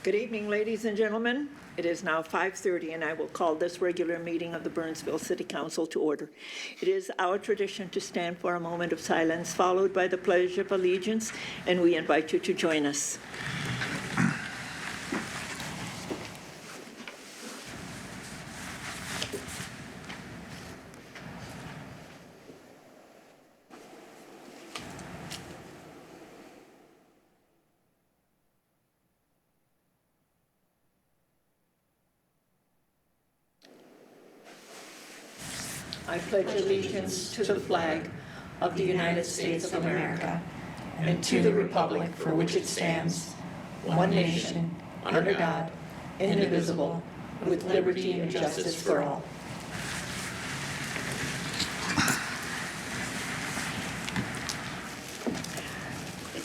Good evening, ladies and gentlemen. It is now 5:30, and I will call this regular meeting of the Burnsville City Council to order. It is our tradition to stand for a moment of silence, followed by the Pledge of Allegiance, and we invite you to join us. I pledge allegiance to the flag of the United States of America and to the republic for which it stands, one nation, under God, indivisible, with liberty and justice for all.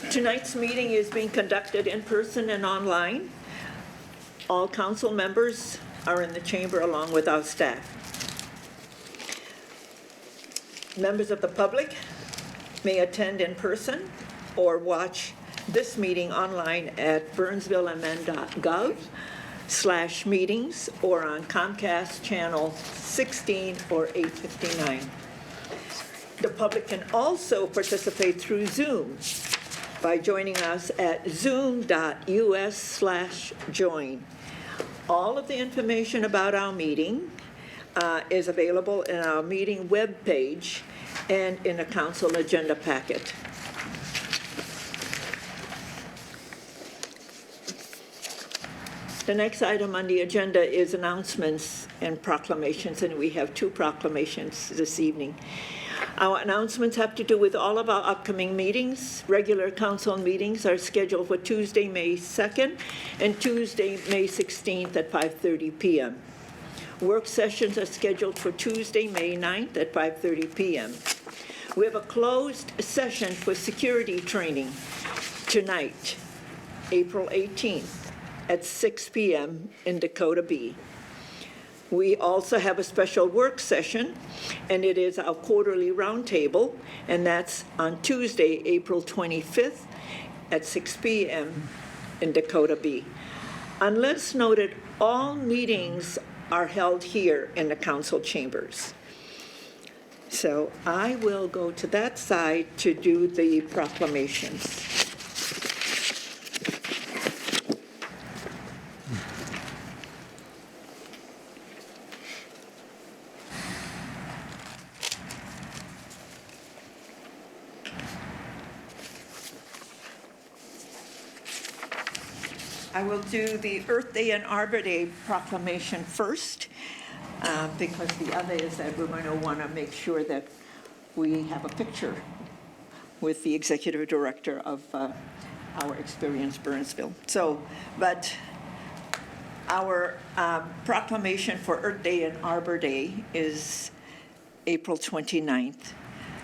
Tonight's meeting is being conducted in person and online. All council members are in the chamber along with our staff. Members of the public may attend in person or watch this meeting online at burnsvillemn.gov/meetings or on Comcast channel 16 or 859. The public can also participate through Zoom by joining us at zoom.us/join. All of the information about our meeting is available in our meeting webpage and in a council agenda packet. The next item on the agenda is announcements and proclamations, and we have two proclamations this evening. Our announcements have to do with all of our upcoming meetings. Regular council meetings are scheduled for Tuesday, May 2nd and Tuesday, May 16th at 5:30 p.m. Work sessions are scheduled for Tuesday, May 9th at 5:30 p.m. We have a closed session for security training tonight, April 18th at 6 p.m. in Dakota B. We also have a special work session, and it is our quarterly roundtable, and that's on Tuesday, April 25th at 6 p.m. in Dakota B. Unless noted, all meetings are held here in the council chambers. So I will go to that side to do the proclamations. I will do the Earth Day and Arbor Day proclamation first, because the other is that we're going to want to make sure that we have a picture with the executive director of our Experience Burnsville. But our proclamation for Earth Day and Arbor Day is April 29th.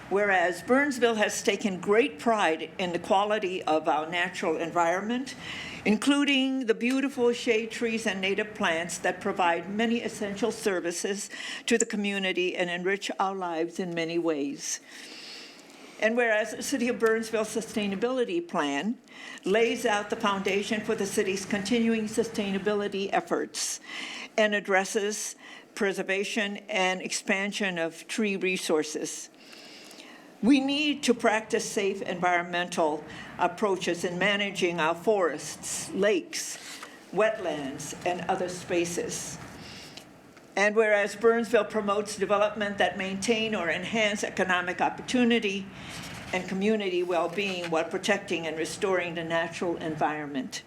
Whereas Burnsville has taken great pride in the quality of our natural environment, including the beautiful shade trees and native plants that provide many essential services to the community and enrich our lives in many ways. And whereas the City of Burnsville Sustainability Plan lays out the foundation for the city's continuing sustainability efforts and addresses preservation and expansion of tree resources. We need to practice safe environmental approaches in managing our forests, lakes, wetlands, and other spaces. And whereas Burnsville promotes development that maintain or enhance economic opportunity and community well-being while protecting and restoring the natural environment.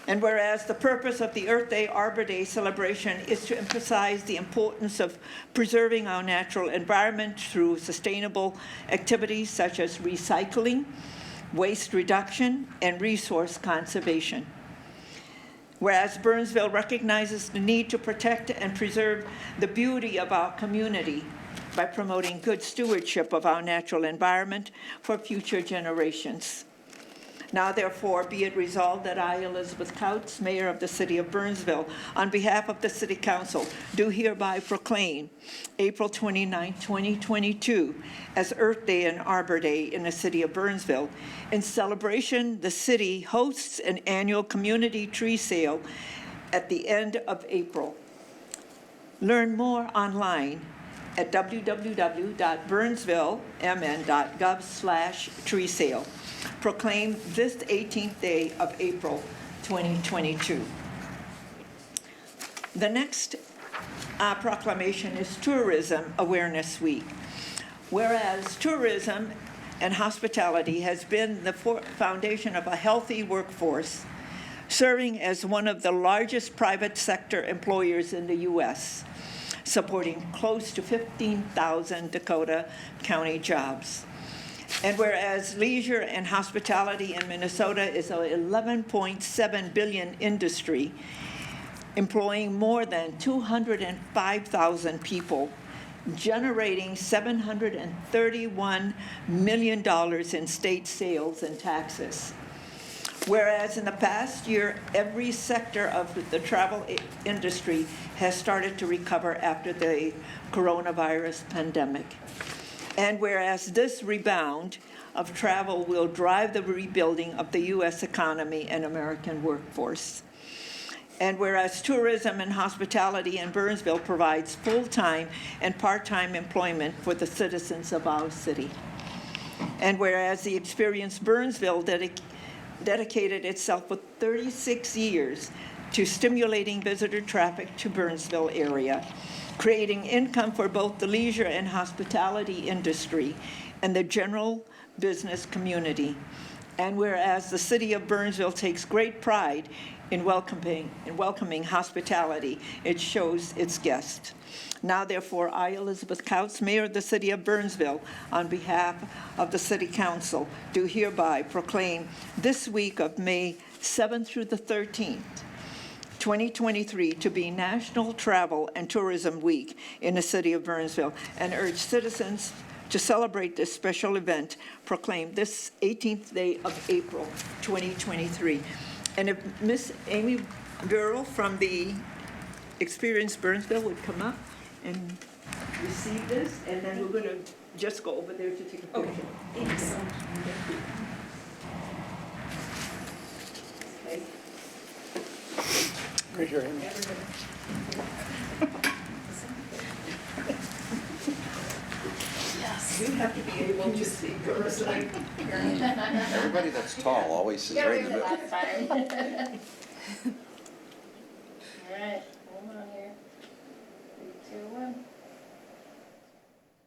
And whereas the purpose of the Earth Day Arbor Day celebration is to emphasize the importance of preserving our natural environment through sustainable activities such as recycling, waste reduction, and resource conservation. Whereas Burnsville recognizes the need to protect and preserve the beauty of our community by promoting good stewardship of our natural environment for future generations. Now therefore be it resolved that I, Elizabeth Couts, Mayor of the City of Burnsville, on behalf of the City Council, do hereby proclaim April 29, 2022 as Earth Day and Arbor Day in the City of Burnsville. In celebration, the city hosts an annual community tree sale at the end of April. Learn more online at www.burnsvillemn.gov/tree sale. Proclaim this 18th day of April 2022. The next proclamation is Tourism Awareness Week. Whereas tourism and hospitality has been the foundation of a healthy workforce, serving as one of the largest private sector employers in the U.S., supporting close to 15,000 Dakota County jobs. And whereas leisure and hospitality in Minnesota is an $11.7 billion industry, employing more than 205,000 people, generating $731 million in state sales and taxes. Whereas in the past year, every sector of the travel industry has started to recover after the coronavirus pandemic. And whereas this rebound of travel will drive the rebuilding of the U.S. economy and American workforce. And whereas tourism and hospitality in Burnsville provides full-time and part-time employment for the citizens of our city. And whereas the Experience Burnsville dedicated itself for 36 years to stimulating visitor traffic to Burnsville area, creating income for both the leisure and hospitality industry and the general business community. And whereas the city of Burnsville takes great pride in welcoming hospitality, it shows its guests. Now, therefore, I, Elizabeth Couts, Mayor of the City of Burnsville, on behalf of the City Council, do hereby proclaim this week of May 7th through the 13th, 2023, to be National Travel and Tourism Week in the City of Burnsville, and urge citizens to celebrate this special event, proclaim this 18th day of April, 2023. And if Miss Amy Burrell from the Experience Burnsville would come up and receive this, and then we're going to just go over there to take a picture. Okay. Thanks. Okay. Right here, Amy. Yes. You have to be able to see personally. Everybody that's tall always sits right in the middle. All right, hold on here. 3, 2, 1.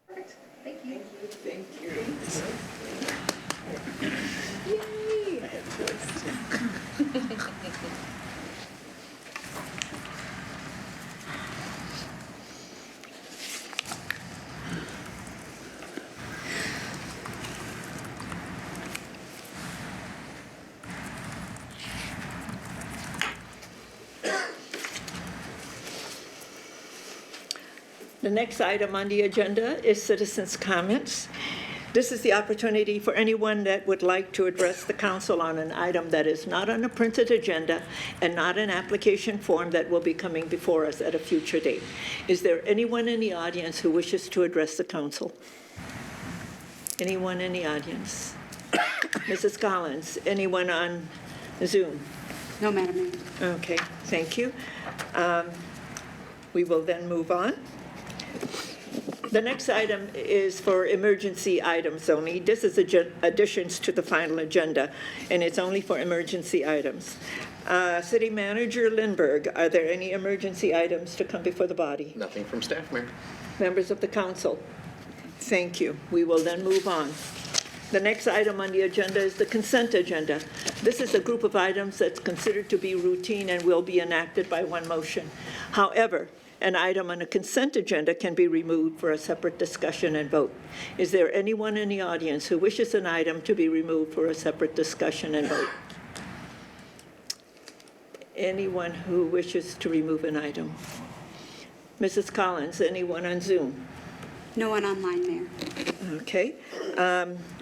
Perfect. Thank you. Thank you. Yay! I had choice. The next item on the agenda is citizens' comments. This is the opportunity for anyone that would like to address the council on an item that is not on a printed agenda and not an application form that will be coming before us at a future date. Is there anyone in the audience who wishes to address the council? Anyone in the audience? Mrs. Collins, anyone on Zoom? No, Madam Mayor. Okay, thank you. We will then move on. The next item is for emergency items only. This is additions to the final agenda, and it's only for emergency items. City Manager Lindberg, are there any emergency items to come before the body? Nothing from staff, Mayor. Members of the council? Thank you. We will then move on. The next item on the agenda is the consent agenda. This is a group of items that's considered to be routine and will be enacted by one motion. However, an item on a consent agenda can be removed for a separate discussion and vote. Is there anyone in the audience who wishes an item to be removed for a separate discussion and vote? Anyone who wishes to remove an item? Mrs. Collins, anyone on Zoom? No one online, Mayor. Okay.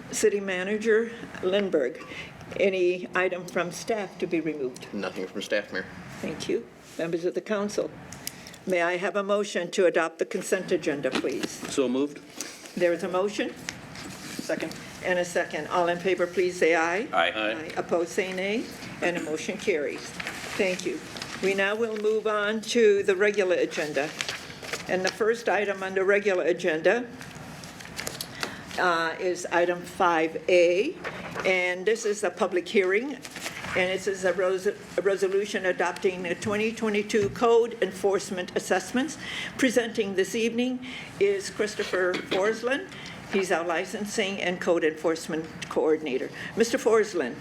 City Manager Lindberg, Any item from staff to be removed? Nothing from staff, Mayor. Thank you. Members of the council, may I have a motion to adopt the consent agenda, please? So moved. There is a motion Second. and a second. All in favor, please say aye. Aye. Opposed, say nay, and a motion carries. Thank you. We now will move on to the regular agenda. And the first item on the regular agenda is item 5A, and this is a public hearing, and this is a resolution adopting the 2022 Code Enforcement Assessments. Presenting this evening is Christopher Forsland. He's our licensing and code enforcement coordinator. Mr. Forsland.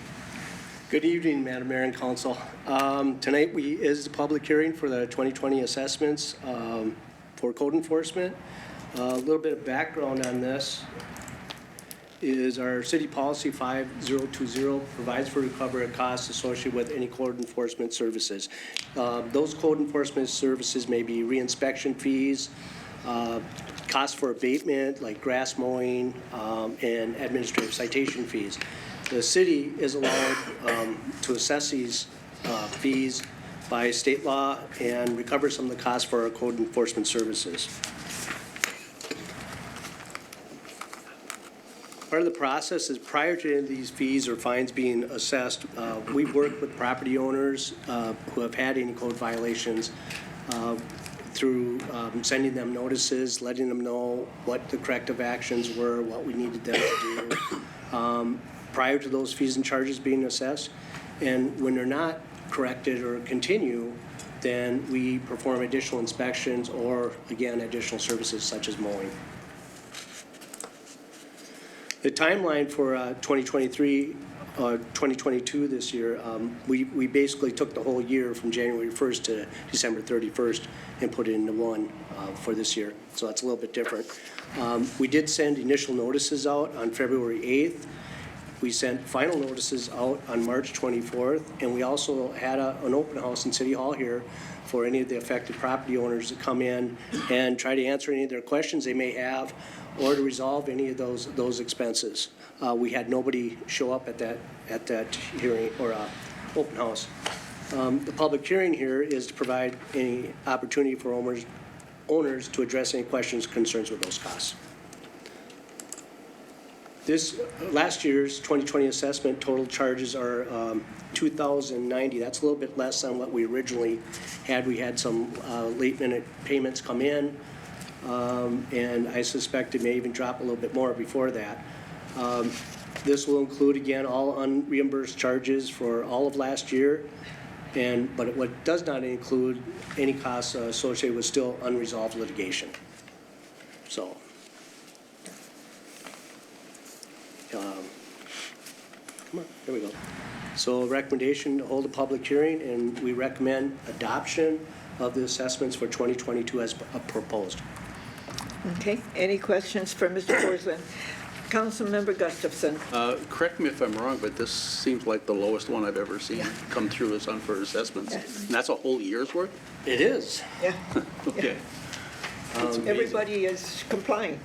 Good evening, Madam Mayor and Council. Tonight is the public hearing for the 2020 assessments for code enforcement. A little bit of background on this is our city policy 5020 provides for recovery of costs associated with any code enforcement services. Those code enforcement services may be reinspection fees, costs for abatement like grass mowing, and administrative citation fees. The city is allowed to assess these fees by state law and recover some of the costs for our code enforcement services. Part of the process is prior to any of these fees or fines being assessed, we work with property owners who have had any code violations through sending them notices, letting them know what the corrective actions were, what we needed them to do prior to those fees and charges being assessed. And when they're not corrected or continue, then we perform additional inspections or, again, additional services such as mowing. The timeline for 2022 this year, we basically took the whole year from January 1st to December 31st and put it into one for this year. So that's a little bit different. We did send initial notices out on February 8th. We sent final notices out on March 24th, and we also had an open house in City Hall here for any of the affected property owners to come in and try to answer any of their questions they may have or to resolve any of those expenses. We had nobody show up at that hearing or open house. The public hearing here is to provide any opportunity for owners to address any questions, concerns with those costs. This last year's 2020 assessment total charges are $2,090. That's a little bit less than what we originally had. We had some late minute payments come in, and I suspect it may even drop a little bit more before that. This will include, again, all unreimbursed charges for all of last year, but what does not include any costs associated with still unresolved litigation. So. Come on, there we go. So recommendation to hold a public hearing, and we recommend adoption of the assessments for 2022 as proposed. Okay, any questions for Mr. Forsland? Councilmember Gustafson. Correct me if I'm wrong, but this seems like the lowest one I've ever seen come through as unfair assessments. And that's a whole year's worth? It is. Yeah, Okay. everybody is complying.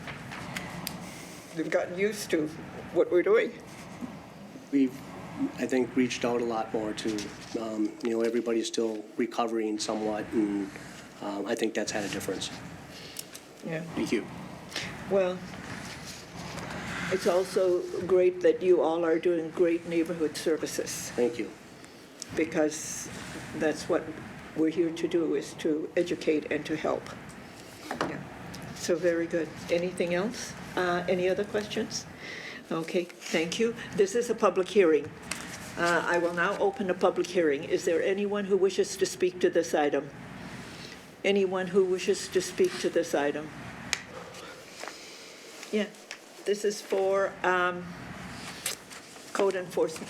They've gotten used to what we're doing. We've, I think, reached out a lot more to, everybody's still recovering somewhat, and I think that's had a difference. Yeah. Thank you. Well, it's also great that you all are doing great neighborhood services, Thank you. because that's what we're here to do, is to educate and to help. Yeah. So very good. Anything else? Any other questions? Okay, thank you. This is a public hearing. I will now open a public hearing. Is there anyone who wishes to speak to this item? Anyone who wishes to speak to this item? Yeah, this is for code enforcement.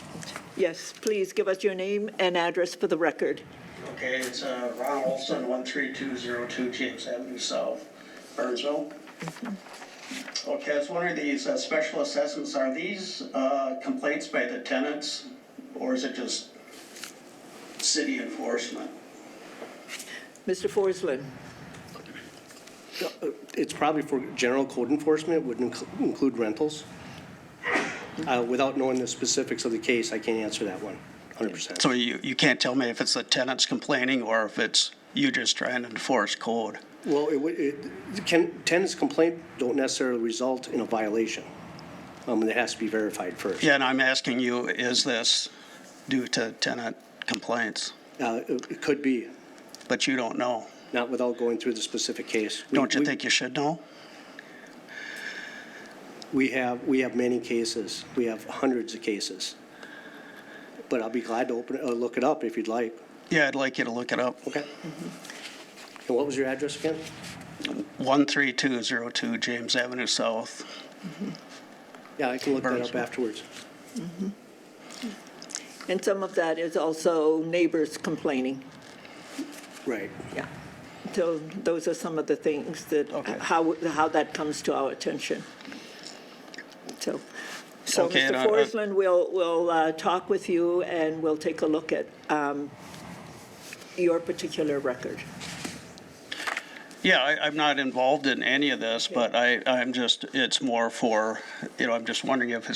Yes, please give us your name and address for the record. Okay, it's Ron Olson, 13202 James Avenue South, Burnsville. Okay, I was wondering, these special assessments, are these complaints by the tenants, or is it just city enforcement? Mr. Forsland. It's probably for general code enforcement, it would include rentals. Without knowing the specifics of the case, I can't answer that one 100%. So you can't tell me if it's the tenants complaining or if it's you just trying to enforce code? Well, tenant's complaint don't necessarily result in a violation. It has to be verified first. Yeah, and I'm asking you, is this due to tenant complaints? It could be, But you don't know. not without going through the specific case. Don't you think you should know? We have many cases. We have hundreds of cases. But I'll be glad to look it up if you'd like. Yeah, I'd like you to look it up. Okay. And what was your address again? 13202 James Avenue South. Yeah, I can look that up Burnsville. afterwards. And some of that is also neighbors complaining. Right. Yeah. So those are some of the things that, Okay. how that comes to our attention. So Okay, and Mr. Forsland, we'll talk with you and we'll take a look at your particular record. Yeah, I'm not involved in any of this, but I'm just, it's more for, I'm just wondering if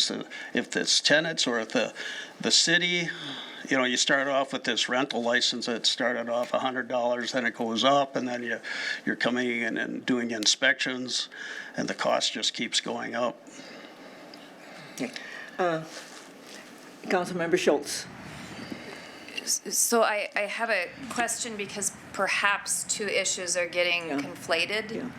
it's tenants or if the city, you start off with this rental license that started off $100, then it goes up, and then you're coming in and doing inspections, and the cost just keeps going up. Councilmember Schultz. So I have a question because perhaps two issues are getting Yeah. conflated.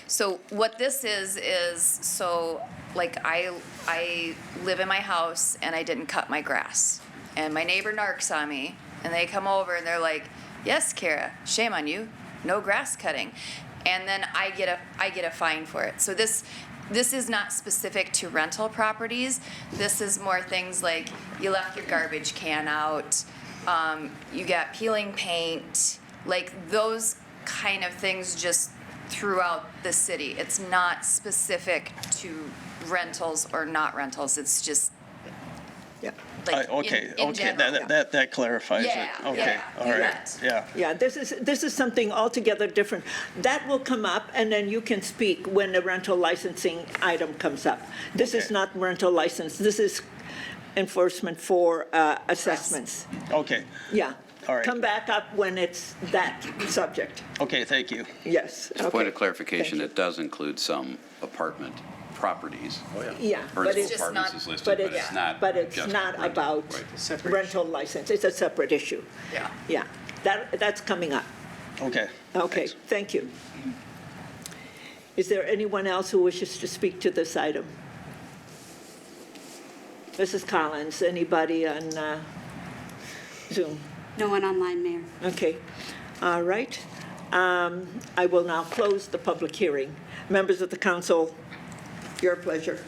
So what this is so like I live in my house and I didn't cut my grass. And my neighbor narcs on me and they come over and they're like, yes, Kara, shame on you, no grass cutting. And then I get a fine for it. So this is not specific to rental properties. This is more things like you left your garbage can out, you got peeling paint, like those kind of things just throughout the city. It's not specific to rentals or not rentals. It's just Yeah. like Okay, in okay, general. that clarifies it. Yeah, Okay, yeah, all you right, bet. yeah. Yeah, this is something altogether different. That will come up, and then you can speak when the rental licensing item comes up. This is Okay. not rental license. This is enforcement for assessments. Okay, Yeah. All right. Come back up when it's that subject. okay, thank you. Yes. Just a point of Okay. clarification, Thank it does include some apartment properties. Yeah, but Burnsville it's just Apartments not- is listed, but but it's not. but it's just not rental. about Right. rental license. It's a separate issue. Yeah. Yeah, that's coming up. Okay. Okay, Thanks. thank you. Is there anyone else who wishes to speak to this item? Mrs. Collins, anybody on Zoom? No one online, Mayor. Okay, all right. I will now close the public hearing. Members of the council, your pleasure.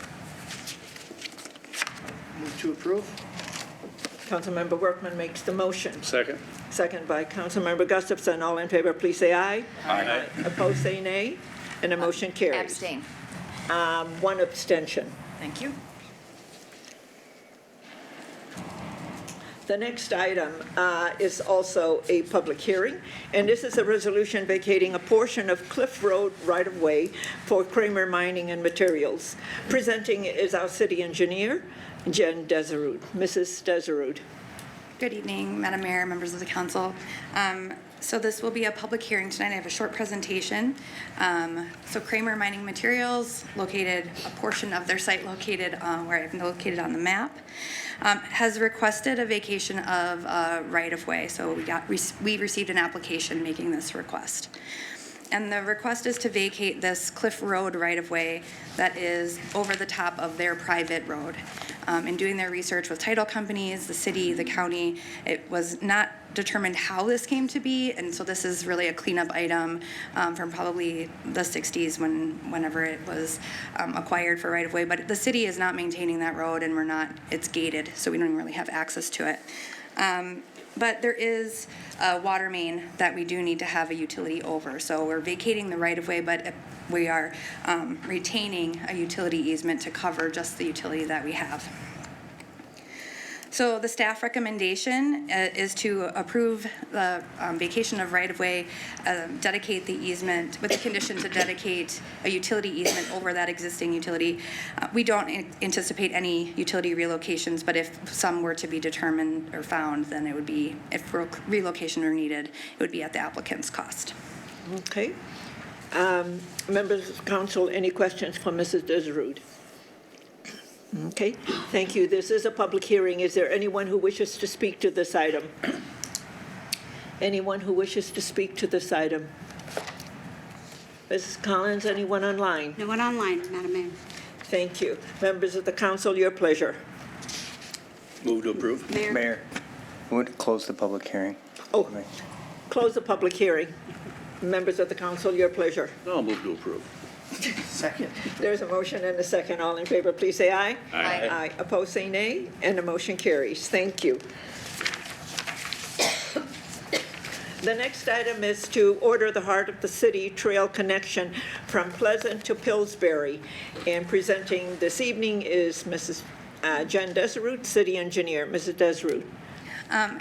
Move to approve? Councilmember Workman makes the motion. Second. Second by Councilmember Gustafson. All in favor, please say aye. Aye. Opposed, say nay. And the motion carries. Abstain. One abstention. Thank you. The next item is also a public hearing, and this is a resolution vacating a portion of Cliff Road right-of-way for Kramer Mining and Materials. Presenting is our city engineer, Jen Deserud. Mrs. Deserud. Good evening, Madam Mayor, members of the council. So this will be a public hearing tonight. I have a short presentation. So Kramer Mining Materials, located, a portion of their site located where I've located on the map, has requested a vacation of right-of-way. So we received an application making this request. And the request is to vacate this Cliff Road right-of-way that is over the top of their private road. In doing their research with title companies, the city, the county, it was not determined how this came to be, and so this is really a cleanup item from probably the 60s whenever it was acquired for right-of-way. But the city is not maintaining that road, and it's gated, so we don't even really have access to it. But there is a water main that we do need to have a utility over. So we're vacating the right-of-way, but we are retaining a utility easement to cover just the utility that we have. So the staff recommendation is to approve the vacation of right-of-way, dedicate the easement, with the condition to dedicate a utility easement over that existing utility. We don't anticipate any utility relocations, but if some were to be determined or found, then it would be, if relocation were needed, it would be at the applicant's cost. Okay. Members of council, any questions for Mrs. Desrude? Okay, thank you. This is a public hearing. Is there anyone who wishes to speak to this item? Anyone who wishes to speak to this item? Mrs. Collins, anyone online? No one online, Madam Mayor. Thank you. Members of the council, your pleasure. Move to approve. Mayor. I would close the public hearing. Oh, close the public hearing. Members of the council, your pleasure. I'll move to approve. Second. There's a motion and a second. All in favor, please say aye. Aye. Aye. Opposed, say nay, and the motion carries. Thank you. The next item is to order the Heart of the City Trail connection from Pleasant to Pillsbury. And presenting this evening is Mrs. Jen Desrude, City Engineer. Mrs. Desrude.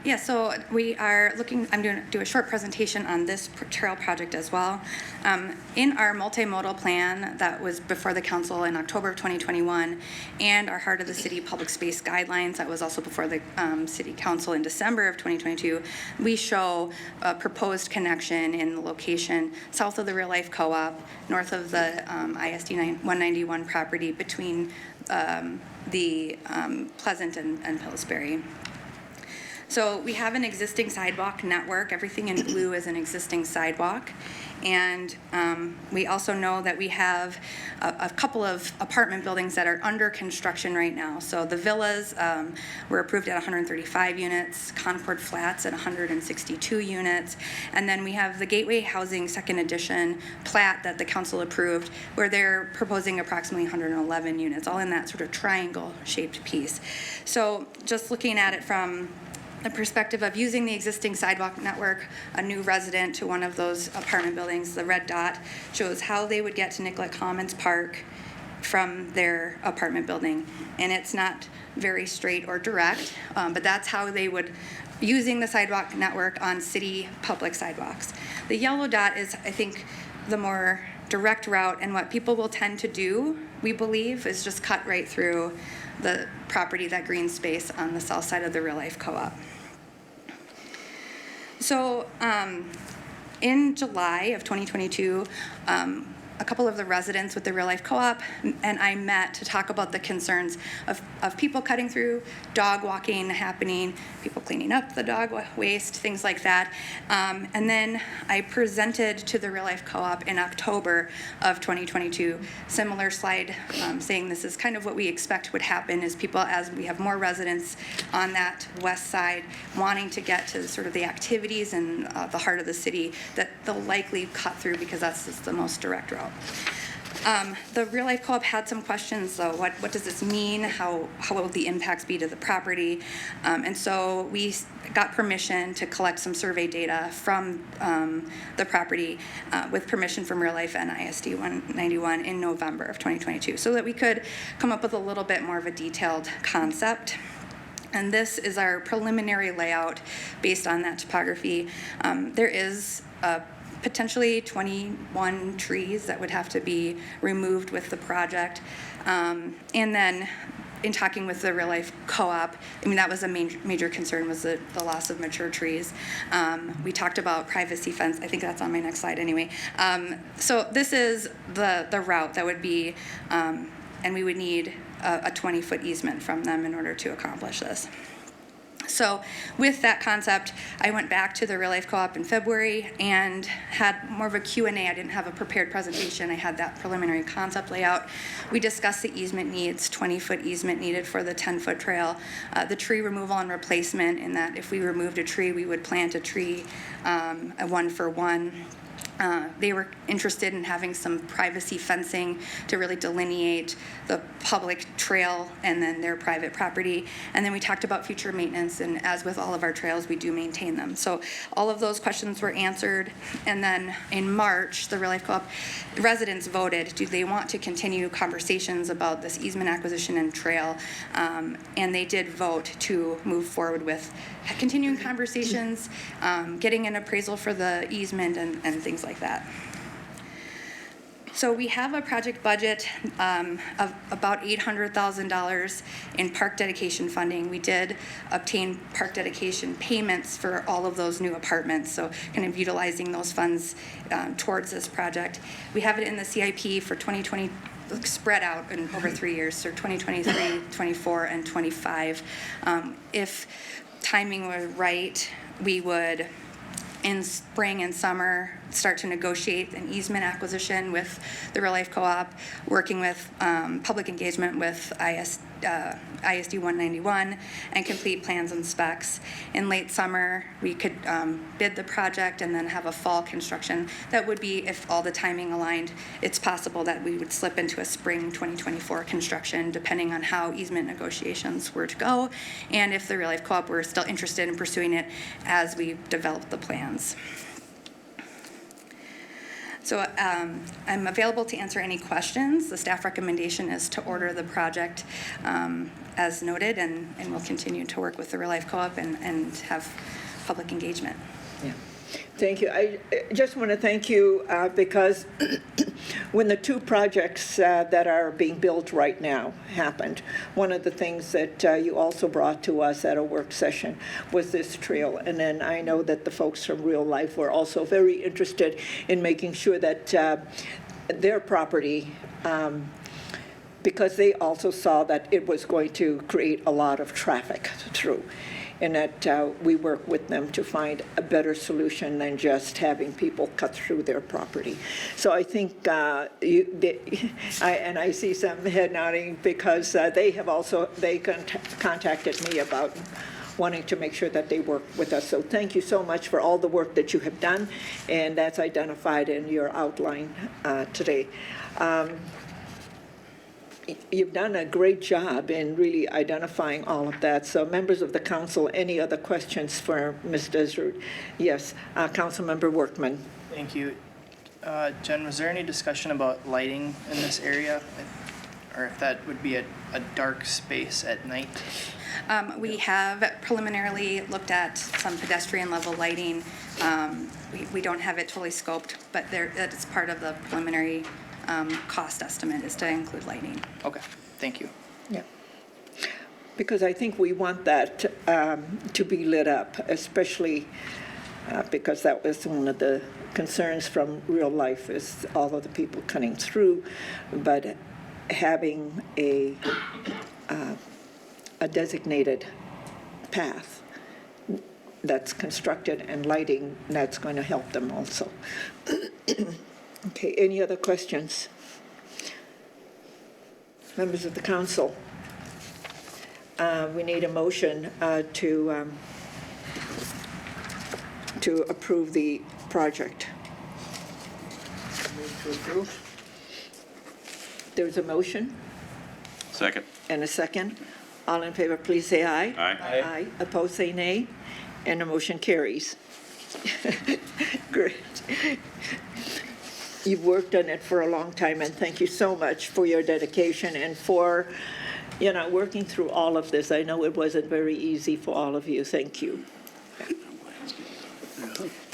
Yeah, so we are looking, I'm going to do a short presentation on this trail project as well. In our multimodal plan that was before the council in October of 2021, and our Heart of the City Public Space Guidelines that was also before the City Council in December of 2022, we show a proposed connection in the location south of the Real Life Co-op, north of the ISD 191 property between the Pleasant and Pillsbury. So we have an existing sidewalk network. Everything in blue is an existing sidewalk. And we also know that we have a couple of apartment buildings that are under construction right now. So the villas were approved at 135 units, Concord Flats at 162 units, and then we have the Gateway Housing Second Edition plat that the council approved, where they're proposing approximately 111 units, all in that sort of triangle-shaped piece. So just looking at it from the perspective of using the existing sidewalk network, a new resident to one of those apartment buildings, the red dot shows how they would get to Nicollet Commons Park from their apartment building. And it's not very straight or direct, but that's how they would, using the sidewalk network on city public sidewalks. The yellow dot is, I think, the more direct route, and what people will tend to do, we believe, is just cut right through the property, that green space on the south side of the Real Life Co-op. So in July of 2022, a couple of the residents with the Real Life Co-op and I met to talk about the concerns of people cutting through, dog walking happening, people cleaning up the dog waste, things like that. And then I presented to the Real Life Co-op in October of 2022, similar slide saying this is kind of what we expect would happen is people, as we have more residents on that west side wanting to get to sort of the activities and the heart of the city, that they'll likely cut through because that's just the most direct route. The Real Life Co-op had some questions, though. What does this mean? How will the impacts be to the property? And so we got permission to collect some survey data from the property with permission from Real Life and ISD 191 in November of 2022, so that we could come up with a little bit more of a detailed concept. And this is our preliminary layout based on that topography. There is potentially 21 trees that would have to be removed with the project. And then in talking with the Real Life Co-op, I mean, that was a major concern, was the loss of mature trees. We talked about privacy fence. I think that's on my next slide anyway. So this is the route that would be, and we would need a 20-foot easement from them in order to accomplish this. So with that concept, I went back to the Real Life Co-op in February and had more of a Q&A. I didn't have a prepared presentation. I had that preliminary concept layout. We discussed the easement needs, 20-foot easement needed for the 10-foot trail, the tree removal and replacement, in that if we removed a tree, we would plant a tree, a 1-for-1. They were interested in having some privacy fencing to really delineate the public trail and then their private property. And then we talked about future maintenance, and as with all of our trails, we do maintain them. So all of those questions were answered. And then in March, the Real Life Co-op residents voted, do they want to continue conversations about this easement acquisition and trail? And they did vote to move forward with continuing conversations, getting an appraisal for the easement and things like that. So we have a project budget of about $800,000 in park dedication funding. We did obtain park dedication payments for all of those new apartments, so kind of utilizing those funds towards this project. We have it in the CIP for 2020, spread out in over 3 years, so 2023, 24, and 25. If timing were right, we would, in spring and summer, start to negotiate an easement acquisition with the Real Life Co-op, working with public engagement with ISD 191, and complete plans and specs. In late summer, we could bid the project and then have a fall construction. That would be, if all the timing aligned, it's possible that we would slip into a spring 2024 construction, depending on how easement negotiations were to go, and if the Real Life Co-op were still interested in pursuing it as we develop the plans. So I'm available to answer any questions. The staff recommendation is to order the project as noted, and we'll continue to work with the Real Life Co-op and have public engagement. Yeah. Thank you. I just want to thank you because when the two projects that are being built right now happened, one of the things that you also brought to us at a work session was this trail. And then I know that the folks from Real Life were also very interested in making sure that their property, because they also saw that it was going to create a lot of traffic through, and that we work with them to find a better solution than just having people cut through their property. So I think I see some head nodding because they contacted me about wanting to make sure that they work with us. So thank you so much for all the work that you have done, and that's identified in your outline today. You've done a great job in really identifying all of that. So members of the council, any other questions for Ms. Desrud? Yes, Councilmember Workman. Thank you. Jen, was there any discussion about lighting in this area? Or if that would be a dark space at night? We have preliminarily looked at some pedestrian level lighting. We don't have it totally scoped, but it's part of the preliminary cost estimate is to include lighting. Okay, thank you. Yeah. Because I think we want that to be lit up, especially because that was one of the concerns from Real Life, is all of the people cutting through, but having a designated path that's constructed and lighting, that's going to help them also. Okay, any other questions? Members of the council, we need a motion to approve the project. Move to approve. There's a motion. Second. And a second. All in favor, please say aye. Aye. Aye. Opposed, say nay. And the motion carries. Great. You've worked on it for a long time, and thank you so much for your dedication and for, working through all of this. I know it wasn't very easy for all of you. Thank you.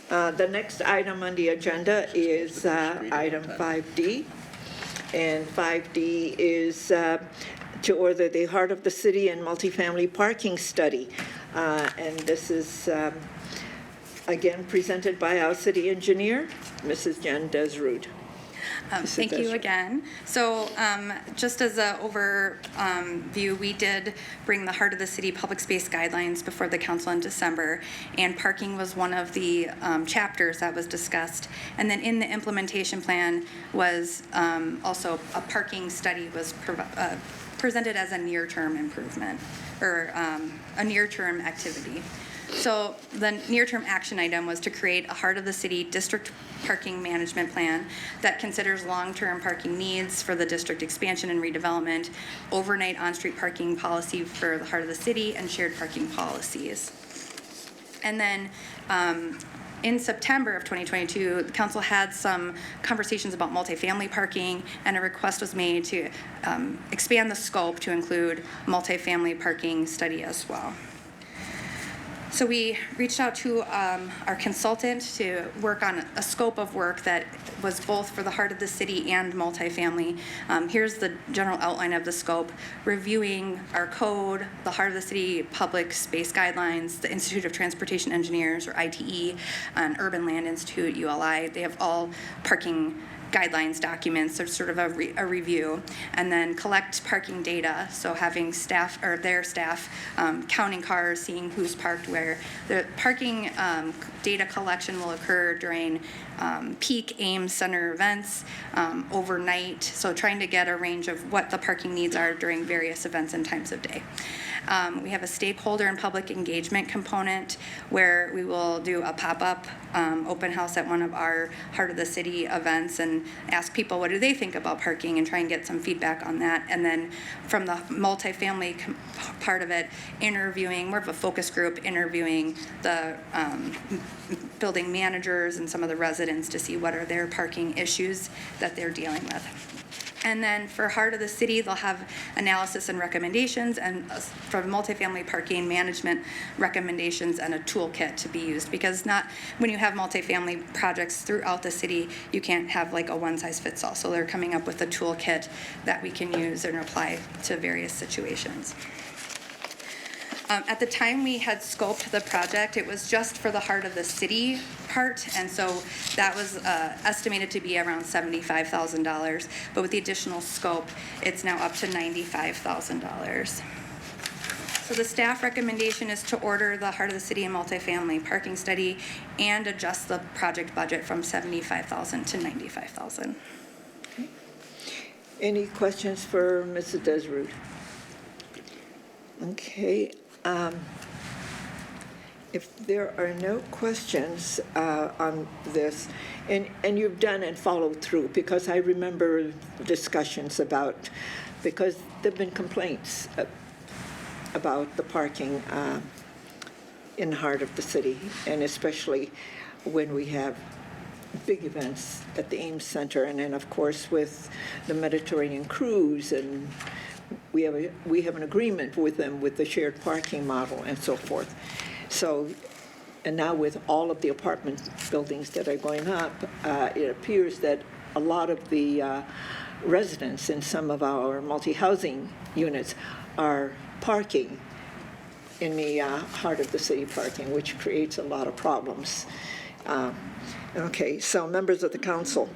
The next item on the agenda is item 5D. And 5D is to order the Heart of the City and multifamily parking study. And this is, again, presented by our city engineer, Mrs. Jen Desrud. Thank you again. So just as an overview, we did bring the Heart of the City public space guidelines before the council in December, and parking was one of the chapters that was discussed. And then in the implementation plan was also a parking study was presented as a near-term improvement or a near-term activity. So the near-term action item was to create a heart of the city district parking management plan that considers long-term parking needs for the district expansion and redevelopment, overnight on-street parking policy for the heart of the city, and shared parking policies. And then in September of 2022, the council had some conversations about multifamily parking, and a request was made to expand the scope to include multifamily parking study as well. So we reached out to our consultant to work on a scope of work that was both for the heart of the city and multifamily. Here's the general outline of the scope: reviewing our code, the heart of the city public space guidelines, the Institute of Transportation Engineers, or ITE, and Urban Land Institute, ULI. They have all parking guidelines documents, so sort of a review, and then collect parking data, so having staff, or their staff, counting cars, seeing who's parked where. The parking data collection will occur during peak AIM center events, overnight, so trying to get a range of what the parking needs are during various events and times of day. We have a stakeholder and public engagement component where we will do a pop-up open house at one of our Heart of the City events and ask people what do they think about parking and try and get some feedback on that. And then from the multifamily part of it, interviewing, more of a focus group, interviewing the building managers and some of the residents to see what are their parking issues that they're dealing with. And then for Heart of the City, they'll have analysis and recommendations, and for multifamily parking management recommendations and a toolkit to be used, because not when you have multifamily projects throughout the city, you can't have like a one-size-fits-all. So they're coming up with a toolkit that we can use and apply to various situations. At the time we had scoped the project, it was just for the Heart of the City part, and so that was estimated to be around $75,000, but with the additional scope, it's now up to $95,000. So the staff recommendation is to order the Heart of the City and multifamily parking study and adjust the project budget from $75,000 to $95,000. Okay. Any questions for Mrs. Desrude? Okay. If there are no questions on this, and you've done and followed through, because I remember discussions about, because there have been complaints about the parking in the heart of the city, and especially when we have big events at the Ames Center, and then of course with the Mediterranean cruise, and we have an agreement with them with the shared parking model and so forth. So, and now with all of the apartment buildings that are going up, it appears that a lot of the residents in some of our multi-housing units are parking in the heart of the city parking, which creates a lot of problems. Okay, so members of the council,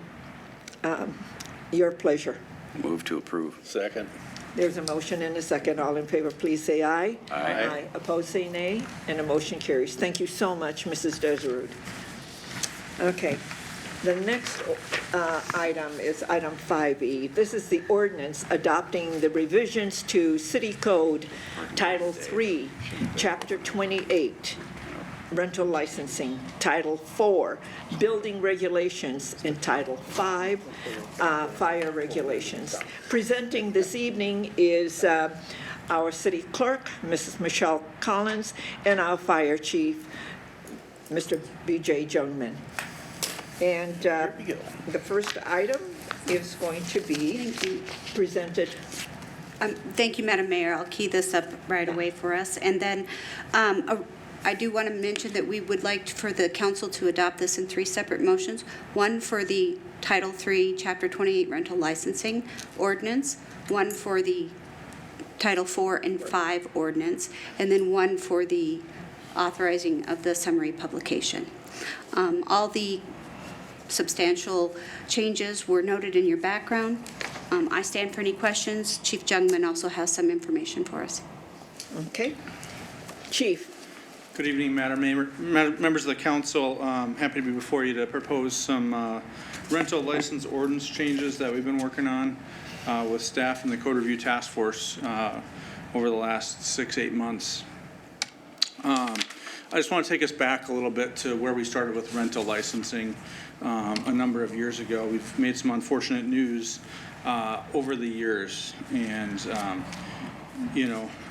your pleasure. Move to approve. Second. There's a motion and a second. All in favor, please say aye. Aye. Opposed, say nay. And the motion carries. Thank you so much, Mrs. Desrude. Okay. The next item is item 5E. This is the ordinance adopting the revisions to City Code Title 3, Chapter 28, rental licensing, Title 4, building regulations, and Title 5, fire regulations. Presenting this evening is our city clerk, Mrs. Michelle Collins, and our fire chief, Mr. B.J. Jungman. And the first item is going to be presented. Thank you, Madam Mayor. I'll key this up right away for us. And then I do want to mention that we would like for the council to adopt this in 3 separate motions. One for the Title 3, Chapter 28 rental licensing ordinance, one for the Title 4 and 5 ordinance, and then one for the authorizing of the summary publication. All the substantial changes were noted in your background. I stand for any questions. Chief Jungman also has some information for us. Okay. Chief. Good evening, Madam Mayor, members of the council. Happy to be before you to propose some rental license ordinance changes that we've been working on with staff in the Code Review Task Force over the last 6-8 months. I just want to take us back a little bit to where we started with rental licensing a number of years ago. We've made some unfortunate news over the years, and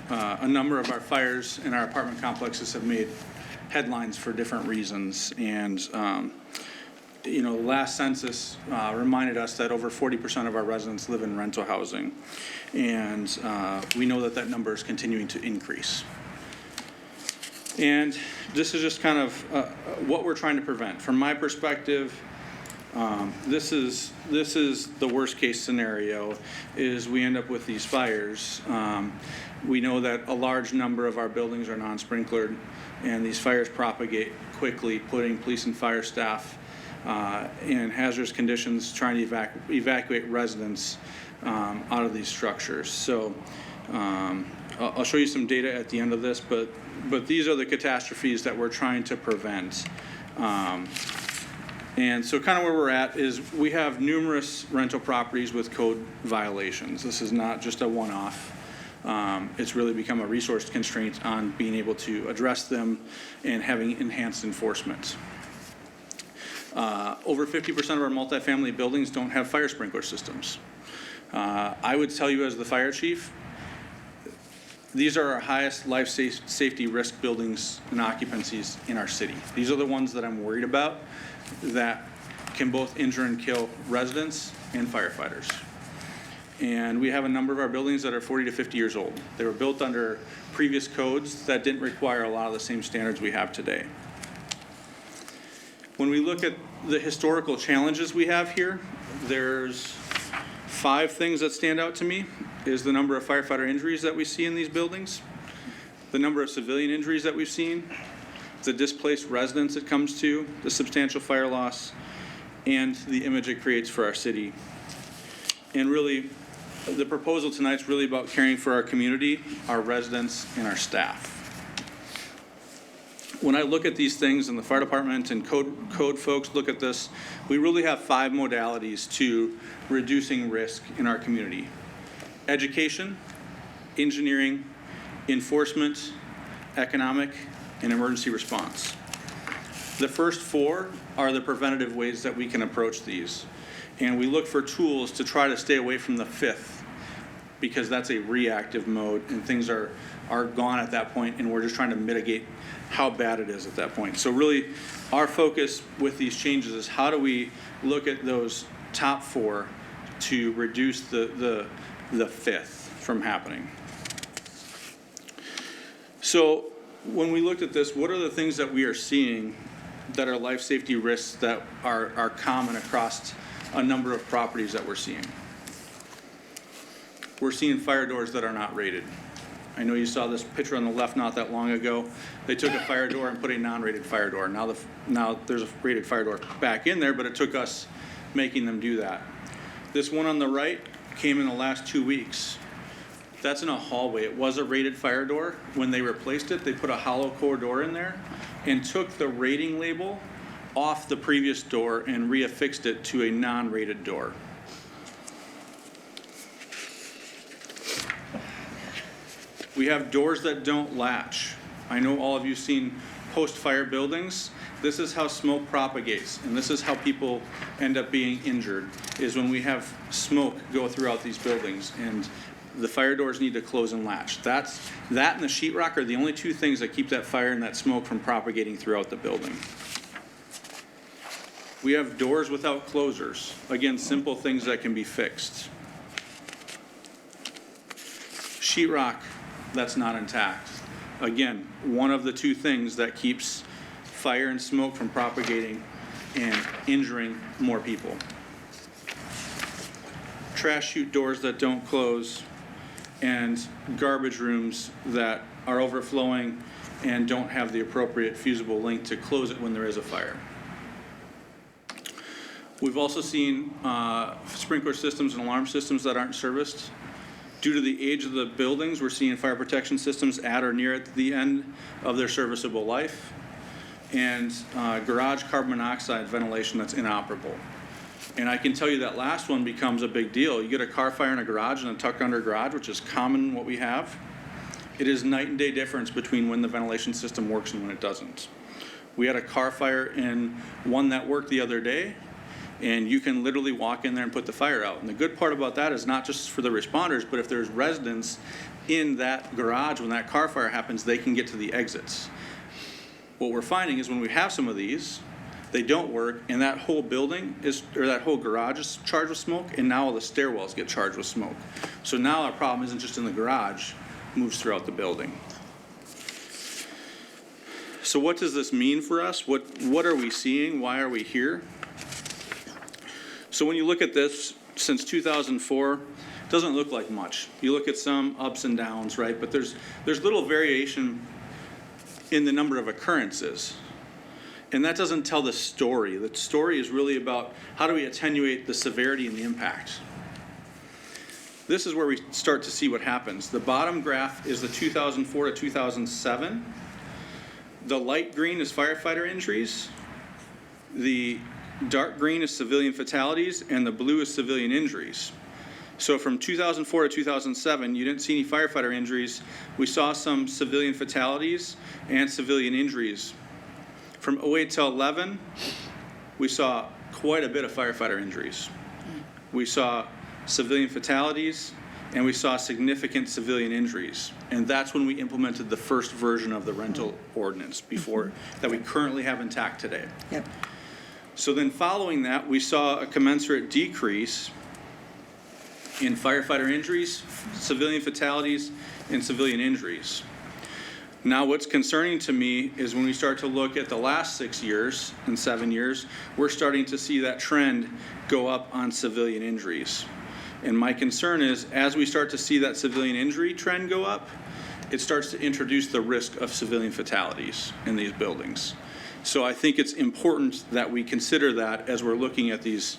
a number of our fires in our apartment complexes have made headlines for different reasons. And the last census reminded us that over 40% of our residents live in rental housing, and we know that that number is continuing to increase. And this is just kind of what we're trying to prevent. From my perspective, this is the worst case scenario, is we end up with these fires. We know that a large number of our buildings are non-sprinklered, and these fires propagate quickly, putting police and fire staff in hazardous conditions, trying to evacuate residents out of these structures. So I'll show you some data at the end of this, but these are the catastrophes that we're trying to prevent. And so kind of where we're at is we have numerous rental properties with code violations. This is not just a one-off. It's really become a resource constraint on being able to address them and having enhanced enforcement. Over 50% of our multifamily buildings don't have fire sprinkler systems. I would tell you as the fire chief, these are our highest life safety risk buildings and occupancies in our city. These are the ones that I'm worried about that can both injure and kill residents and firefighters. And we have a number of our buildings that are 40 to 50 years old. They were built under previous codes that didn't require a lot of the same standards we have today. When we look at the historical challenges we have here, there's 5 things that stand out to me. Is the number of firefighter injuries that we see in these buildings, the number of civilian injuries that we've seen, the displaced residents it comes to, the substantial fire loss, and the image it creates for our city. And really, the proposal tonight is really about caring for our community, our residents, and our staff. When I look at these things, and the fire department and code folks look at this, we really have 5 modalities to reducing risk in our community: education, engineering, enforcement, economic, and emergency response. The first 4 are the preventative ways that we can approach these. And we look for tools to try to stay away from the 5th, because that's a reactive mode and things are gone at that point, and we're just trying to mitigate how bad it is at that point. So really, our focus with these changes is how do we look at those top 4 to reduce the 5th from happening. So when we looked at this, what are the things that we are seeing that are life safety risks that are common across a number of properties that we're seeing? We're seeing fire doors that are not rated. I know you saw this picture on the left not that long ago. They took a fire door and put a non-rated fire door. Now there's a rated fire door back in there, but it took us making them do that. This one on the right came in the last 2 weeks. That's in a hallway. It was a rated fire door. When they replaced it, they put a hollow core door in there and took the rating label off the previous door and reaffixed it to a non-rated door. We have doors that don't latch. I know all of you have seen post-fire buildings. This is how smoke propagates, and this is how people end up being injured, is when we have smoke go throughout these buildings, and the fire doors need to close and latch. That and the sheetrock are the only 2 things that keep that fire and that smoke from propagating throughout the building. We have doors without closers. Again, simple things that can be fixed. Sheetrock that's not intact. Again, one of the 2 things that keeps fire and smoke from propagating and injuring more people. Trash chute doors that don't close, and garbage rooms that are overflowing and don't have the appropriate fusible link to close it when there is a fire. We've also seen sprinkler systems and alarm systems that aren't serviced. Due to the age of the buildings, we're seeing fire protection systems at or near at the end of their serviceable life, and garage carbon monoxide ventilation that's inoperable. And I can tell you that last one becomes a big deal. You get a car fire in a garage, in a tucked under garage, which is common what we have. It is night and day difference between when the ventilation system works and when it doesn't. We had a car fire in one that worked the other day, and you can literally walk in there and put the fire out. And the good part about that is not just for the responders, but if there's residents in that garage when that car fire happens, they can get to the exits. What we're finding is when we have some of these, they don't work, and that whole building is, or that whole garage is charged with smoke, and now all the stairwells get charged with smoke. So now our problem isn't just in the garage, it moves throughout the building. So what does this mean for us? What are we seeing? Why are we here? So when you look at this, since 2004, it doesn't look like much. You look at some ups and downs, right? But there's little variation in the number of occurrences. And that doesn't tell the story. The story is really about how do we attenuate the severity and the impact. This is where we start to see what happens. The bottom graph is the 2004 to 2007. The light green is firefighter injuries. The dark green is civilian fatalities, and the blue is civilian injuries. So from 2004 to 2007, you didn't see any firefighter injuries. We saw some civilian fatalities and civilian injuries. From 08 to 11, we saw quite a bit of firefighter injuries. We saw civilian fatalities, and we saw significant civilian injuries. And that's when we implemented the first version of the rental ordinance before that we currently have intact today. Yep. So then following that, we saw a commensurate decrease in firefighter injuries, civilian fatalities, and civilian injuries. Now what's concerning to me is when we start to look at the last 6 years and 7 years, we're starting to see that trend go up on civilian injuries. And my concern is as we start to see that civilian injury trend go up, it starts to introduce the risk of civilian fatalities in these buildings. So I think it's important that we consider that as we're looking at these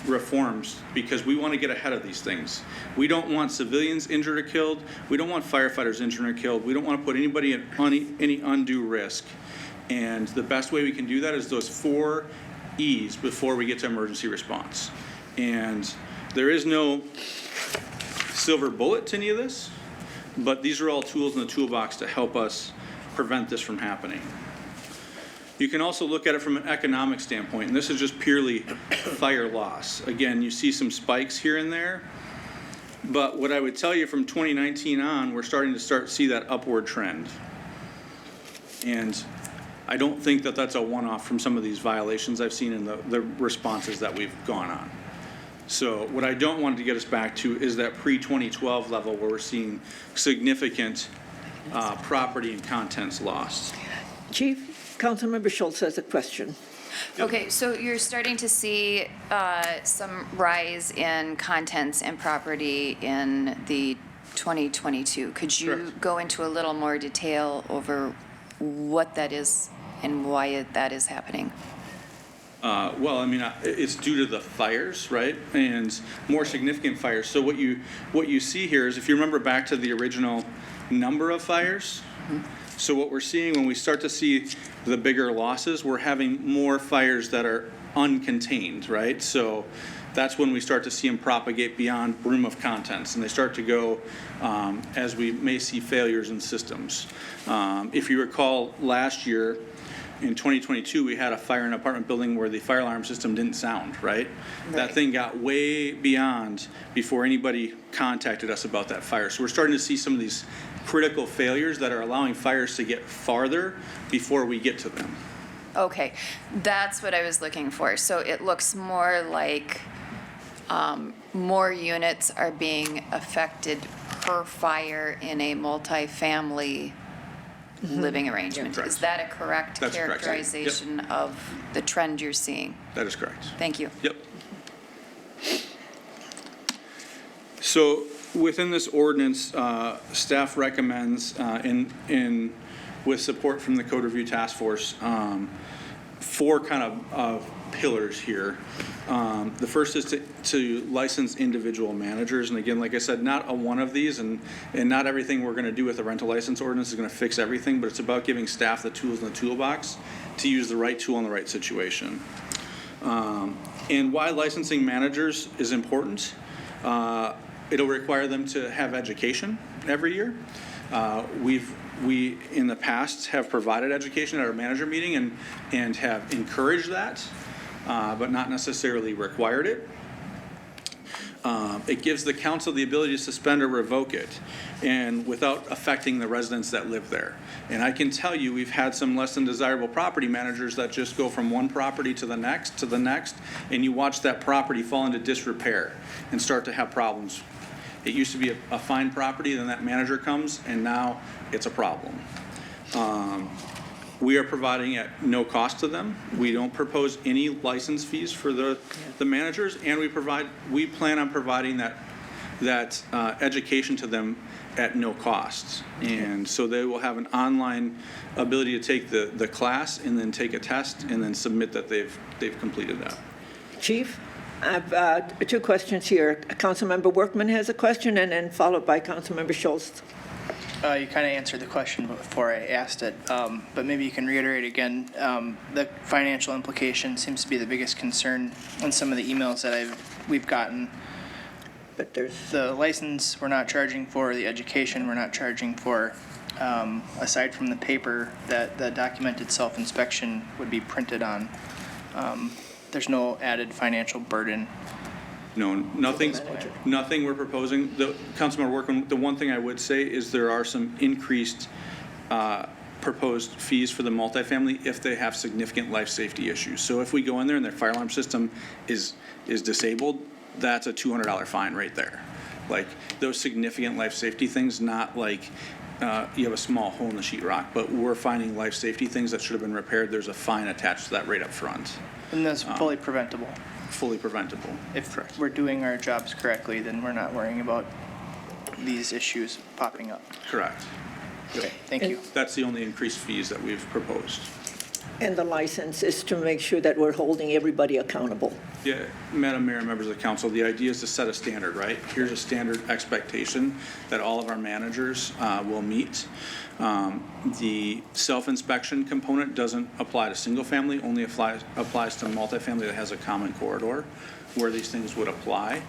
reforms, because we want to get ahead of these things. We don't want civilians injured or killed. We don't want firefighters injured or killed. We don't want to put anybody at any undue risk. And the best way we can do that is those 4 E's before we get to emergency response. And there is no silver bullet to any of this, but these are all tools in the toolbox to help us prevent this from happening. You can also look at it from an economic standpoint, and this is just purely fire loss. Again, you see some spikes here and there, but what I would tell you from 2019 on, we're starting to see that upward trend. And I don't think that that's a one-off from some of these violations I've seen in the responses that we've gone on. So what I don't want to get us back to is that pre-2012 level where we're seeing significant property and contents lost. Chief, Councilmember Schultz has a question. Okay, so you're starting to see some rise in contents and property in the 2022. Could you Correct. go into a little more detail over what that is and why that is happening? Well, I mean, it's due to the fires, right? And more significant fires. So what you see here is, if you remember back to the original number of fires, so what we're seeing when we start to see the bigger losses, we're having more fires that are uncontained, right? So that's when we start to see them propagate beyond room of contents, and they start to go as we may see failures in systems. If you recall last year, in 2022, we had a fire in an apartment building where the fire alarm system didn't sound, right? That thing got way beyond before anybody contacted us about that fire. So we're starting to see some of these critical failures that are allowing fires to get farther before we get to them. Okay, that's what I was looking for. So it looks more like more units are being affected per fire in a multifamily living arrangement. Correct. Is that a correct That's correct. characterization of the trend you're seeing? That is correct. Thank you. Yep. So within this ordinance, staff recommends, with support from the Code Review Task Force, 4 kind of pillars here. The first is to license individual managers, and again, like I said, not a one of these, and not everything we're going to do with the rental license ordinance is going to fix everything, but it's about giving staff the tools in the toolbox to use the right tool in the right situation. And why licensing managers is important, it'll require them to have education every year. We in the past have provided education at our manager meeting and have encouraged that, but not necessarily required it. It gives the council the ability to suspend or revoke it, and without affecting the residents that live there. And I can tell you, we've had some less than desirable property managers that just go from one property to the next, and you watch that property fall into disrepair and start to have problems. It used to be a fine property, then that manager comes, and now it's a problem. We are providing at no cost to them. We don't propose any license fees for the managers, and we plan on providing that education to them at no cost. And so they will have an online ability to take the class and then take a test and then submit that they've completed that. Chief, I have 2 questions here. Councilmember Workman has a question, and then followed by Councilmember Schultz. You kind of answered the question before I asked it, but maybe you can reiterate again. The financial implication seems to be the biggest concern in some of the emails that we've gotten. But there's The license we're not charging for, the education we're not charging for, aside from the paper that the documented self-inspection would be printed on. There's no added financial burden. No, nothing we're proposing. Councilmember Workman, the one thing I would say is there are some increased proposed fees for the multifamily if they have significant life safety issues. So if we go in there and their fire alarm system is disabled, that's a $200 fine right there. Like those significant life safety things, not like you have a small hole in the sheetrock, but we're finding life safety things that should have been repaired. There's a fine attached to that right up front. And that's fully preventable. Fully preventable. If we're doing our jobs correctly, then we're not worrying about these issues popping up. Correct. Okay, thank you. That's the only increased fees that we've proposed. And the license is to make sure that we're holding everybody accountable. Yeah, Madam Mayor, members of the council, the idea is to set a standard, right? Here's a standard expectation that all of our managers will meet. The self-inspection component doesn't apply to single family, only applies to multifamily that has a common corridor where these things would apply.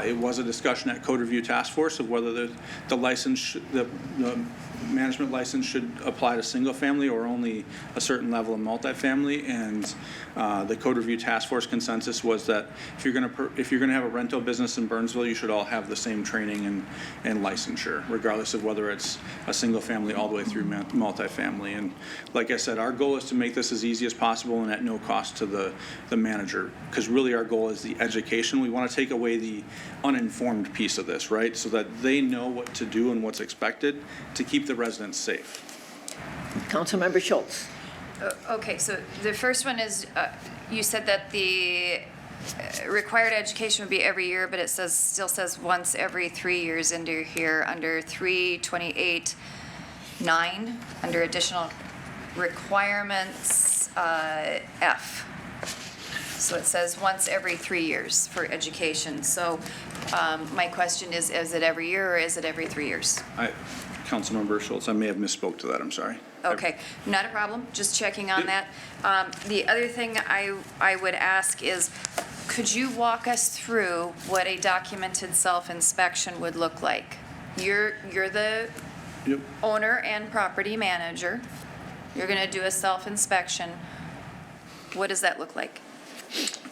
It was a discussion at Code Review Task Force of whether the license, the management license should apply to single family or only a certain level of multifamily. And the Code Review Task Force consensus was that if you're going to have a rental business in Burnsville, you should all have the same training and licensure, regardless of whether it's a single family all the way through multifamily. And like I said, our goal is to make this as easy as possible and at no cost to the manager, because really our goal is the education. We want to take away the uninformed piece of this, right? So that they know what to do and what's expected to keep the residents safe. Councilmember Schultz. Okay, so the first one is, you said that the required education would be every year, but it still says once every 3 years under here, under 328(9), under additional requirements, F. So it says once every 3 years for education. So my question is it every year or is it every 3 years? Councilmember Schultz, I may have misspoke to that, I'm sorry. Okay, not a problem, just checking on that. The other thing I would ask is, could you walk us through what a documented self-inspection would look like? You're the Yep. owner and property manager. You're gonna do a self-inspection. What does that look like?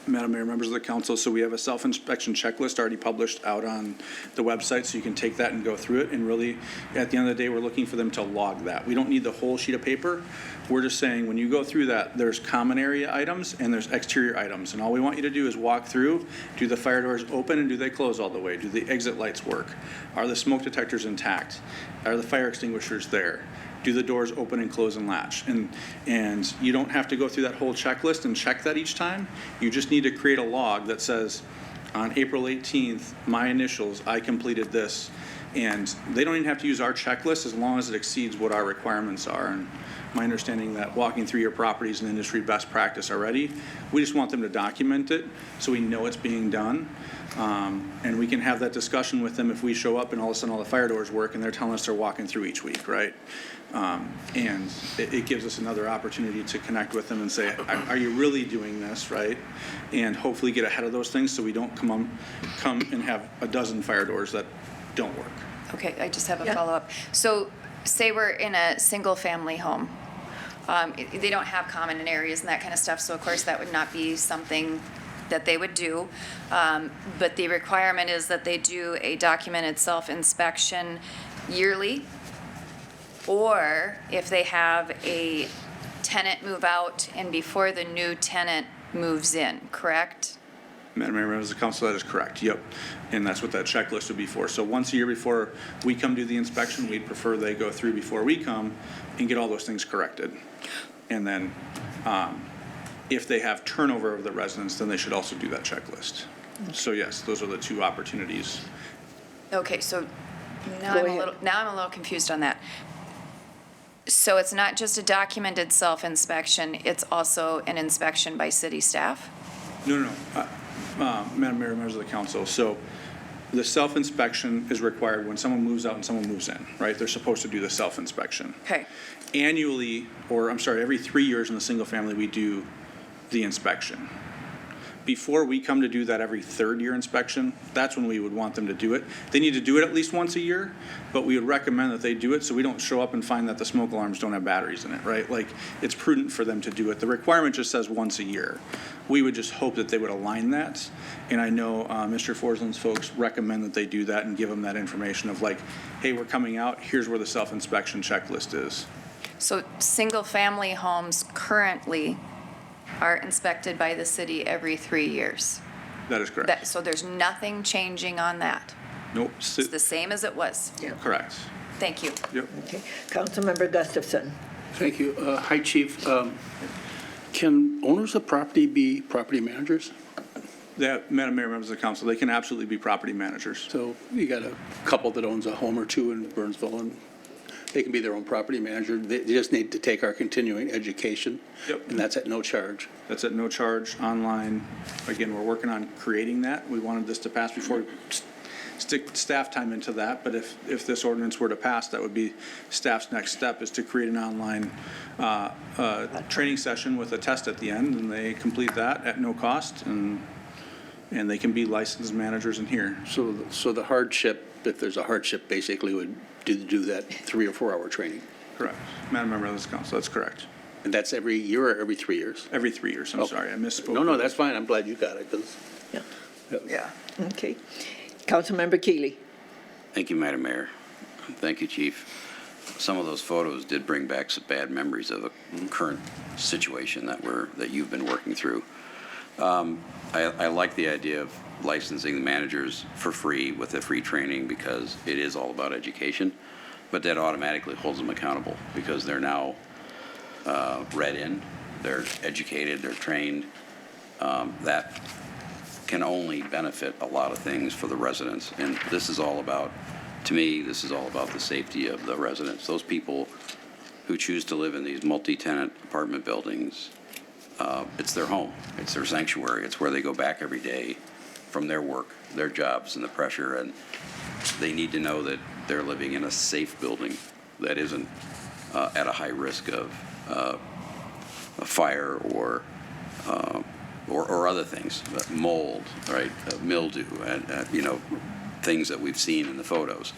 Madam Mayor, members of the council, so we have a self-inspection checklist already published out on the website, so you can take that and go through it. And really, at the end of the day, we're looking for them to log that. We don't need the whole sheet of paper. We're just saying, when you go through that, there's common area items and there's exterior items. And all we want you to do is walk through, do the fire doors open and do they close all the way? Do the exit lights work? Are the smoke detectors intact? Are the fire extinguishers there? Do the doors open and close and latch? And you don't have to go through that whole checklist and check that each time. You just need to create a log that says, on April 18th, my initials, I completed this. And they don't even have to use our checklist as long as it exceeds what our requirements are. And my understanding that walking through your property is an industry best practice already. We just want them to document it so we know it's being done. And we can have that discussion with them if we show up and all of a sudden all the fire doors work and they're telling us they're walking through each week, right? And it gives us another opportunity to connect with them and say, are you really doing this, right? And hopefully get ahead of those things so we don't come and have a dozen fire doors that don't work. Okay, I just have a follow-up. So say we're in a single-family home. They don't have common areas and that kind of stuff, so of course that would not be something that they would do. But the requirement is that they do a documented self-inspection yearly, or if they have a tenant move out and before the new tenant moves in, correct? Madam Mayor, members of the council, that is correct, yep. And that's what that checklist would be for. So once a year before we come do the inspection, we'd prefer they go through before we come and get all those things corrected. And then if they have turnover of the residents, then they should also do that checklist. So yes, those are the two opportunities. Okay, so now Go I'm ahead. a little confused on that. So it's not just a documented self-inspection, it's also an inspection by city staff? No. Madam Mayor, members of the council, so the self-inspection is required when someone moves out and someone moves in, right? They're supposed to do the self-inspection. Okay. Annually, every 3 years in the single family, we do the inspection. Before we come to do that every third year inspection, that's when we would want them to do it. They need to do it at least once a year, but we would recommend that they do it so we don't show up and find that the smoke alarms don't have batteries in it, right? Like, it's prudent for them to do it. The requirement just says once a year. We would just hope that they would align that. And I know Mr. Forsland's folks recommend that they do that and give them that information of like, hey, we're coming out, here's where the self-inspection checklist is. So single-family homes currently are inspected by the city every 3 years? That is correct. So there's nothing changing on that? Nope. It's the same as it was? Correct. Thank you. Yep. Okay. Councilmember Gustafson. Thank you. Hi, Chief. Can owners of property be property managers? Madam Mayor, members of the council, they can absolutely be property managers. So you got a couple that owns a home or two in Burnsville, and they can be their own property manager. They just need to take our continuing education. Yep. And that's at no charge. That's at no charge, online. Again, we're working on creating that. We wanted this to pass before we stick staff time into that, but if this ordinance were to pass, that would be staff's next step, is to create an online training session with a test at the end, and they complete that at no cost, and they can be licensed managers in here. So the hardship, if there's a hardship, basically would do that 3 or 4 hour training. Correct. Madam Member of this council, that's correct. And that's every year or every 3 years? Every 3 years, I'm sorry, I misspoke. No, that's fine. I'm glad you got it, because. Yeah. Okay. Councilmember Keeley. Thank you, Madam Mayor. Thank you, Chief. Some of those photos did bring back some bad memories of a current situation that you've been working through. I like the idea of licensing the managers for free with the free training, because it is all about education, but that automatically holds them accountable because they're now read in, they're educated, they're trained. That can only benefit a lot of things for the residents. And this is all about, to me, this is all about the safety of the residents. Those people who choose to live in these multi-tenant apartment buildings, it's their home, it's their sanctuary, it's where they go back every day from their work, their jobs, and the pressure, and they need to know that they're living in a safe building that isn't at a high risk of a fire or other things, mold, right, mildew, and things that we've seen in the photos.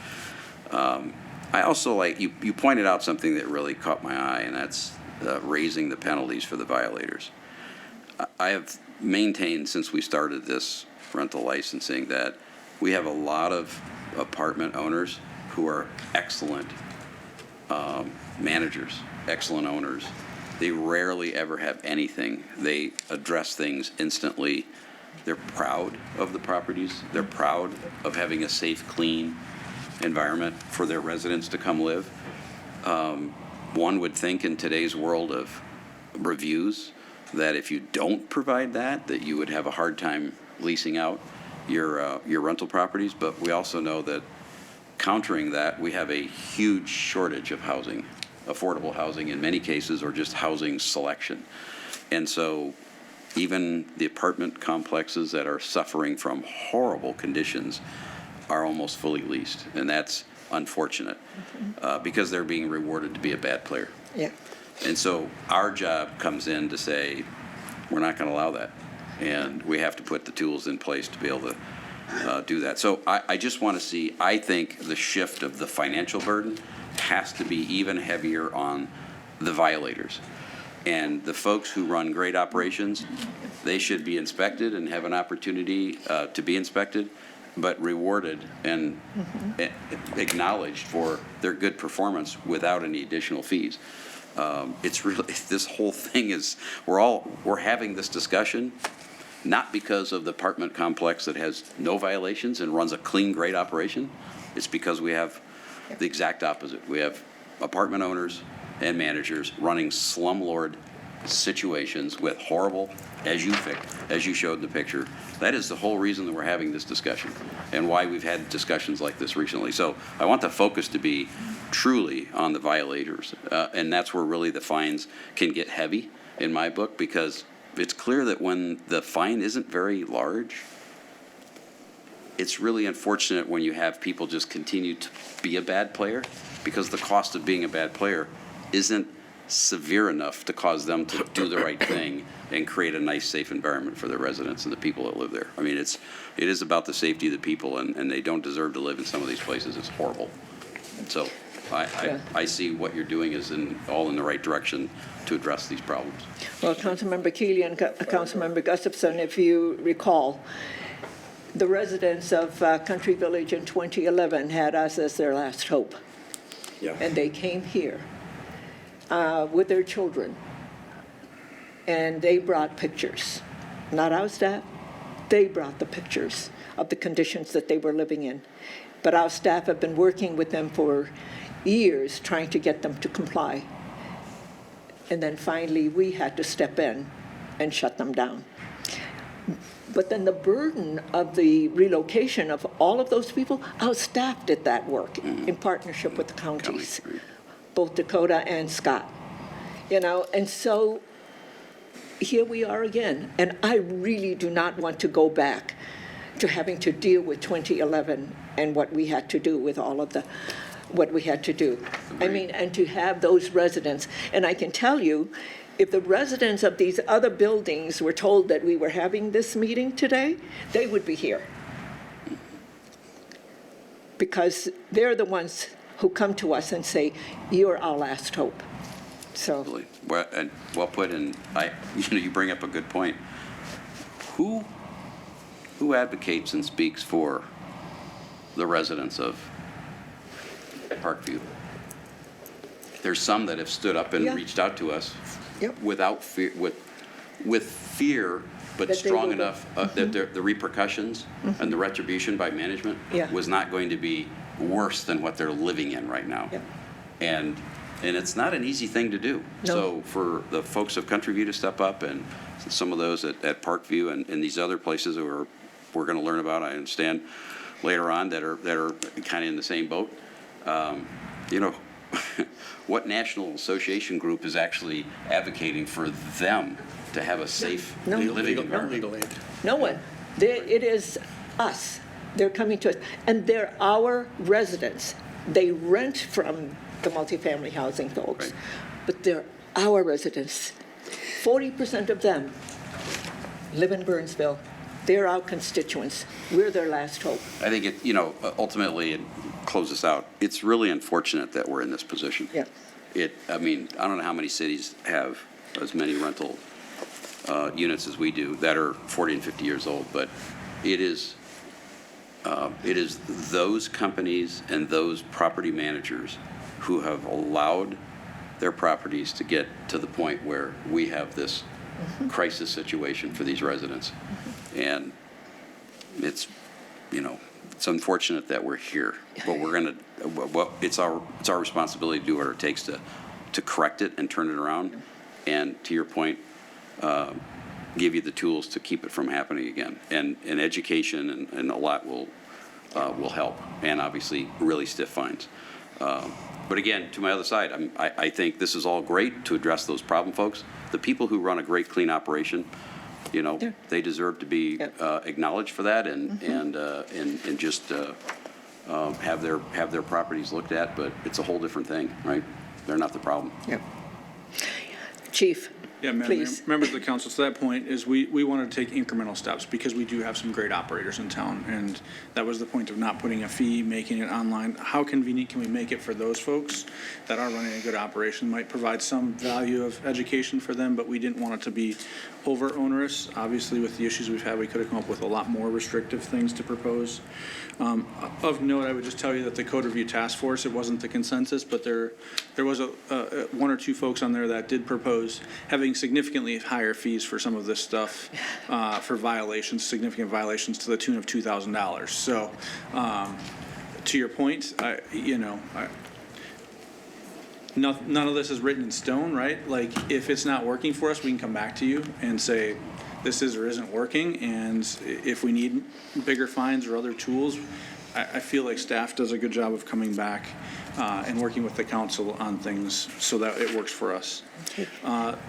I also like, you pointed out something that really caught my eye, and that's raising the penalties for the violators. I have maintained since we started this rental licensing that we have a lot of apartment owners who are excellent managers, excellent owners. They rarely ever have anything. They address things instantly. They're proud of the properties. They're proud of having a safe, clean environment for their residents to come live. One would think in today's world of reviews that if you don't provide that you would have a hard time leasing out your rental properties. But we also know that countering that, we have a huge shortage of housing, affordable housing in many cases, or just housing selection. And so even the apartment complexes that are suffering from horrible conditions are almost fully leased. And that's unfortunate because they're being rewarded to be a bad player. Yeah. And so our job comes in to say, we're not going to allow that. And we have to put the tools in place to be able to do that. So I just want to see, I think the shift of the financial burden has to be even heavier on the violators. And the folks who run great operations, they should be inspected and have an opportunity to be inspected, but rewarded and acknowledged for their good performance without any additional fees. It's really, this whole thing is, we're having this discussion not because of the apartment complex that has no violations and runs a clean, great operation. It's because we have the exact opposite. We have apartment owners and managers running slumlord situations with horrible, as you showed in the picture. That is the whole reason that we're having this discussion and why we've had discussions like this recently. So I want the focus to be truly on the violators, and that's where really the fines can get heavy in my book, because it's clear that when the fine isn't very large, it's really unfortunate when you have people just continue to be a bad player, because the cost of being a bad player isn't severe enough to cause them to do the right thing and create a nice, safe environment for their residents and the people that live there. I mean, it is about the safety of the people, and they don't deserve to live in some of these places. It's horrible. So I see what you're doing is all in the right direction to address these problems. Well, Councilmember Keeley and Councilmember Gustafson, if you recall, the residents of Country Village in 2011 had us as their last hope. Yeah. And they came here with their children, and they brought pictures. Not our staff, they brought the pictures of the conditions that they were living in. But our staff have been working with them for years trying to get them to comply. And then finally, we had to step in and shut them down. But then the burden of the relocation of all of those people, our staff did that work in partnership with the counties, both Dakota and Scott. And so here we are again. And I really do not want to go back to having to deal with 2011 and what we had to do with all of what we had to do. I mean, and to have those residents. And I can tell you, if the residents of these other buildings were told that we were having this meeting today, they would be here. Because they're the ones who come to us and say, you're our last hope. So. Well put, and you bring up a good point. Who advocates and speaks for the residents of Parkview? There's some that have stood up and reached out to us without fear, with fear, but strong enough that the repercussions and the retribution by management was not going to be worse than what they're living in right now. And it's not an easy thing to do. No. So for the folks of Countryview to step up, and some of those at Parkview and these other places who we're going to learn about, I understand, later on, that are kind of in the same boat. What national association group is actually advocating for them to have a safe living environment? Legal aid. No one. It is us. They're coming to us. And they're our residents. They rent from the multifamily housing folks. Right. But they're our residents. 40% of them live in Burnsville. They're our constituents. We're their last hope. I think ultimately, and close this out, it's really unfortunate that we're in this position. Yeah. I mean, I don't know how many cities have as many rental units as we do that are 40 and 50 years old, but it is those companies and those property managers who have allowed their properties to get to the point where we have this crisis situation for these residents. And it's unfortunate that we're here, but it's our responsibility to do what it takes to correct it and turn it around. And to your point, give you the tools to keep it from happening again. And education and a lot will help, and obviously really stiff fines. But again, to my other side, I think this is all great to address those problem folks. The people who run a great, clean operation, they deserve to be acknowledged for that and just have their properties looked at. But it's a whole different thing, right? They're not the problem. Yeah. Chief, Yeah, Madam Mayor, Please. members of the council, to that point is we wanted to take incremental steps because we do have some great operators in town. And that was the point of not putting a fee, making it online. How convenient can we make it for those folks that are running a good operation? Might provide some value of education for them, but we didn't want it to be over onerous. Obviously, with the issues we've had, we could have come up with a lot more restrictive things to propose. Of note, I would just tell you that the code review task force, it wasn't the consensus, but there was one or two folks on there that did propose having significantly higher fees for some of this stuff for violations, significant violations to the tune of $2,000. So to your point, none of this is written in stone, right? Like if it's not working for us, we can come back to you and say, this is or isn't working, and if we need bigger fines or other tools, I feel like staff does a good job of coming back and working with the council on things so that it works for us.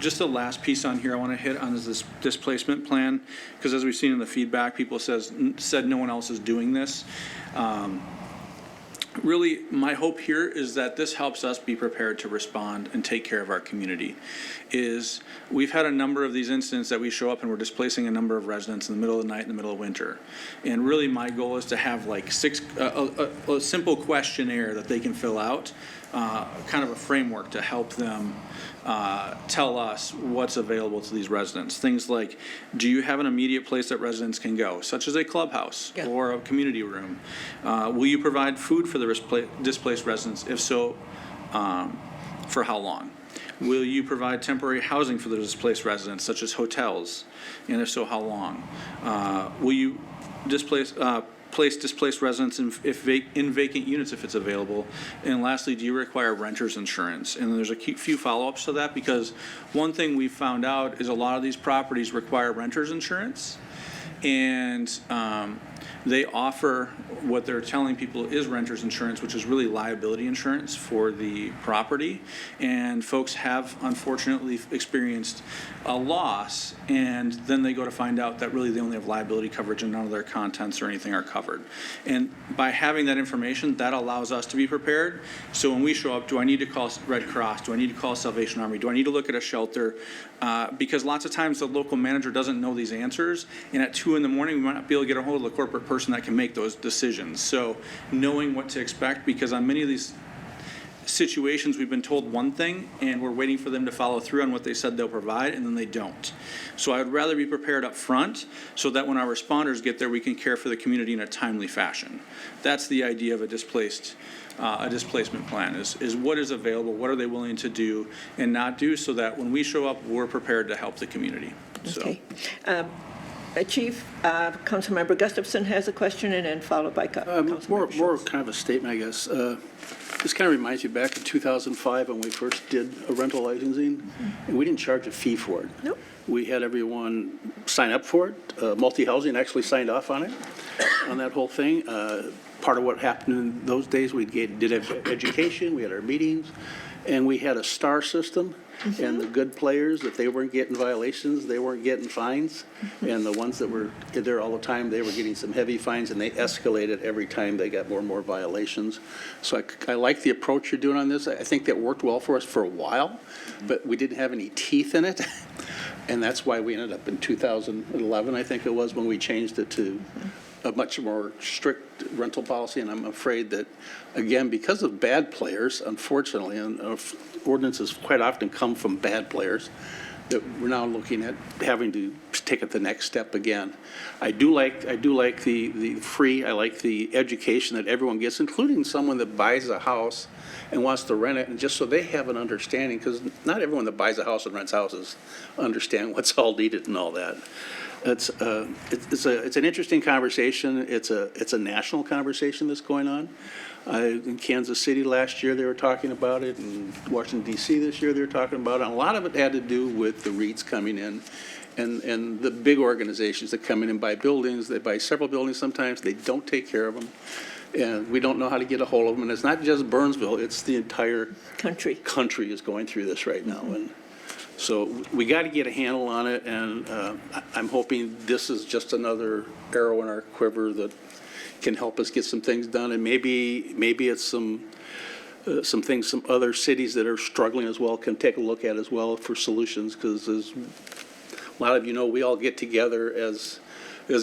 Just the last piece on here I want to hit on is this displacement plan, because as we've seen in the feedback, people said no one else is doing this. Really, my hope here is that this helps us be prepared to respond and take care of our community. We've had a number of these incidents that we show up and we're displacing a number of residents in the middle of the night, in the middle of winter. And really my goal is to have like a simple questionnaire that they can fill out, kind of a framework to help them tell us what's available to these residents. Things like, do you have an immediate place that residents can go, such as a clubhouse or a community room? Will you provide food for the displaced residents? If so, for how long? Will you provide temporary housing for the displaced residents, such as hotels? And if so, how long? Will you place displaced residents in vacant units if it's available? And lastly, do you require renter's insurance? And there's a few follow-ups to that, because one thing we found out is a lot of these properties require renter's insurance, and they offer what they're telling people is renter's insurance, which is really liability insurance for the property. And folks have unfortunately experienced a loss, and then they go to find out that really they only have liability coverage and none of their contents or anything are covered. And by having that information, that allows us to be prepared. So when we show up, do I need to call Red Cross? Do I need to call Salvation Army? Do I need to look at a shelter? Because lots of times the local manager doesn't know these answers, and at 2 in the morning we might not be able to get a hold of the corporate person that can make those decisions. So knowing what to expect, because on many of these situations we've been told one thing and we're waiting for them to follow through on what they said they'll provide, and then they don't. So I would rather be prepared up front so that when our responders get there, we can care for the community in a timely fashion. That's the idea of a displacement plan, is what is available, what are they willing to do and not do, so that when we show up, we're prepared to help the community. Okay. Chief, Councilmember Gustafson has a question, and then followed by Councilmember More Schultz. kind of a statement, I guess. This kind of reminds me back in 2005 when we first did a rental licensing, and we didn't charge a fee for it. Nope. We had everyone sign up for it. Multi-housing actually signed off on it, on that whole thing. Part of what happened in those days, we did have education, we had our meetings, and we had a star system. And the good players, if they weren't getting violations, they weren't getting fines. And the ones that were there all the time, they were getting some heavy fines, and they escalated every time they got more and more violations. So I like the approach you're doing on this. I think that worked well for us for a while, but we didn't have any teeth in it. And that's why we ended up in 2011, I think it was, when we changed it to a much more strict rental policy. And I'm afraid that, again, because of bad players, unfortunately, and ordinances quite often come from bad players, that we're now looking at having to take it the next step again. I do like the free, I like the education that everyone gets, including someone that buys a house and wants to rent it, and just so they have an understanding, because not everyone that buys a house and rents houses understand what's all needed and all that. It's an interesting conversation. It's a national conversation that's going on. In Kansas City last year they were talking about it, and Washington D.C. this year they were talking about it. And a lot of it had to do with the REITs coming in, and the big organizations that come in and buy buildings. They buy several buildings sometimes. They don't take care of them, and we don't know how to get a hold of them. And it's not just Burnsville; it's the entire country is going through this right now. And so we got to get a handle on it, and I'm hoping this is just another arrow in our quiver that can help us get some things done. And maybe it's some some things some other cities that are struggling as well can take a look at as well for solutions, because as a lot of you know, we all get together as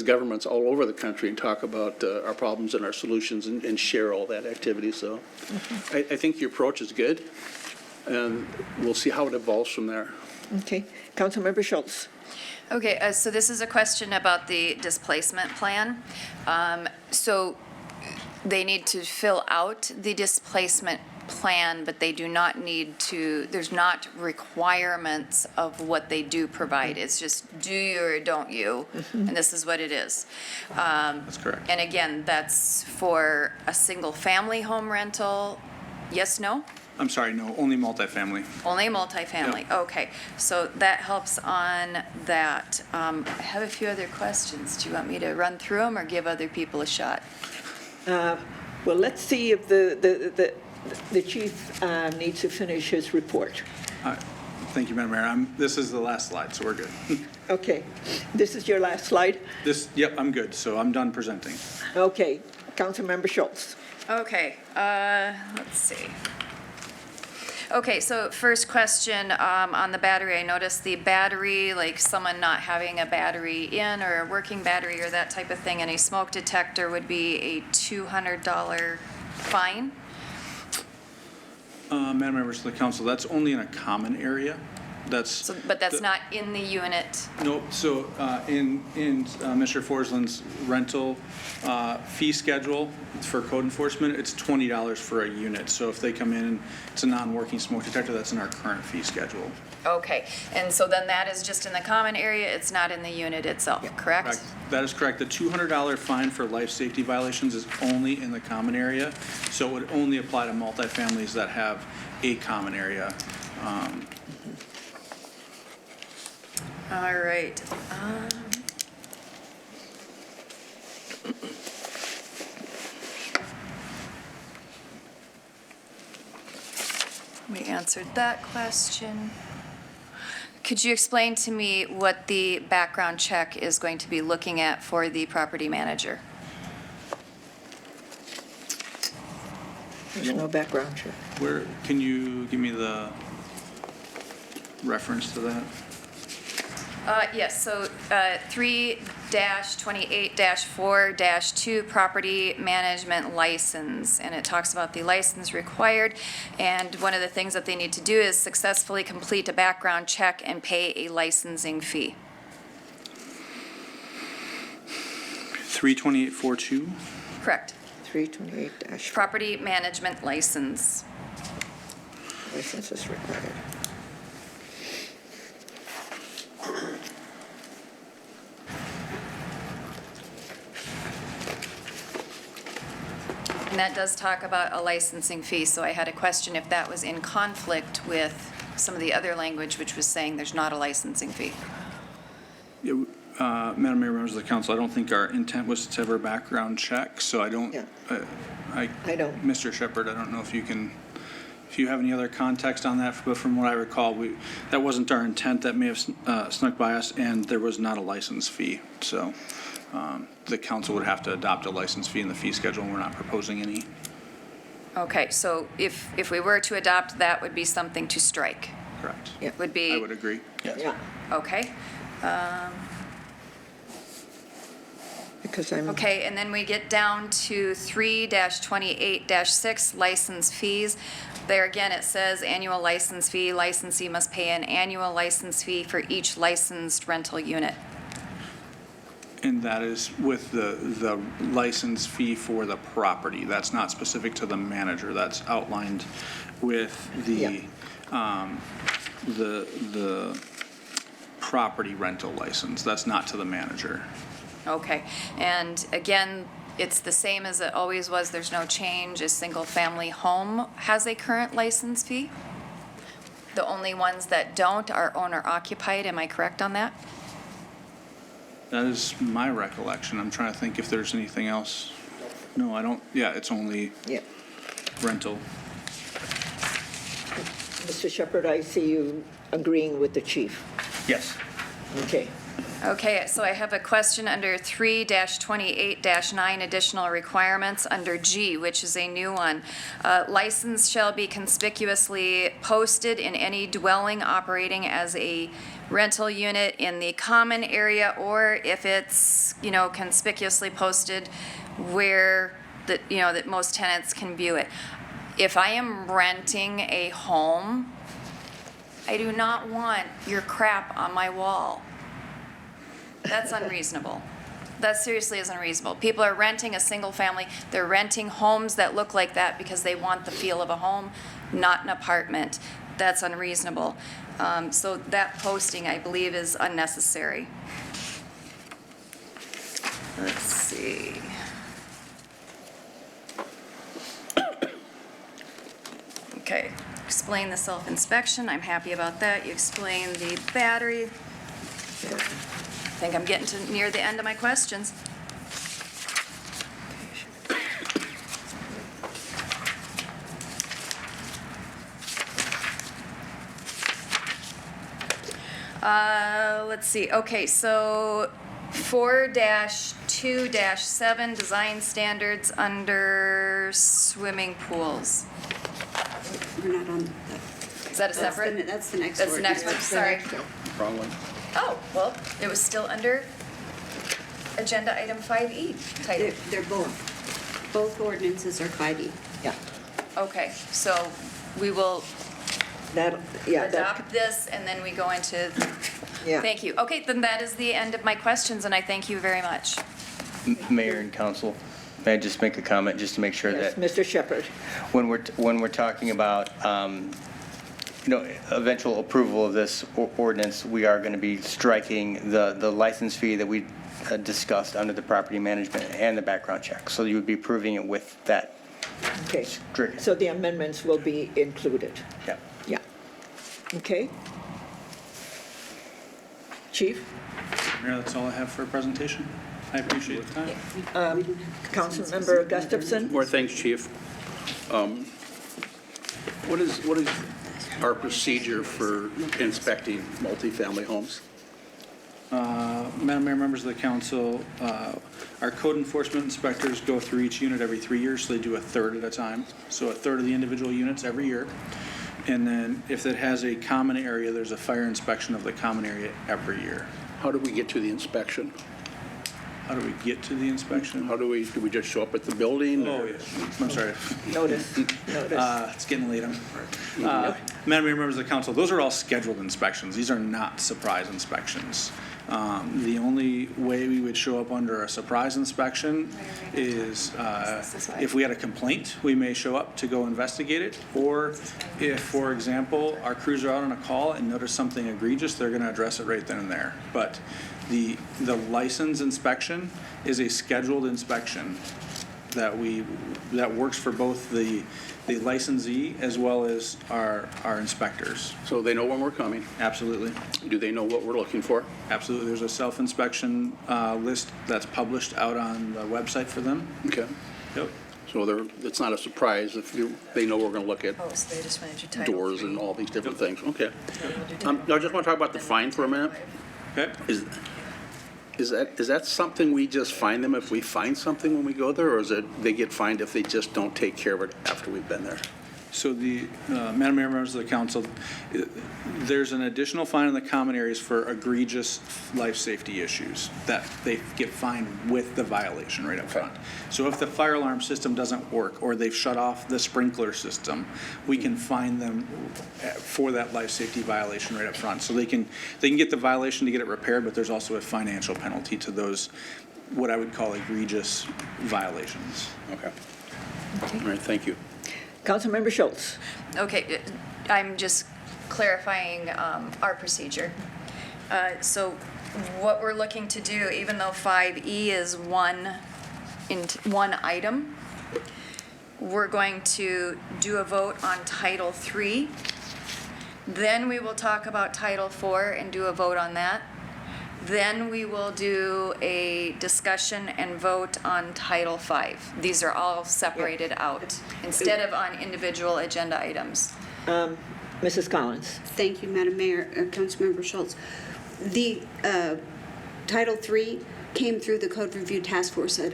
governments all over the country and talk about our problems and our solutions and share all that activity. So I think your approach is good, and we'll see how it evolves from there. Okay. Councilmember Schultz. Okay, so this is a question about the displacement plan. So they need to fill out the displacement plan, but they do not need to, there's not requirements of what they do provide. It's just do you or don't you, and this is what it is. That's correct. And again, that's for a single-family home rental, yes, no? I'm sorry, no, only multifamily. Only multifamily, okay. So that helps on that. I have a few other questions. Do you want me to run through them or give other people a shot? Well, let's see if the chief needs to finish his report. Thank you, Madam Mayor. This is the last slide, so we're good. Okay. This is your last slide? Yep, I'm good, so I'm done presenting. Okay. Councilmember Schultz. Okay, let's see. Okay, so first question on the battery. I noticed the battery, like someone not having a battery in or a working battery or that type of thing, and a smoke detector would be a $200 fine. Madam Members of the Council, that's only in a common area. So, but that's not in the unit. Nope, so in Mr. Forsland's rental fee schedule for code enforcement, it's $20 for a unit. So if they come in and it's a non-working smoke detector, that's in our current fee schedule. Okay, and so then that is just in the common area, it's not in the unit itself, correct? Correct. That is correct. The $200 fine for life safety violations is only in the common area, so it would only apply to multifamilies that have a common area. All right. We answered that question. Could you explain to me what the background check is going to be looking at for the property manager? There's no background check. Can you give me the reference to that? Yes, so 3-28-4-2 property management license, and it talks about the license required, and one of the things that they need to do is successfully complete a background check and pay a licensing fee. 32842? Correct. 328- Property management license. license is required. And that does talk about a licensing fee, so I had a question if that was in conflict with some of the other language, which was saying there's not a licensing fee. Yeah, Madam Mayor, members of the council, I don't think our intent was to have a background check, so I don't. Yeah. I don't. Mr. Shepherd, I don't know if you have any other context on that, but from what I recall, that wasn't our intent. That may have snuck by us, and there was not a license fee. So the council would have to adopt a license fee in the fee schedule, and we're not proposing any. Okay, so if we were to adopt, that would be something to strike. Correct. Yeah. Would be. I would agree. Yes. Yeah, Okay. because I'm. Okay, and then we get down to 3-28-6 license fees. There again, it says annual license fee. Licensee must pay an annual license fee for each licensed rental unit. And that is with the license fee for the property. That's not specific to the manager. That's outlined with the property rental license. That's not to the manager. Okay, and again, it's the same as it always was. There's no change. A single-family home has a current license fee. The only ones that don't are owner-occupied. Am I correct on that? That is my recollection. I'm trying to think if there's anything else. No, I don't. Yeah, it's only Yeah. rental. Mr. Shepherd, I see you agreeing with the chief. Yes. Okay. Okay, so I have a question under 3-28-9 additional requirements under G, which is a new one. License shall be conspicuously posted in any dwelling operating as a rental unit in the common area, or if it's, conspicuously posted where that, that most tenants can view it. If I am renting a home, I do not want your crap on my wall. That's unreasonable. That seriously is unreasonable. People are renting a single family. They're renting homes that look like that because they want the feel of a home, not an apartment. That's unreasonable. So that posting, I believe, is unnecessary. Let's see. Okay, explain the self-inspection. I'm happy about that. You explain the battery. I think I'm getting to near the end of my questions. Let's see. Okay, so 4-2-7 design standards under swimming pools. We're not on that. Is that a separate? That's the next That's the next one, ordinance. sorry. Wrong one. Oh, well, it was still under agenda item 5E title. They're both. Both ordinances are 5E. Yeah, Okay, so we will that, adopt this and then we go into, yeah. thank you. Okay, then that is the end of my questions and I thank you very much. Mayor and council, may I just make a comment just to make sure Yes, that Mr. Shepherd. when we're talking about, eventual approval of this ordinance, we are going to be striking the license fee that we discussed under the property management and the background check. So you would be approving it with that. Okay, Strict. so the amendments will be included. Yeah. Yeah. Okay. Chief? Mayor, that's all I have for a presentation. I appreciate the time. Councilmember Gustafson? More thanks, Chief. What is our procedure for inspecting multifamily homes? Madam Mayor, members of the council, our code enforcement inspectors go through each unit every 3 years, so they do a third at a time. So a third of the individual units every year. And then if it has a common area, there's a fire inspection of the common area every year. How do we get to the inspection? How do we get to the inspection? Do we just show up at the building? Oh, yes. I'm sorry. Notice. It's getting late. Madam Mayor, members of the council, those are all scheduled inspections. These are not surprise inspections. The only way we would show up under a surprise inspection is if we had a complaint, we may show up to go investigate it. Or if, for example, our crews are out on a call and notice something egregious, they're going to address it right then and there. But the license inspection is a scheduled inspection that works for both the licensee as well as our inspectors. So they know when we're coming? Absolutely. Do they know what we're looking for? Absolutely. There's a self-inspection list that's published out on the website for them. Okay. Yep. So it's not a surprise if they know we're going to look at Oh, so they just wanted your title. doors and all these different things. Okay. I just want to talk about the fine for a minute. Okay. Is that something we just fine them if we find something when we go there, or is it they get fined if they just don't take care of it after we've been there? So the, Madam Mayor, members of the council, there's an additional fine in the common areas for egregious life safety issues that they get fined with the violation right up front. So if the fire alarm system doesn't work or they've shut off the sprinkler system, we can fine them for that life safety violation right up front. So they can get the violation to get it repaired, but there's also a financial penalty to those, what I would call egregious violations. Okay. All right, thank you. Councilmember Schultz? Okay, I'm just clarifying our procedure. So what we're looking to do, even though 5E is one item, we're going to do a vote on Title 3. Then we will talk about Title 4 and do a vote on that. Then we will do a discussion and vote on Title 5. These are all separated out instead of on individual agenda items. Mrs. Collins? Thank you, Madam Mayor. Councilmember Schultz. The Title III came through the Code Review Task Force at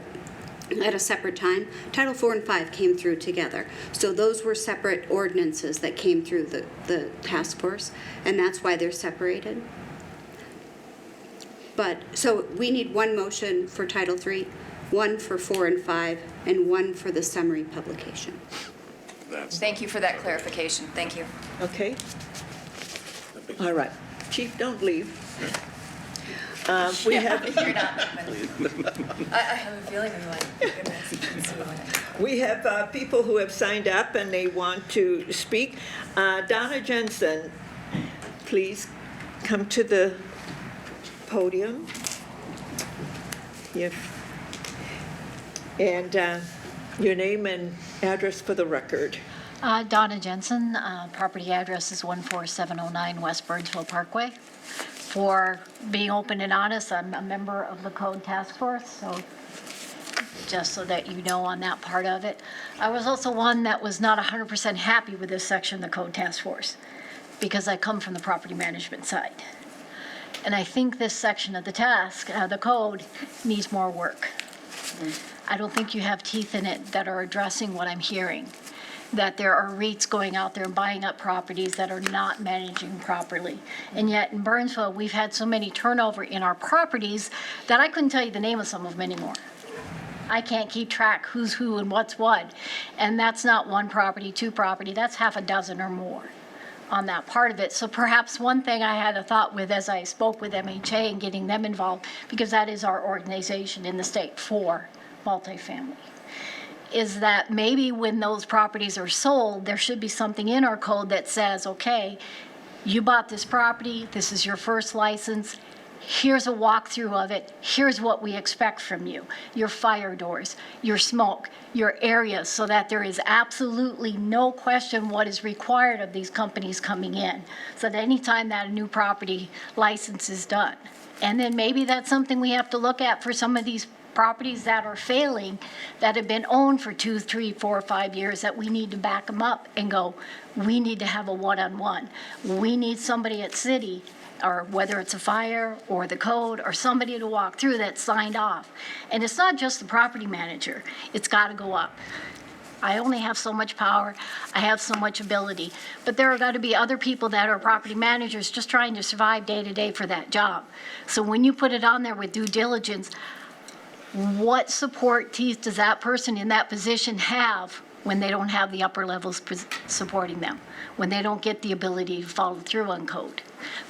a separate time. Title 4 and 5 came through together. So those were separate ordinances that came through the task force, and that's why they're separated. But, so we need one motion for Title 3, one for 4 and 5, and one for the summary publication. Thank you for that clarification. Thank you. Okay? All right. Chief, don't leave. We have You're not. I have a feeling I'm like, goodness. We have people who have signed up and they want to speak. Donna Jensen, please come to the podium. Yes. And your name and address for the record. Donna Jensen, property address is 14709 West Burnsville Parkway. For being open and honest, I'm a member of the Code Task Force, so just so that you know on that part of it. I was also one that was not 100% happy with this section of the Code Task Force because I come from the property management side. And I think this section of the code needs more work. I don't think you have teeth in it that are addressing what I'm hearing. That there are REITs going out there and buying up properties that are not managing properly. And yet in Burnsville, we've had so many turnover in our properties that I couldn't tell you the name of some of them anymore. I can't keep track who's who and what's what. And that's not one property, two property, that's half a dozen or more on that part of it. So perhaps one thing I had a thought with as I spoke with MHA and getting them involved, because that is our organization in the state for multifamily, is that maybe when those properties are sold, there should be something in our code that says, okay, you bought this property, this is your first license, here's a walkthrough of it, here's what we expect from you, your fire doors, your smoke, your areas, so that there is absolutely no question what is required of these companies coming in, so that anytime that a new property license is done. And then maybe that's something we have to look at for some of these properties that are failing, that have been owned for 2, 3, 4, 5 years, that we need to back them up and go, we need to have a one-on-one. We need somebody at city, or whether it's a fire or the code, or somebody to walk through that's signed off. And it's not just the property manager, it's got to go up. I only have so much power, I have so much ability, but there are got to be other people that are property managers just trying to survive day to day for that job. So when you put it on there with due diligence, what support teeth does that person in that position have when they don't have the upper levels supporting them, when they don't get the ability to follow through on code?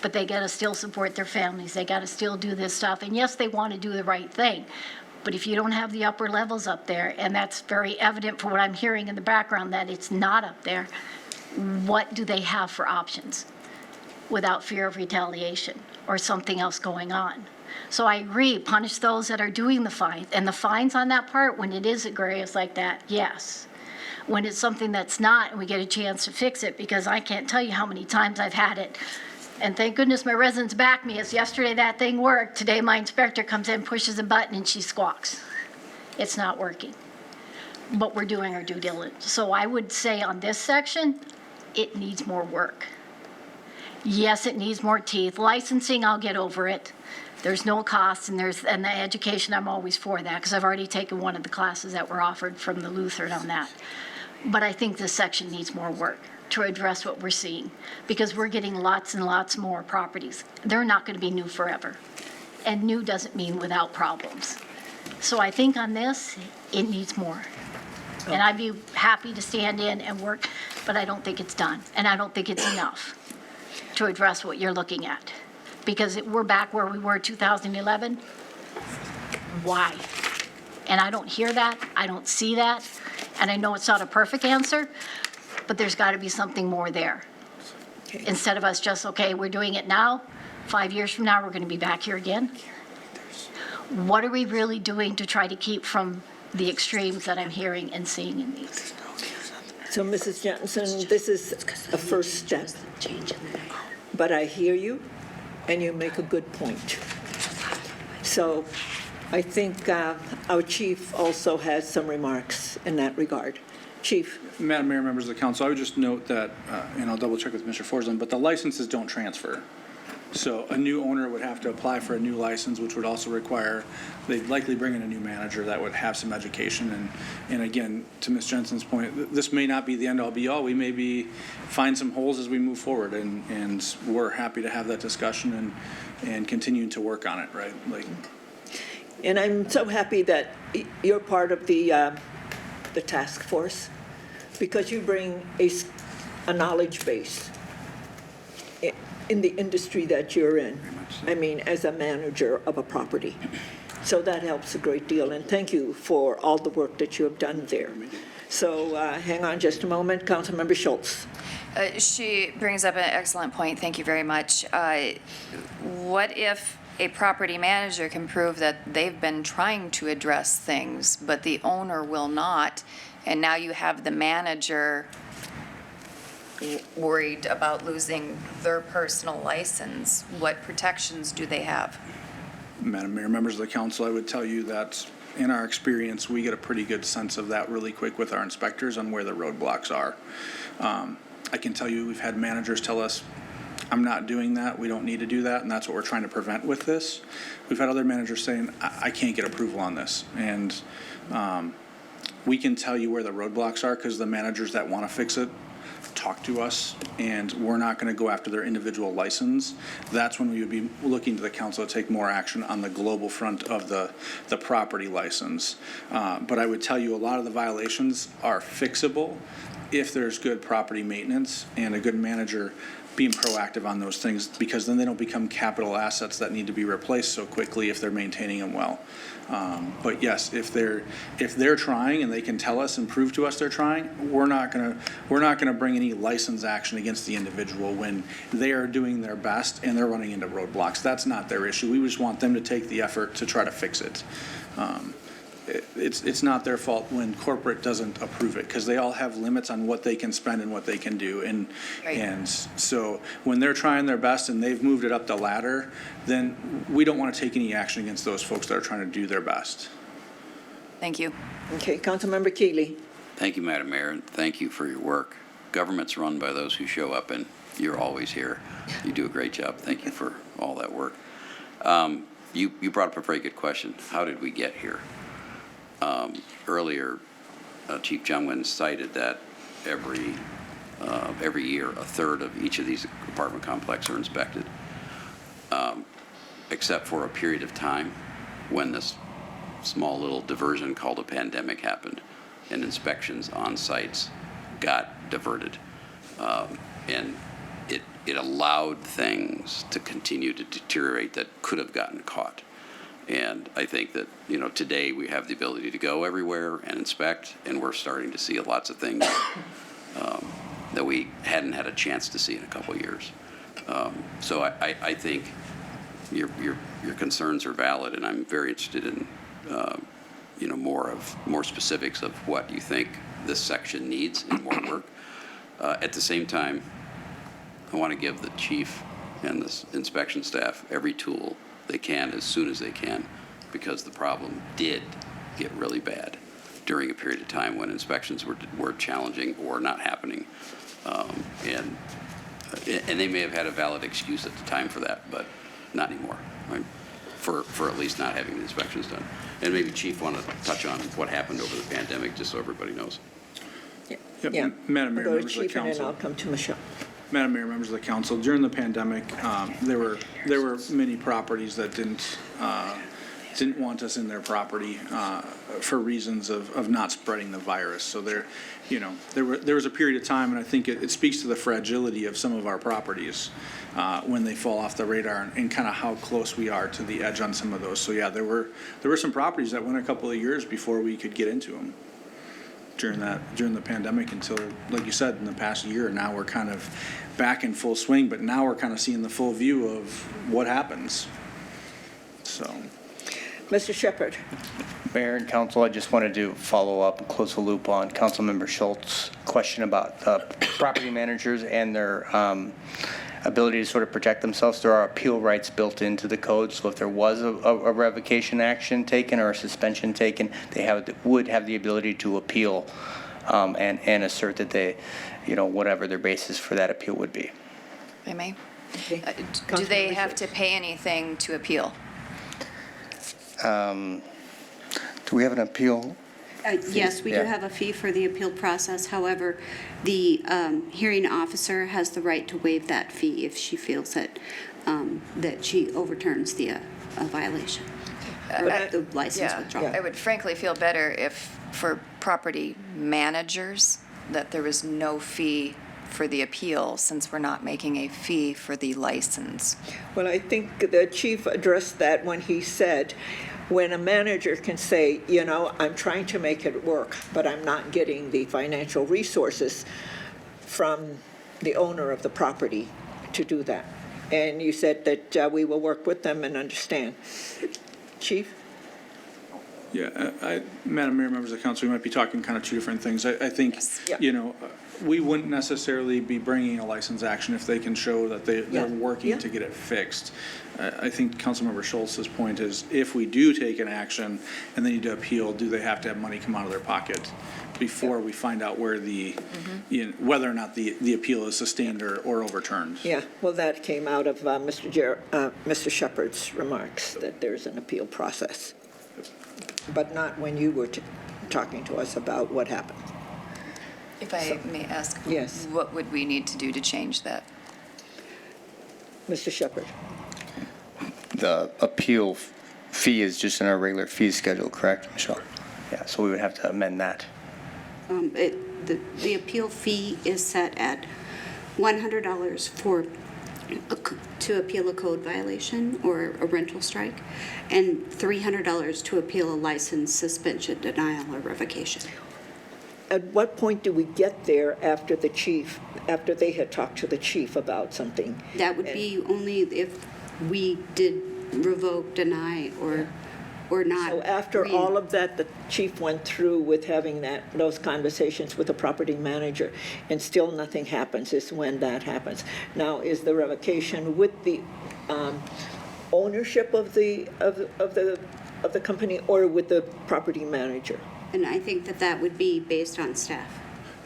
But they got to still support their families, they got to still do this stuff, and yes, they want to do the right thing. But if you don't have the upper levels up there, and that's very evident for what I'm hearing in the background, that it's not up there, what do they have for options without fear of retaliation or something else going on? So I agree, punish those that are doing the fines. And the fines on that part, when it is egregious like that, yes. When it's something that's not, and we get a chance to fix it, because I can't tell you how many times I've had it. And thank goodness my residents back me, as yesterday that thing worked. Today my inspector comes in, pushes a button, and she squawks. It's not working. But we're doing our due diligence. So I would say on this section, it needs more work. Yes, it needs more teeth. Licensing, I'll get over it. There's no cost, and the education, I'm always for that, because I've already taken one of the classes that were offered from the Lutheran on that. But I think this section needs more work to address what we're seeing, because we're getting lots and lots more properties. They're not going to be new forever, and new doesn't mean without problems. So I think on this, it needs more. And I'd be happy to stand in and work, but I don't think it's done, and I don't think it's enough to address what you're looking at. Because we're back where we were 2011. Why? And I don't hear that, I don't see that, and I know it's not a perfect answer, but there's got to be something more there. Okay. Instead of us just, okay, we're doing it now, 5 years from now, we're going to be back here again. What are we really doing to try to keep from the extremes that I'm hearing and seeing in these? So, Mrs. Jensen, this is a first step, but I hear you, and you make a good point. So I think our chief also has some remarks in that regard. Chief. Madam Mayor, members of the council, I would just note that, and I'll double check with Mr. Forsland, but the licenses don't transfer. So a new owner would have to apply for a new license, which would also require, they'd likely bring in a new manager that would have some education. And again, to Ms. Jensen's point, this may not be the end-all be-all. We may find some holes as we move forward, and we're happy to have that discussion and continue to work on it, right? And I'm so happy that you're part of the task force, because you bring a knowledge base in the industry that you're in. I mean, as a manager of a property. So that helps a great deal, and thank you for all the work that you have done there. So hang on just a moment. Councilmember Schultz. She brings up an excellent point. Thank you very much. What if a property manager can prove that they've been trying to address things, but the owner will not, and now you have the manager worried about losing their personal license? What protections do they have? Madam Mayor, members of the council, I would tell you that in our experience, we get a pretty good sense of that really quick with our inspectors on where the roadblocks are. I can tell you we've had managers tell us, I'm not doing that, we don't need to do that, and that's what we're trying to prevent with this. We've had other managers saying, I can't get approval on this. And we can tell you where the roadblocks are because the managers that want to fix it talk to us, and we're not going to go after their individual license. That's when we would be looking to the council to take more action on the global front of the property license. But I would tell you a lot of the violations are fixable if there's good property maintenance and a good manager being proactive on those things, because then they don't become capital assets that need to be replaced so quickly if they're maintaining them well. But yes, if they're trying and they can tell us and prove to us they're trying, we're not gonna bring any license action against the individual when they are doing their best and they're running into roadblocks. That's not their issue. We just want them to take the effort to try to fix it. It's not their fault when corporate doesn't approve it, because they all have limits on what they can spend and what they can do. And so when they're trying their best and they've moved it up the ladder, then we don't want to take any action against those folks that are trying to do their best. Thank you. Okay, Councilmember Keeley. Thank you, Madam Mayor, and thank you for your work. Government's run by those who show up, and you're always here. You do a great job. Thank you for all that work. You brought up a very good question. How did we get here? Earlier, Chief Jungwin cited that every year, a third of each of these apartment complexes are inspected, except for a period of time when this small little diversion called a pandemic happened, and inspections on sites got diverted, and it allowed things to continue to deteriorate that could have gotten caught. And I think that, today we have the ability to go everywhere and inspect, and we're starting to see lots of things that we hadn't had a chance to see in a couple of years. So I think your concerns are valid, and I'm very interested in more specifics of what you think this section needs and more work. At the same time, I want to give the chief and the inspection staff every tool they can as soon as they can, because the problem did get really bad during a period of time when inspections were challenging or not happening. And they may have had a valid excuse at the time for that, but not anymore, right? For at least not having the inspections done. And maybe Chief want to touch on what happened over the pandemic, just so everybody knows. Yeah. Madam Mayor, I'll go to members of the Chief and then council. I'll come to Michelle. Madam Mayor, members of the council, during the pandemic, there were many properties that didn't want us in their property for reasons of not spreading the virus. So there was a period of time, and I think it speaks to the fragility of some of our properties when they fall off the radar, and kind of how close we are to the edge on some of those. So yeah, there were some properties that went a couple of years before we could get into them during the pandemic, until, like you said, in the past year. Now we're kind of back in full swing, but now we're kind of seeing the full view of what happens. So, Mr. Shepherd. Mayor and council, I just wanted to follow up and close the loop on Councilmember Schultz's question about property managers and their ability to sort of protect themselves. There are appeal rights built into the code, so if there was a revocation action taken or a suspension taken, they would have the ability to appeal and assert that they, whatever their basis for that appeal would be. If I may. Okay. Do Councilmember they have to Schultz. pay anything to appeal? Do we have an appeal? Yes, we do Yeah. have a fee for the appeal process. However, the hearing officer has the right to waive that fee if she feels that she overturns the violation, or the license Yeah, withdrawal. I would frankly feel better if, for property managers, that there was no fee for the appeal, since we're not making a fee for the license. Well, I think the chief addressed that when he said, when a manager can say, you know, I'm trying to make it work, but I'm not getting the financial resources from the owner of the property to do that. And you said that we will work with them and understand. Chief? Yeah, Madam Mayor, members of the council, we might be talking kind of two different things. I think, Yeah. you know, we wouldn't necessarily be bringing a license action if they can show that they're Yeah. working Yeah. to get it fixed. I think Councilmember Schultz's point is, if we do take an action and they need to appeal, do they have to have money come out of their pocket before we find out where you know, whether or not the appeal is sustained or overturned? Yeah, well, that came out of Mr. Shepherd's remarks, that there's an appeal process, but not when you were talking to us about what happened. If I may ask, Yes. what would we need to do to change that? Mr. Shepherd? The appeal fee is just in our regular fee schedule, correct, Michelle? Yeah, so we would have to amend that. The appeal fee is set at $100 to appeal a code violation or a rental strike, and $300 to appeal a license suspension, denial, or revocation. At what point do we get there after after they had talked to the chief about something? That would be only if we did revoke, deny, or not. So after all of that, the chief went through with having those conversations with the property manager, and still nothing happens, is when that happens. Now, is the revocation with the ownership of the company, or with the property manager? And I think that would be based on staff.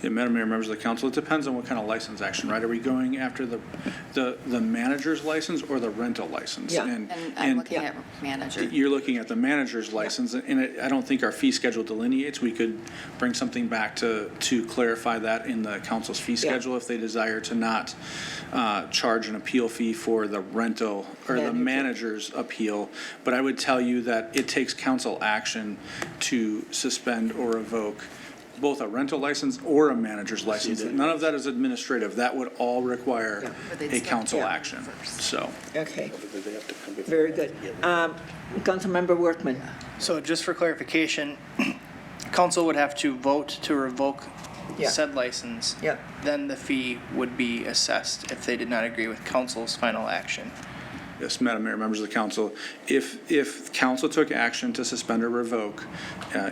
Yeah, Madam Mayor, members of the council, it depends on what kind of license action, right? Are we going after the manager's license or the rental license? Yeah. And I'm looking at manager. You're looking at the manager's license, and I don't think our fee schedule delineates. We could bring something back to clarify that in the council's fee schedule if they desire to not charge an appeal fee for the rental or the manager's appeal. But I would tell you that it takes council action to suspend or revoke both a rental license or a manager's license. None of that is administrative. That would all require a council action, so. Okay, very good. Councilmember Workman? So just for clarification, council would have to vote to revoke said license. Yeah. Then the fee would be assessed if they did not agree with council's final action. Yes, Madam Mayor, members of the council, if council took action to suspend or revoke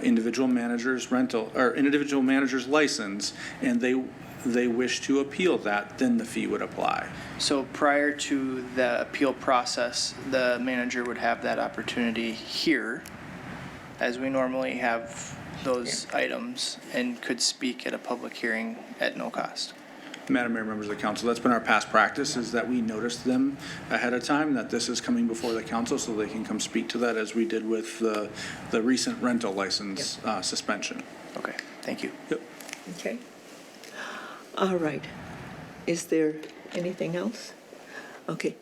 individual manager's rental or individual manager's license, and they wish to appeal that, then the fee would apply. So prior to the appeal process, the manager would have that opportunity here, as we normally have those items, and could speak at a public hearing at no cost. Madam Mayor, members of the council, that's been our past practice, is that we notice them ahead of time that this is coming before the council, so they can come speak to that, as we did with the recent rental license suspension. Okay, thank you. Yep. Okay. All right. Is there anything else? Okay.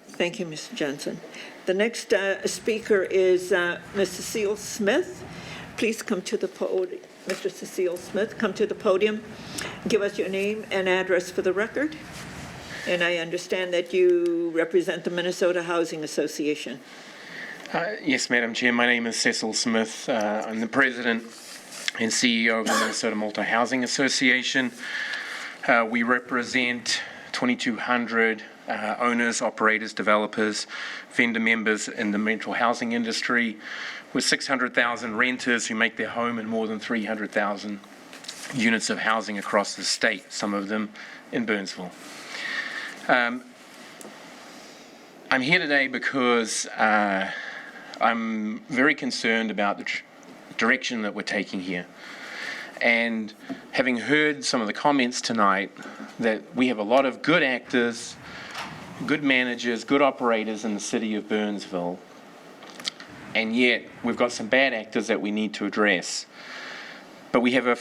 Thank you, Mr. Johnson. The next speaker is Ms. Cecile Smith. Please come to the podium. Mr. Cecile Smith, come to the podium. Give us your name and address for the record. And I understand that you represent the Minnesota Housing Association. Yes, Madam Chair. My name is Cecil Smith. I'm the president and CEO of the Minnesota Multi-Housing Association. We represent 2,200 owners, operators, developers, vendor members in the rental housing industry, with 600,000 renters who make their home in more than 300,000 units of housing across the state, some of them in Burnsville. I'm here today because I'm very concerned about the direction that we're taking here. And having heard some of the comments tonight, that we have a lot of good actors good managers, good operators in the city of Burnsville, and yet we've got some bad actors that we need to address. But we have a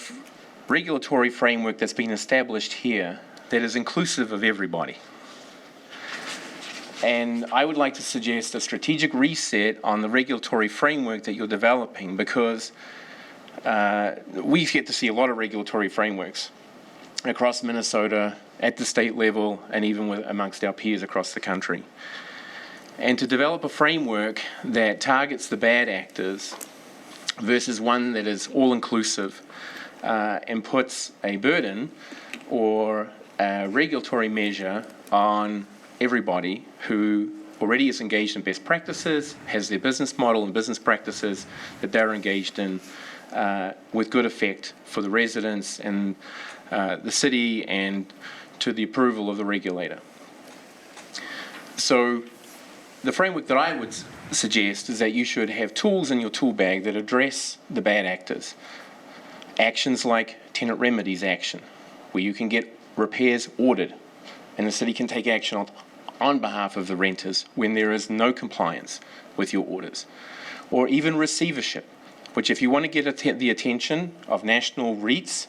regulatory framework that's been established here that is inclusive of everybody. And I would like to suggest a strategic reset on the regulatory framework that you're developing, because we get to see a lot of regulatory frameworks across Minnesota, at the state level, and even amongst our peers across the country. And to develop a framework that targets the bad actors versus one that is all-inclusive and puts a burden or a regulatory measure on everybody who already is engaged in best practices, has their business model and business practices that they're engaged in with good effect for the residents and the city and to the approval of the regulator. So the framework that I would suggest is that you should have tools in your tool bag that address the bad actors. Actions like tenant remedies action, where you can get repairs ordered and the city can take action on behalf of the renters when there is no compliance with your orders. Or even receivership, which if you want to get the attention of national REITs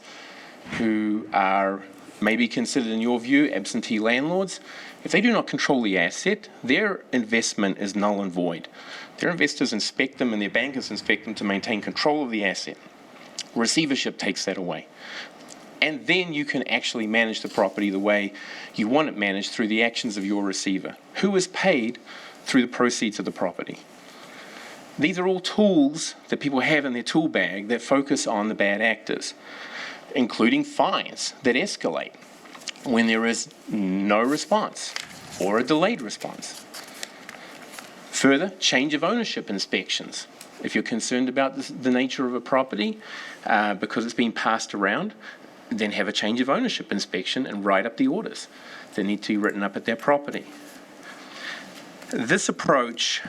who are maybe considered, in your view, absentee landlords, if they do not control the asset, their investment is null and void. Their investors inspect them and their bankers inspect them to maintain control of the asset. Receivership takes that away. And then you can actually manage the property the way you want it managed through the actions of your receiver, who is paid through the proceeds of the property. These are all tools that people have in their tool bag that focus on the bad actors, including fines that escalate when there is no response or a delayed response. Further, change of ownership inspections. If you're concerned about the nature of a property because it's been passed around, then have a change of ownership inspection and write up the orders that need to be written up at that property. This approach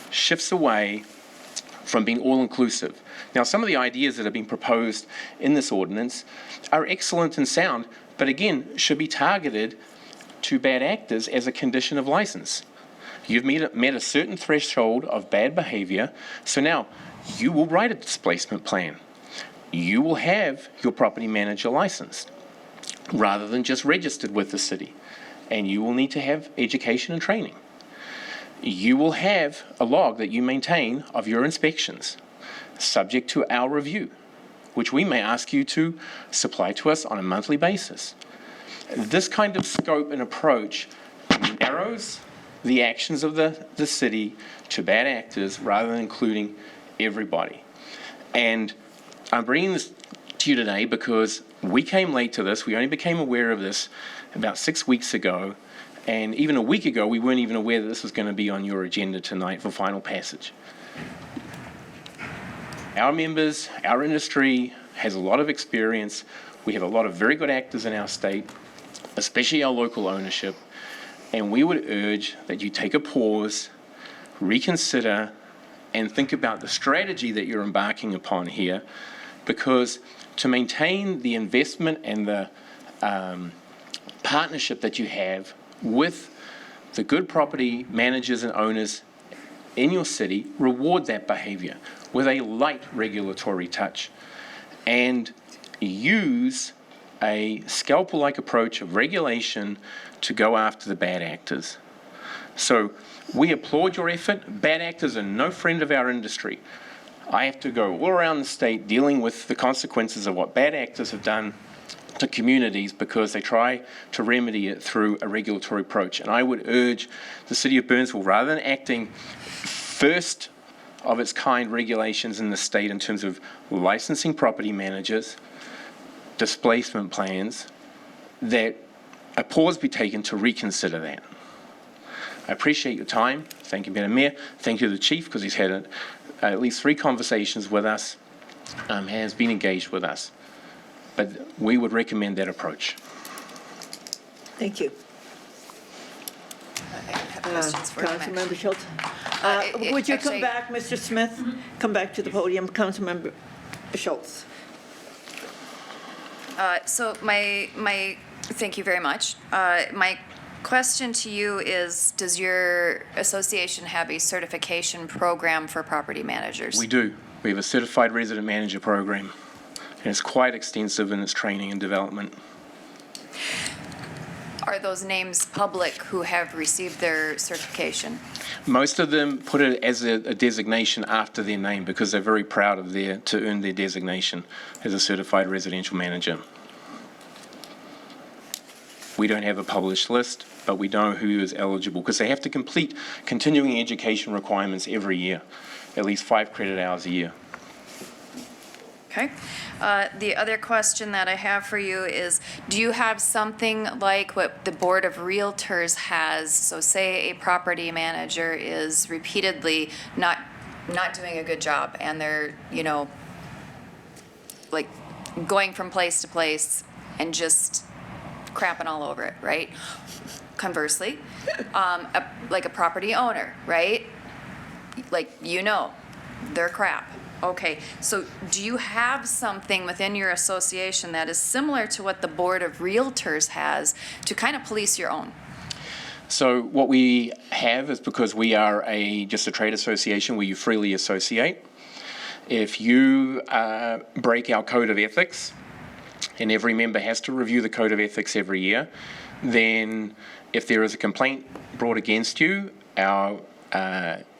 shifts away from being all-inclusive. Now, some of the ideas that have been proposed in this ordinance are excellent and sound, but again, should be targeted to bad actors as a condition of license. You've met a certain threshold of bad behavior, so now you will write a displacement plan. You will have your property manager licensed rather than just registered with the city, and you will need to have education and training. You will have a log that you maintain of your inspections, subject to our review, which we may ask you to supply to us on a monthly basis. This kind of scope and approach narrows the actions of the city to bad actors rather than including everybody. And I'm bringing this to you today because we came late to this. We only became aware of this about 6 weeks ago. And even a week ago, we weren't even aware that this was going to be on your agenda tonight for final passage. Our members, our industry has a lot of experience. We have a lot of very good actors in our state, especially our local ownership. And we would urge that you take a pause, reconsider, and think about the strategy that you're embarking upon here, because to maintain the investment and the partnership that you have with the good property managers and owners in your city, reward that behavior with a light regulatory touch and use a scalpel-like approach of regulation to go after the bad actors. So we applaud your effort. Bad actors are no friend of our industry. I have to go all around the state dealing with the consequences of what bad actors have done to communities because they try to remedy it through a regulatory approach. And I would urge the city of Burnsville, rather than acting first of its kind regulations in the state in terms of licensing property managers, displacement plans, that a pause be taken to reconsider that. I appreciate your time. Thank you, Madam Mayor. Thank you to the Chief, because he's had at least 3 conversations with us, has been engaged with us. But we would recommend that approach. Thank you. I have questions for him, actually. Councilmember Schultz. Would you come back, Mr. Smith? Come back to the podium, Councilmember Schultz. So my thank you very much. My question to you is, does your association have a certification program for property managers? We do. We have a certified resident manager program, and it's quite extensive in its training and development. Are those names public who have received their certification? Most of them put it as a designation after their name because they're very proud of to earn their designation as a certified residential manager. We don't have a published list, but we know who is eligible because they have to complete continuing education requirements every year, at least 5 credit hours a year. Okay. The other question that I have for you is, do you have something like what the Board of Realtors has? So say a property manager is repeatedly not doing a good job and they're, like going from place to place and just crapping all over it, right? Conversely, like a property owner, right? Like, they're crap. Okay, so do you have something within your association that is similar to what the Board of Realtors has to kind of police your own? So what we have is, because we are just a trade association where you freely associate, if you break our code of ethics, and every member has to review the code of ethics every year, then if there is a complaint brought against you, our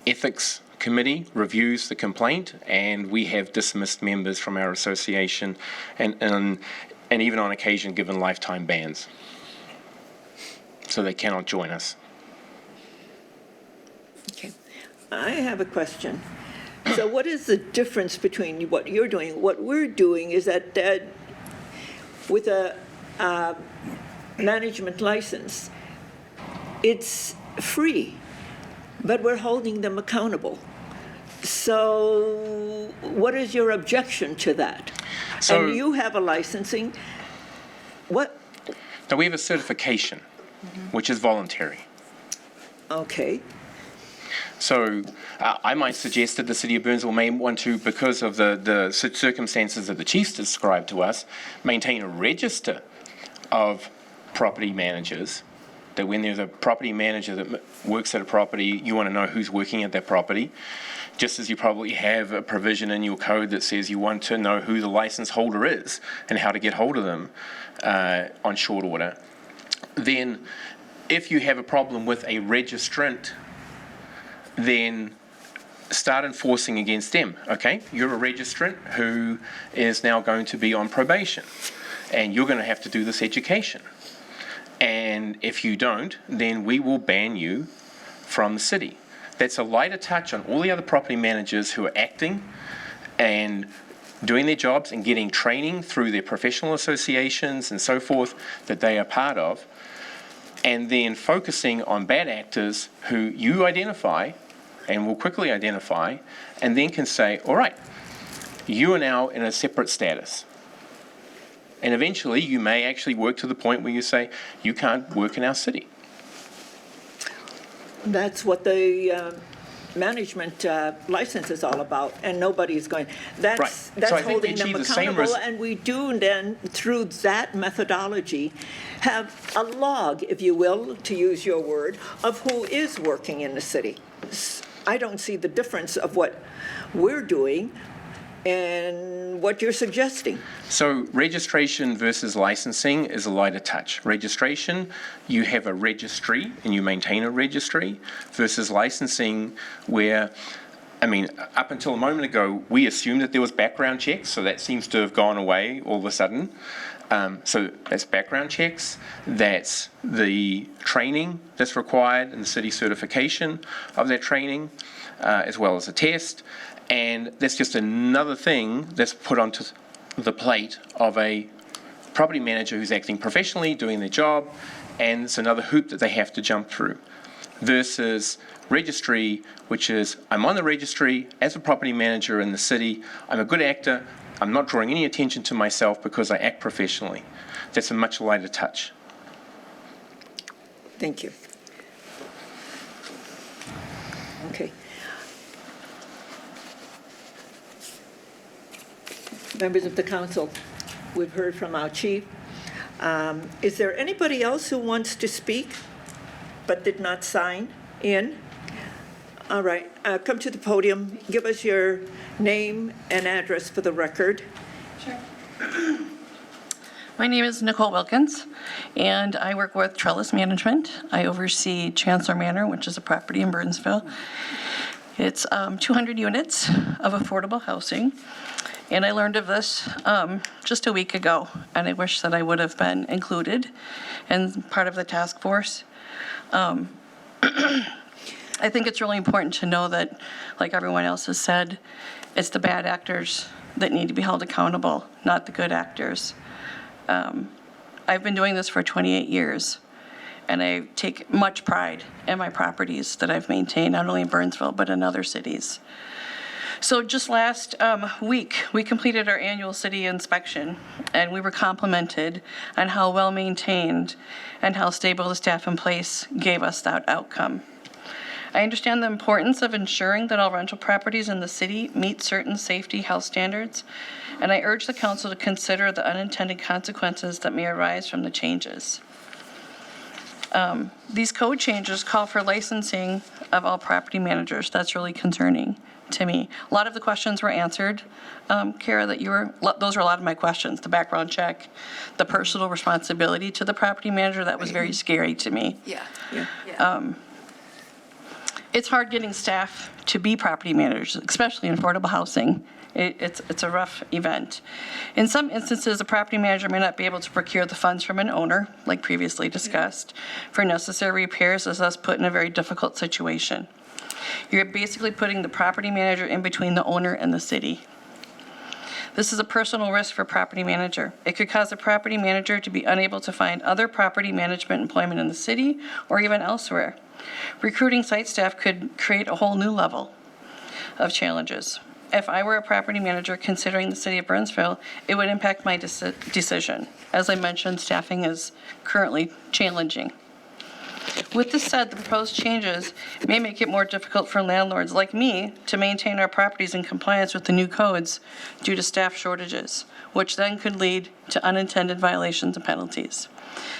ethics committee reviews the complaint, and we have dismissed members from our association and even on occasion given lifetime bans. So they cannot join us. Okay. I have a question. So what is the difference between what you're doing? What we're doing is that with a management license, it's free, but we're holding them accountable. So what is your objection to that? So, and you have a licensing. What? Now we have a certification, which is voluntary. Okay. So I might suggest that the City of Burnsville may want to, because of the circumstances that the chiefs described to us, maintain a register of property managers, that when there's a property manager that works at a property, you want to know who's working at that property, just as you probably have a provision in your code that says you want to know who the license holder is and how to get hold of them on short order. Then if you have a problem with a registrant, then start enforcing against them, okay? You're a registrant who is now going to be on probation, and you're going to have to do this education. And if you don't, then we will ban you from the city. That's a lighter touch on all the other property managers who are acting and doing their jobs and getting training through their professional associations and so forth that they are part of, and then focusing on bad actors who you identify and will quickly identify, and then can say, all right, you are now in a separate status. And eventually you may actually work to the point where you say, you can't work in our city. That's what the management license is all about, and nobody's going. That's Right. that's So I think holding they them achieve the same accountable, and we do then, through that methodology, have a log, if you will, to use your word, of who is working in the city. I don't see the difference of what we're doing and what you're suggesting. So registration versus licensing is a lighter touch. Registration, you have a registry and you maintain a registry, versus licensing where, up until a moment ago, we assumed that there was background checks, so that seems to have gone away all of a sudden. So that's background checks, that's the training that's required and the city certification of that training, as well as a test. And that's just another thing that's put onto the plate of a property manager who's acting professionally, doing their job, and it's another hoop that they have to jump through. Versus registry, which is, I'm on the registry as a property manager in the city, I'm a good actor, I'm not drawing any attention to myself because I act professionally. That's a much lighter touch. Thank you. Okay. Members of the council, we've heard from our chief. Is there anybody else who wants to speak but did not sign in. All right, come to the podium. Give us your name and address for the record. Sure. My name is Nicole Wilkins, and I work with Trellis Management. I oversee Chancellor Manor, which is a property in Burnsville. It's 200 units of affordable housing, and I learned of this just a week ago, and I wish that I would have been included and part of the task force. I think it's really important to know that, like everyone else has said, it's the bad actors that need to be held accountable, not the good actors. I've been doing this for 28 years, and I take much pride in my properties that I've maintained, not only in Burnsville, but in other cities. So just last week, we completed our annual city inspection, and we were complimented on how well maintained and how stable the staff in place gave us that outcome. I understand the importance of ensuring that all rental properties in the city meet certain safety health standards, and I urge the council to consider the unintended consequences that may arise from the changes. These code changes call for licensing of all property managers. That's really concerning to me. A lot of the questions were answered, Kara, those are a lot of my questions. The background check, the personal responsibility to the property manager, that was very scary to me. Yeah. It's hard getting staff to be property managers, especially in affordable housing. It's a rough event. In some instances, a property manager may not be able to procure the funds from an owner, like previously discussed, for necessary repairs, as thus put in a very difficult situation. You're basically putting the property manager in between the owner and the city. This is a personal risk for property manager. It could cause a property manager to be unable to find other property management employment in the city or even elsewhere. Recruiting site staff could create a whole new level of challenges. If I were a property manager considering the city of Burnsville, it would impact my decision. As I mentioned, staffing is currently challenging. With this said, the proposed changes may make it more difficult for landlords like me to maintain our properties in compliance with the new codes due to staff shortages, which then could lead to unintended violations and penalties.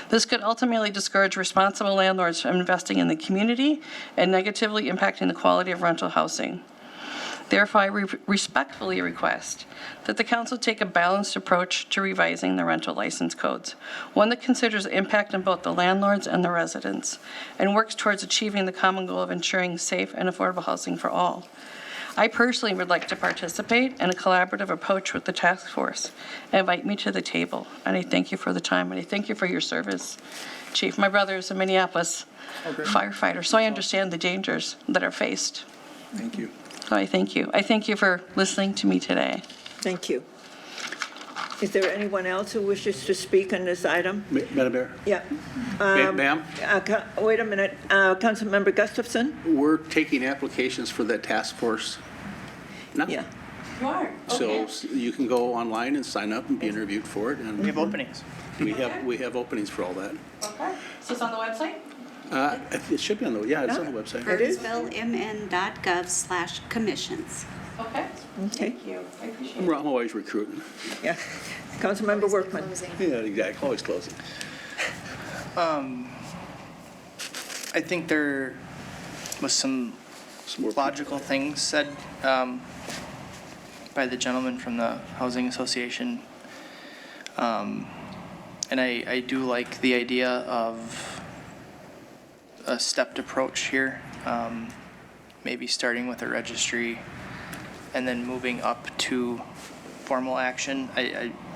This could ultimately discourage responsible landlords from investing in the community and negatively impacting the quality of rental housing. Therefore, I respectfully request that the council take a balanced approach to revising the rental license codes, one that considers the impact on both the landlords and the residents, and works towards achieving the common goal of ensuring safe and affordable housing for all. I personally would like to participate in a collaborative approach with the task force. Invite me to the table, and I thank you for the time, and I thank you for your service, Chief. My brother is a Minneapolis firefighter, so I understand the dangers that are faced. Thank you. So I thank you. I thank you for listening to me today. Thank you. Is there anyone else who wishes to speak on this item? Madam Mayor? Yeah. Ma'am? Wait a minute. Councilmember Gustafson? We're taking applications for that task force now. Yeah. You are? So you can go online and sign up and be interviewed for it. And We have openings. we have openings for all that. Okay. Is this on the website? It should be on the, it's on the website. BurnsvilleMN.gov/commissions. Okay. Okay. Thank you. I appreciate it. I'm always recruiting. Yeah. Councilmember Workman? Yeah, exactly, always closing. I think there was some logical things said by the gentleman from the Housing Association. And I do like the idea of a stepped approach here, maybe starting with a registry and then moving up to formal action.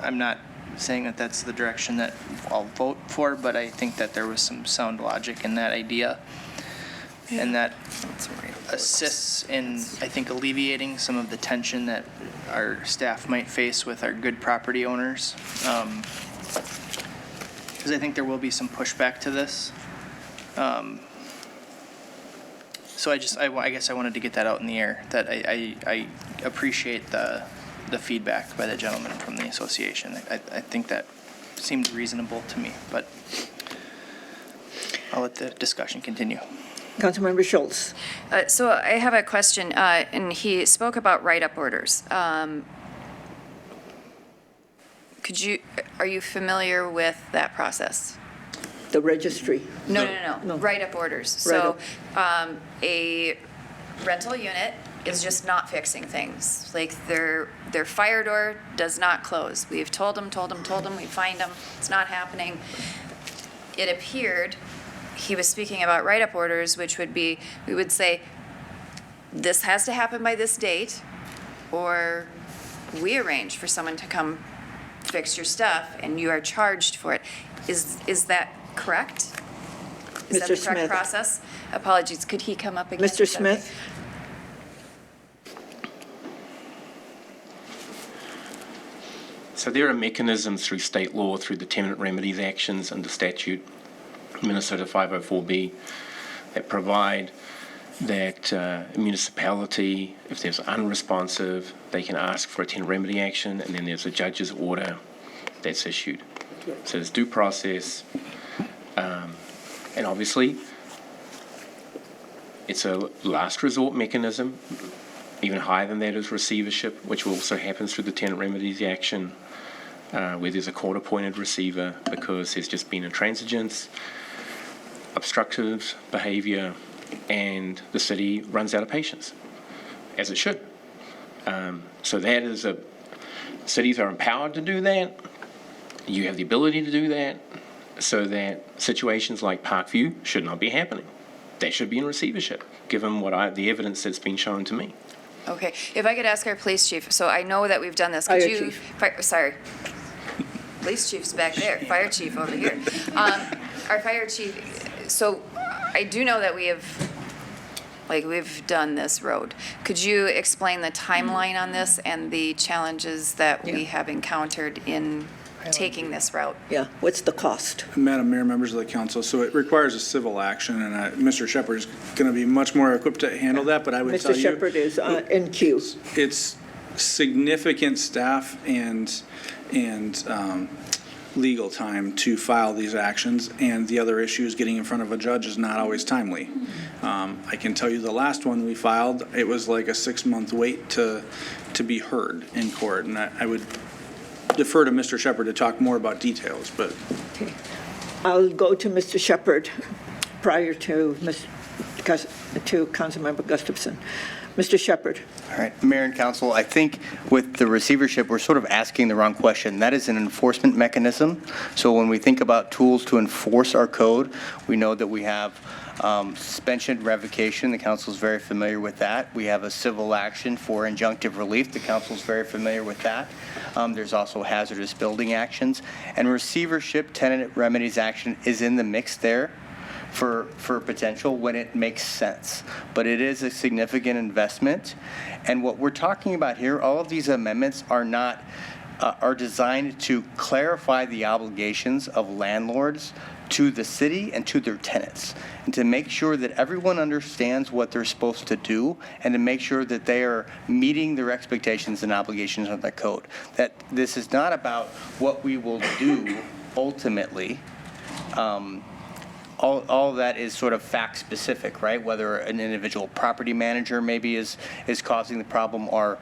I'm not saying that that's the direction that I'll vote for, but I think that there was some sound logic in that idea. And that assists in, I think, alleviating some of the tension that our staff might face with our good property owners. Because I think there will be some pushback to this. So I guess I wanted to get that out in the air, that I appreciate the feedback by the gentleman from the association. I think that seemed reasonable to me, but I'll let the discussion continue. Councilmember Schultz? So I have a question, and he spoke about write-up orders. Are you familiar with that process? The registry. No. Write-up orders. So a rental unit is just not fixing things. Like their fire door does not close. We've told them, we find them, it's not happening. It appeared, he was speaking about write-up orders, which would be, we would say, this has to happen by this date, or we arrange for someone to come fix your stuff and you are charged for it. Is that correct? Is that the Mr. correct Smith. process? Apologies, could he come up again? Mr. Smith? So there are mechanisms through state law, through the tenant remedies actions under statute, Minnesota 504B, that provide that a municipality, if there's unresponsive, they can ask for a tenant remedy action, and then there's a judge's order that's issued. So there's due process, and obviously it's a last resort mechanism. Even higher than that is receivership, which also happens through the tenant remedies action, where there's a court-appointed receiver because there's just been intransigence, obstructive behavior, and the city runs out of patience, as it should. So that is cities are empowered to do that. You have the ability to do that, so that situations like Parkview should not be happening. They should be in receivership, given the evidence that's been shown to me. Okay, if I could ask our police chief, so I know that we've done this. Fire Could you, chief. sorry. Police chief's back there, fire chief over here. Our fire chief, so I do know that we've done this road. Could you explain the timeline on this and the challenges that we have encountered in taking this route? Yeah, what's the cost? Madam Mayor, members of the council, so it requires a civil action, and Mr. Shepherd is going to be much more equipped to handle that, but I would tell Mr. you. Shepherd is in queue. It's significant staff and legal time to file these actions, and the other issue is getting in front of a judge is not always timely. I can tell you the last one we filed, it was like a 6-month wait to be heard in court, and I would defer to Mr. Shepherd to talk more about details, but. Okay. I'll go to Mr. Shepherd prior to Councilmember Gustafson. Mr. Shepherd. All right, Mayor and Council, I think with the receivership, we're sort of asking the wrong question. That is an enforcement mechanism. So when we think about tools to enforce our code, we know that we have suspension, revocation. The council is very familiar with that. We have a civil action for injunctive relief. The council is very familiar with that. There's also hazardous building actions. And receivership, tenant remedies action is in the mix there for potential when it makes sense. But it is a significant investment. And what we're talking about here, all of these amendments are designed to clarify the obligations of landlords to the city and to their tenants, and to make sure that everyone understands what they're supposed to do, and to make sure that they are meeting their expectations and obligations of the code. That this is not about what we will do ultimately. All that is sort of fact specific, right? Whether an individual property manager maybe is causing the problem, or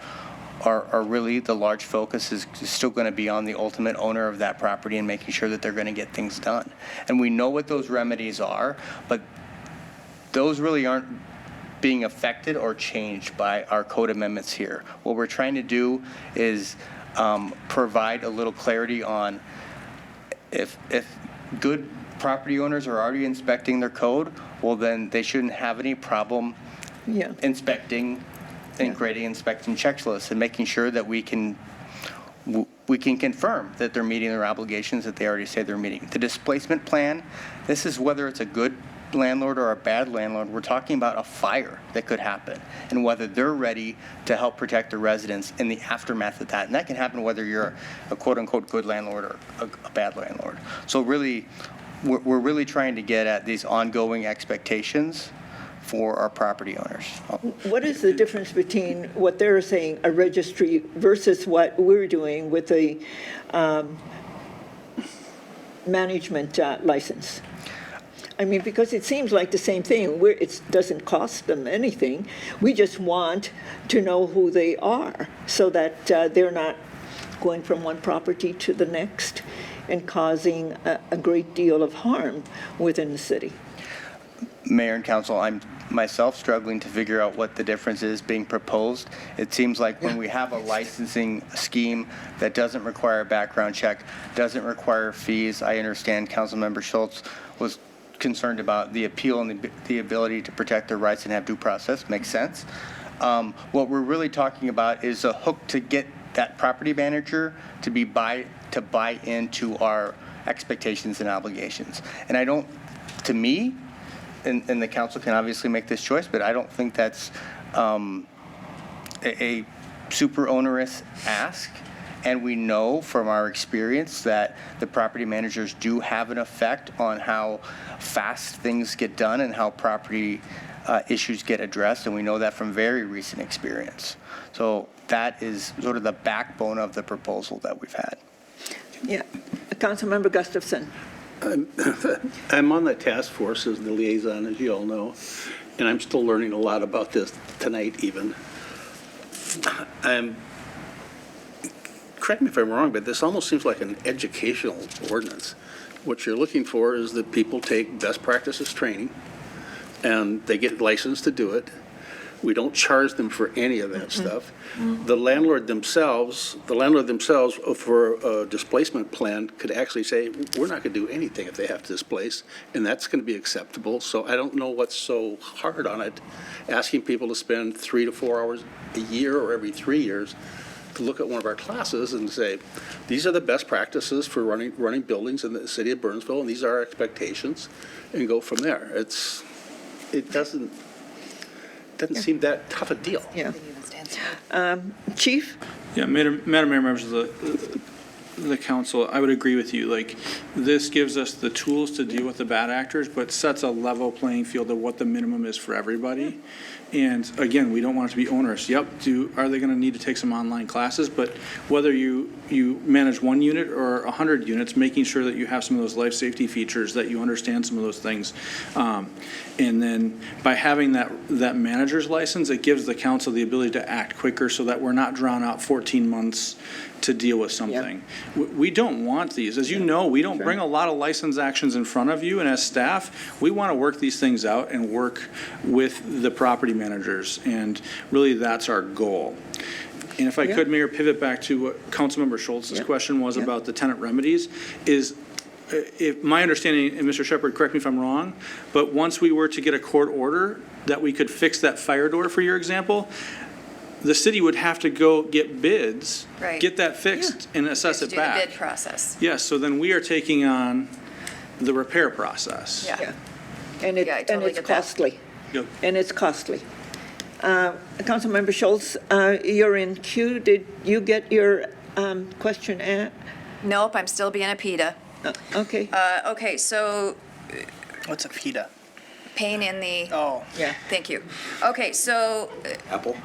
really the large focus is still going to be on the ultimate owner of that property and making sure that they're going to get things done. And we know what those remedies are, but those really aren't being affected or changed by our code amendments here. What we're trying to do is provide a little clarity on if good property owners are already inspecting their code, well, then they shouldn't have any problem inspecting and creating inspection checklists and making sure that we can confirm that they're meeting their obligations that they already say they're meeting. The displacement plan, this is whether it's a good landlord or a bad landlord. We're talking about a fire that could happen and whether they're ready to help protect the residents in the aftermath of that. And that can happen whether you're a quote-unquote good landlord or a bad landlord. So really, we're really trying to get at these ongoing expectations for our property owners. What is the difference between what they're saying, a registry, versus what we're doing with the management license? I mean, because it seems like the same thing. It doesn't cost them anything. We just want to know who they are so that they're not going from one property to the next and causing a great deal of harm within the city. Mayor and council, I'm myself struggling to figure out what the difference is being proposed. It seems like when we have a licensing scheme that doesn't require a background check, doesn't require fees, I understand Councilmember Schultz was concerned about the appeal and the ability to protect their rights and have due process. Makes sense. What we're really talking about is a hook to get that property manager to buy into our expectations and obligations. And I don't, to me, and the council can obviously make this choice, but I don't think that's a super onerous ask. And we know from our experience that the property managers do have an effect on how fast things get done and how property issues get addressed. And we know that from very recent experience. So that is sort of the backbone of the proposal that we've had. Yeah. Councilmember Gustafson. I'm on the task force as the liaison, as you all know, and I'm still learning a lot about this tonight even. Correct me if I'm wrong, but this almost seems like an educational ordinance. What you're looking for is that people take best practices training and they get licensed to do it. We don't charge them for any of that stuff. The landlord themselves for a displacement plan could actually say, we're not going to do anything if they have to displace, and that's going to be acceptable. So I don't know what's so hard on it, asking people to spend 3 to 4 hours a year or every 3 years to look at one of our classes and say, these are the best practices for running buildings in the city of Burnsville, and these are our expectations, and go from there. It doesn't seem that tough a deal. Yeah. Chief? Yeah, Madam Mayor, members of the council, I would agree with you. Like, this gives us the tools to deal with the bad actors, but sets a level playing field of what the minimum is for everybody. And again, we don't want it to be onerous. Yep, are they going to need to take some online classes? But whether you manage 1 unit or 100 units, making sure that you have some of those life safety features, that you understand some of those things. And then by having that manager's license, it gives the council the ability to act quicker so that we're not drawn out 14 months to deal with something. Yep. We don't want these. As you know, we don't bring a lot of license actions in front of you, and as staff, we want to work these things out and work with the property managers, and really that's our goal. And if I could, Mayor, pivot back to what Councilmember Schultz's question was about the tenant remedies, is if my understanding, and Mr. Shepherd, correct me if I'm wrong, but once we were to get a court order that we could fix that fire door, for your example, the city would have to go get bids, get that fixed, and assess it back. Do the bid process. Yes, so then we are taking on the repair process. Yeah. And it's costly. Yep. And it's costly. Councilmember Schultz, you're in queue. Did you get your question at? Nope, I'm still being a PETA. Okay. Okay, so. What's a PETA? Pain in the. Oh. Yeah. Thank you. Okay, so. Apple?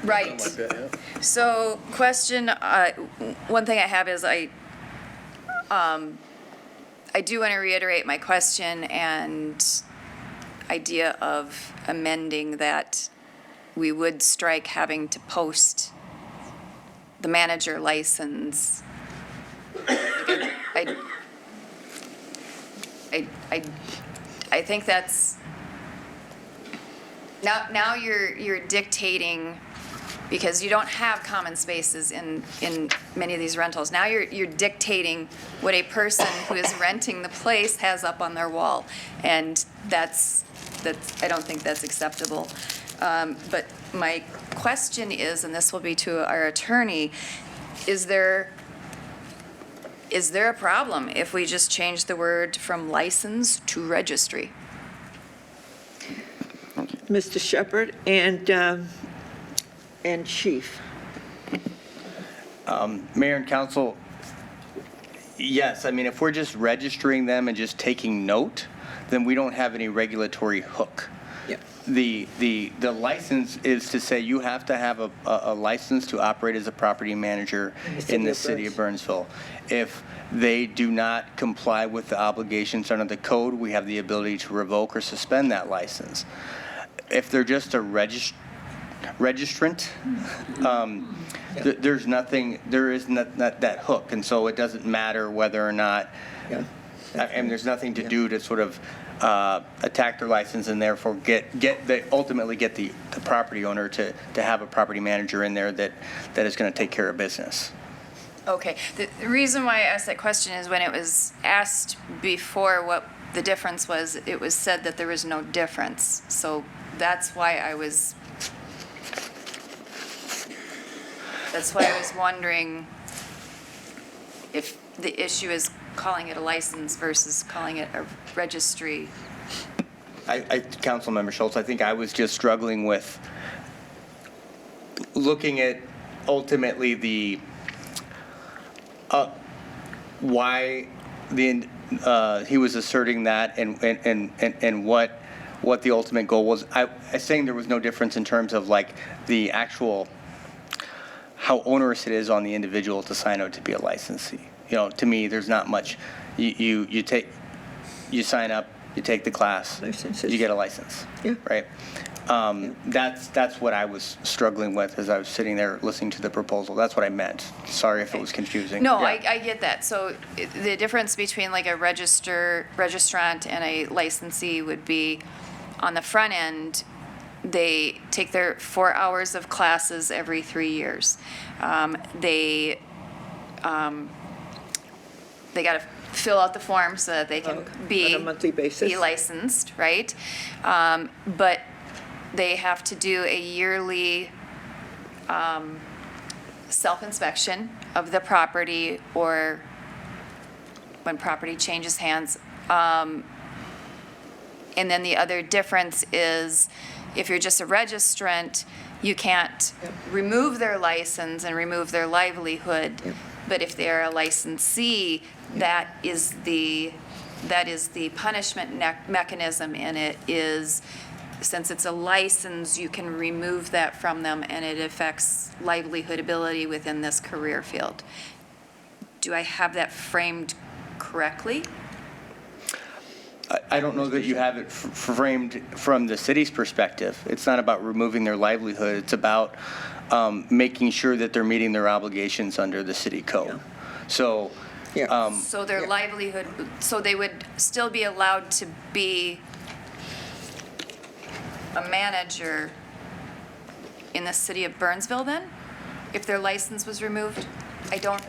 Right. Something like that, yeah. So question, one thing I have is I do want to reiterate my question and idea of amending that we would strike having to post the manager license. I think that's, now you're dictating, because you don't have common spaces in many of these rentals. Now you're dictating what a person who is renting the place has up on their wall. And that's I don't think that's acceptable. But my question is, and this will be to our attorney, is there a problem if we just change the word from license to registry? Mr. Shepherd and Chief. Mayor and council, yes, I mean, if we're just registering them and just taking note, then we don't have any regulatory hook. Yep. The license is to say you have to have a license to operate as a property manager in the city of Burnsville. If they do not comply with the obligations under the code, we have the ability to revoke or suspend that license. If they're just a registrant, there's nothing, there is not that hook, and so it doesn't matter whether or not, and there's nothing to do to sort of attack their license and therefore ultimately get the property owner to have a property manager in there that is going to take care of business. Okay, the reason why I asked that question is when it was asked before what the difference was, it was said that there was no difference. So that's why I was wondering if the issue is calling it a license versus calling it a registry. Councilmember Schultz, I think I was just struggling with looking at ultimately the why he was asserting that and what the ultimate goal was. I saying there was no difference in terms of like the actual how onerous it is on the individual to sign out to be a licensee. You know, to me, there's not much. You sign up, you take the class, you get a license, right? That's what I was struggling with as I was sitting there listening to the proposal. That's what I meant. Sorry if it was confusing. No, I get that. So the difference between like a registrant and a licensee would be on the front end, they take their 4 hours of classes every 3 years. They got to fill out the form so that they can be on a monthly basis. Be licensed, right? But they have to do a yearly self-inspection of the property or when property changes hands. And then the other difference is if you're just a registrant, you can't remove their license and remove their livelihood. But if they're a licensee, that is the punishment mechanism in it is, since it's a license, you can remove that from them and it affects livelihood ability within this career field. Do I have that framed correctly? I don't know that you have it framed from the city's perspective. It's not about removing their livelihood. It's about making sure that they're meeting their obligations under the city code. So, so their livelihood, so they would still be allowed to be a manager in the city of Burnsville then, if their license was removed? I don't.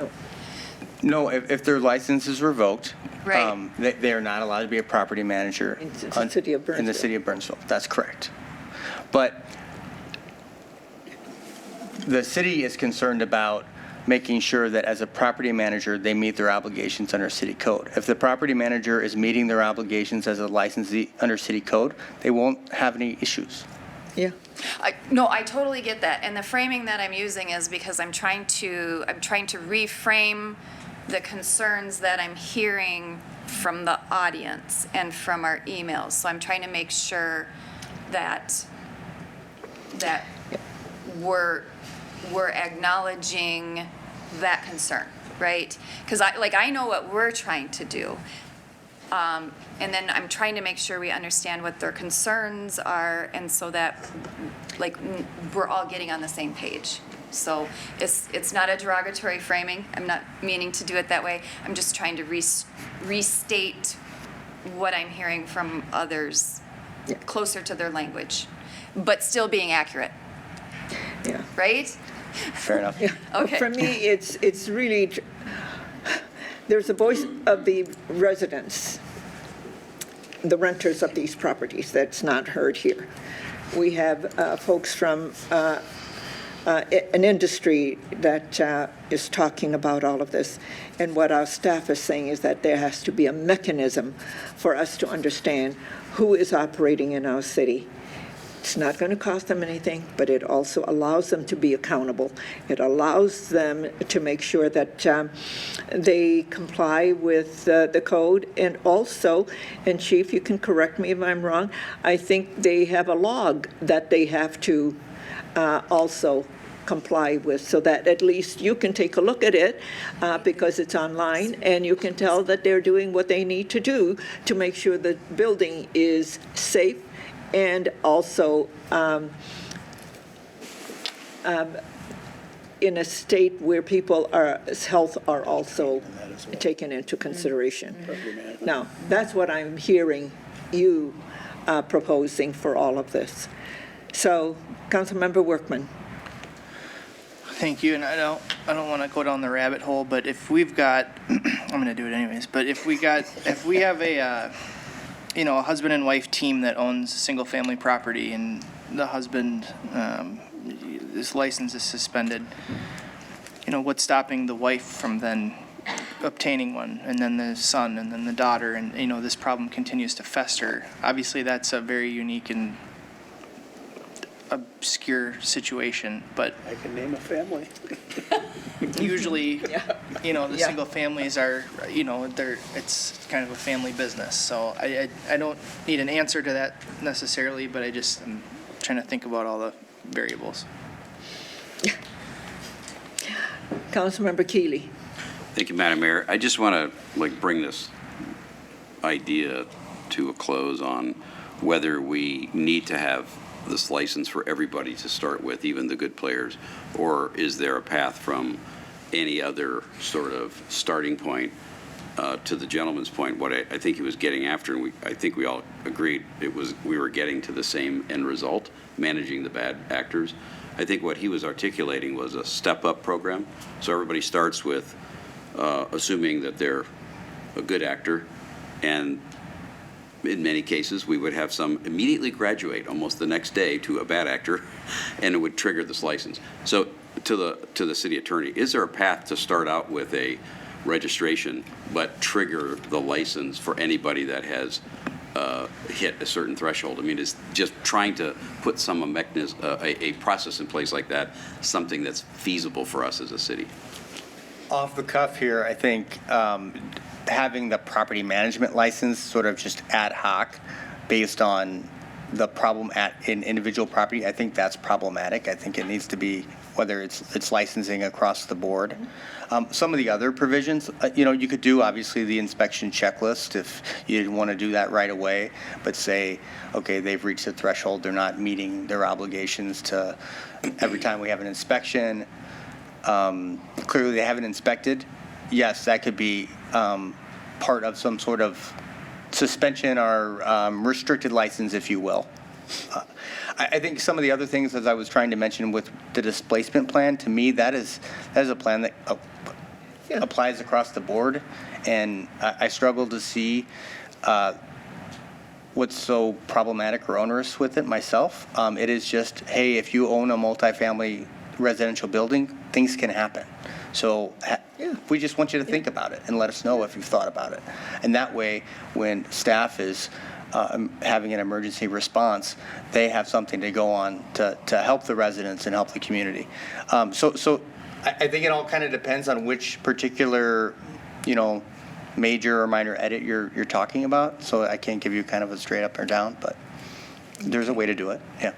No, if their license is revoked, Right. They are not allowed to be a property manager In the city of Burnsville. in the city of Burnsville. That's correct. But the city is concerned about making sure that as a property manager, they meet their obligations under city code. If the property manager is meeting their obligations as a licensee under city code, they won't have any issues. Yeah. No, I totally get that. And the framing that I'm using is because I'm trying to reframe the concerns that I'm hearing from the audience and from our emails. So I'm trying to make sure that we're acknowledging that concern, right? Because I know what we're trying to do. And then I'm trying to make sure we understand what their concerns are, and so that, we're all getting on the same page. So it's not a derogatory framing. I'm not meaning to do it that way. I'm just trying to restate what I'm hearing from others closer to their language, but still being accurate. Yeah. Right? Fair enough. Okay. For me, it's really, there's a voice of the residents, the renters of these properties, that's not heard here. We have folks from an industry that is talking about all of this. And what our staff is saying is that there has to be a mechanism for us to understand who is operating in our city. It's not going to cost them anything, but it also allows them to be accountable. It allows them to make sure that they comply with the code. And also, and Chief, you can correct me if I'm wrong, I think they have a log that they have to also comply with, so that at least you can take a look at it because it's online, and you can tell that they're doing what they need to do to make sure the building is safe and also in a state where people's health are also taken into consideration. Now, that's what I'm hearing you proposing for all of this. So, Councilmember Workman. Thank you, and I don't want to go down the rabbit hole, but if we've got, I'm going to do it anyways. But if we have a, a husband and wife team that owns single-family property, and the husband, his license is suspended, what's stopping the wife from then obtaining one, and then the son, and then the daughter, and this problem continues to fester? Obviously, that's a very unique and obscure situation, but I can name a family. usually, the single families are, it's kind of a family business. So I don't need an answer to that necessarily, but I'm trying to think about all the variables. Councilmember Keeley. Thank you, Madam Mayor. I just want to bring this idea to a close on whether we need to have this license for everybody to start with, even the good players, or is there a path from any other sort of starting point to the gentleman's point? What I think he was getting after, and I think we all agreed, we were getting to the same end result, managing the bad actors. I think what he was articulating was a step-up program. So everybody starts with assuming that they're a good actor, and in many cases, we would have some immediately graduate almost the next day to a bad actor, and it would trigger this license. So to the city attorney, is there a path to start out with a registration but trigger the license for anybody that has hit a certain threshold? I mean, is just trying to put some mechanism, a process in place like that, something that's feasible for us as a city? Off the cuff here, I think having the property management license sort of just ad hoc based on the problem in individual property, I think that's problematic. I think it needs to be, whether it's licensing across the board. Some of the other provisions, you could do obviously the inspection checklist if you didn't want to do that right away, but say, okay, they've reached the threshold, they're not meeting their obligations to, every time we have an inspection, clearly they haven't inspected. Yes, that could be part of some sort of suspension or restricted license, if you will. I think some of the other things, as I was trying to mention with the displacement plan, to me, that is a plan that applies across the board, and I struggle to see what's so problematic or onerous with it myself. It is just, hey, if you own a multifamily residential building, things can happen. So we just want you to think about it and let us know if you've thought about it. And that way, when staff is having an emergency response, they have something to go on to help the residents and help the community. So I think it all kind of depends on which particular, major or minor edit you're talking about. So I can't give you kind of a straight up or down, but there's a way to do it, yeah.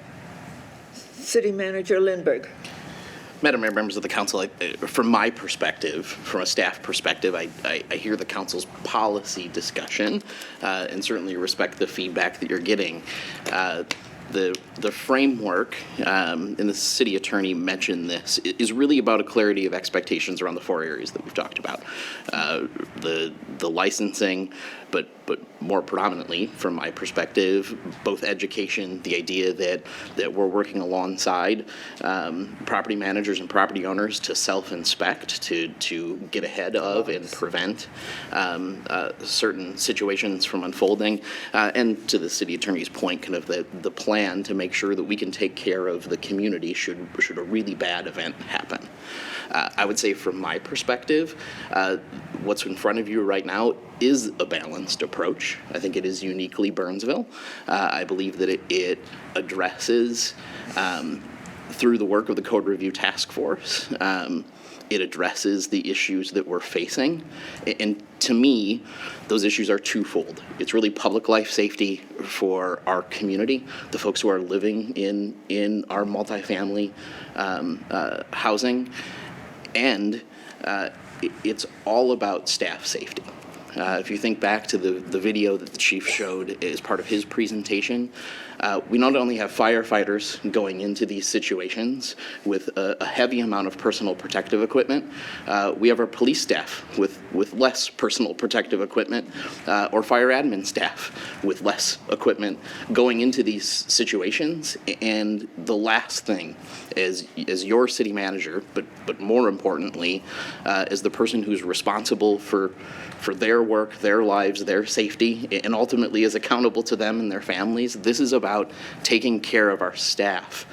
City Manager Lindberg. Madam Mayor, members of the council, from my perspective, from a staff perspective, I hear the council's policy discussion and certainly respect the feedback that you're getting. The framework, and the city attorney mentioned this, is really about a clarity of expectations around the four areas that we've talked about. The licensing, but more predominantly, from my perspective, both education, the idea that we're working alongside property managers and property owners to self-inspect, to get ahead of and prevent certain situations from unfolding, and to the city attorney's point, kind of the plan to make sure that we can take care of the community should a really bad event happen. I would say from my perspective, what's in front of you right now is a balanced approach. I think it is uniquely Burnsville. I believe that it addresses, through the work of the Code Review Task Force, it addresses the issues that we're facing. And to me, those issues are twofold. It's really public life safety for our community, the folks who are living in our multifamily housing, and it's all about staff safety. If you think back to the video that the chief showed as part of his presentation, we not only have firefighters going into these situations with a heavy amount of personal protective equipment, we have our police staff with less personal protective equipment, or fire admin staff with less equipment going into these situations. And the last thing is, as your city manager, but more importantly, as the person who's responsible for their work, their lives, their safety, and ultimately is accountable to them and their families, this is about taking care of our staff,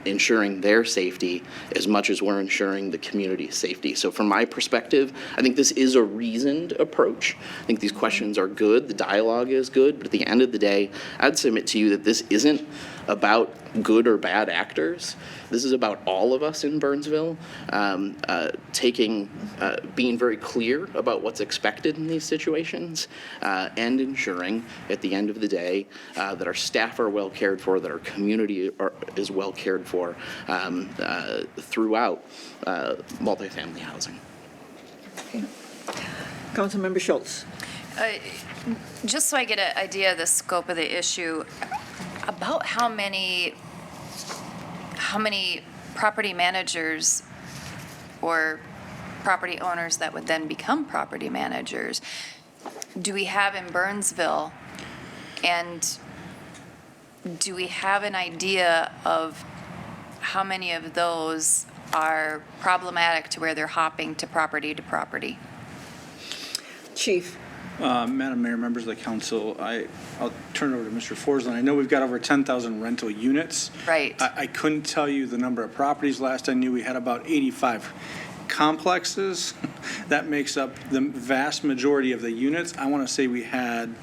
ensuring their safety as much as we're ensuring the community's safety. So from my perspective, I think this is a reasoned approach. I think these questions are good, the dialogue is good, but at the end of the day, I'd submit to you that this isn't about good or bad actors. This is about all of us in Burnsville being very clear about what's expected in these situations, and ensuring at the end of the day that our staff are well cared for, that our community is well cared for throughout multifamily housing. Okay. Councilmember Schultz. Just so I get an idea of the scope of the issue, about how many property managers or property owners that would then become property managers do we have in Burnsville? And do we have an idea of how many of those are problematic to where they're hopping to property? Chief. Madam Mayor, members of the council, I'll turn it over to Mr. Forsland. I know we've got over 10,000 rental units. Right. I couldn't tell you the number of properties. Last I knew, we had about 85 complexes. That makes up the vast majority of the units. I want to say we had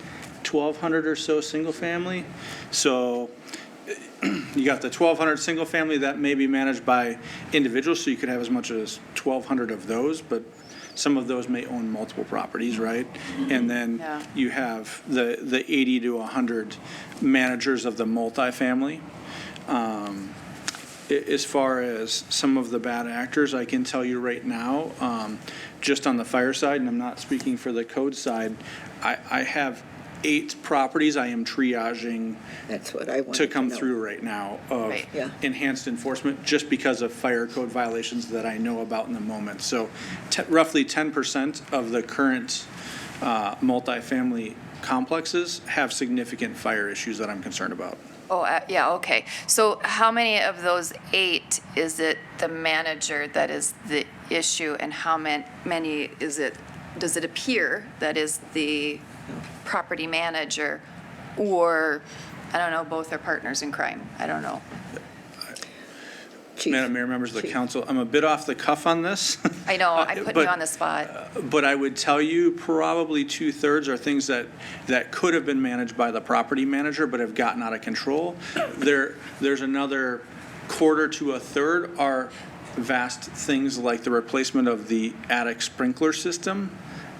1,200 or so single family. So you got the 1,200 single family that may be managed by individuals, so you could have as much as 1,200 of those, but some of those may own multiple properties, right? And then you have the 80 to 100 managers of the multifamily. As far as some of the bad actors, I can tell you right now, just on the fire side, and I'm not speaking for the code side, I have 8 properties I am triaging. That's what I want to come through right now of enhanced enforcement, just because of fire code violations that I know about in the moment. So roughly 10% of the current multifamily complexes have significant fire issues that I'm concerned about. Oh, yeah, okay. So how many of those 8 is it the manager that is the issue, and how many does it appear that is the property manager, or, I don't know, both are partners in crime? I don't know. Chief. Madam Mayor, members of the council, I'm a bit off the cuff on this. I know, I put you on the spot. But I would tell you probably 2/3 are things that could have been managed by the property manager but have gotten out of control. There's another 1/4 to 1/3 are vast things like the replacement of the attic sprinkler system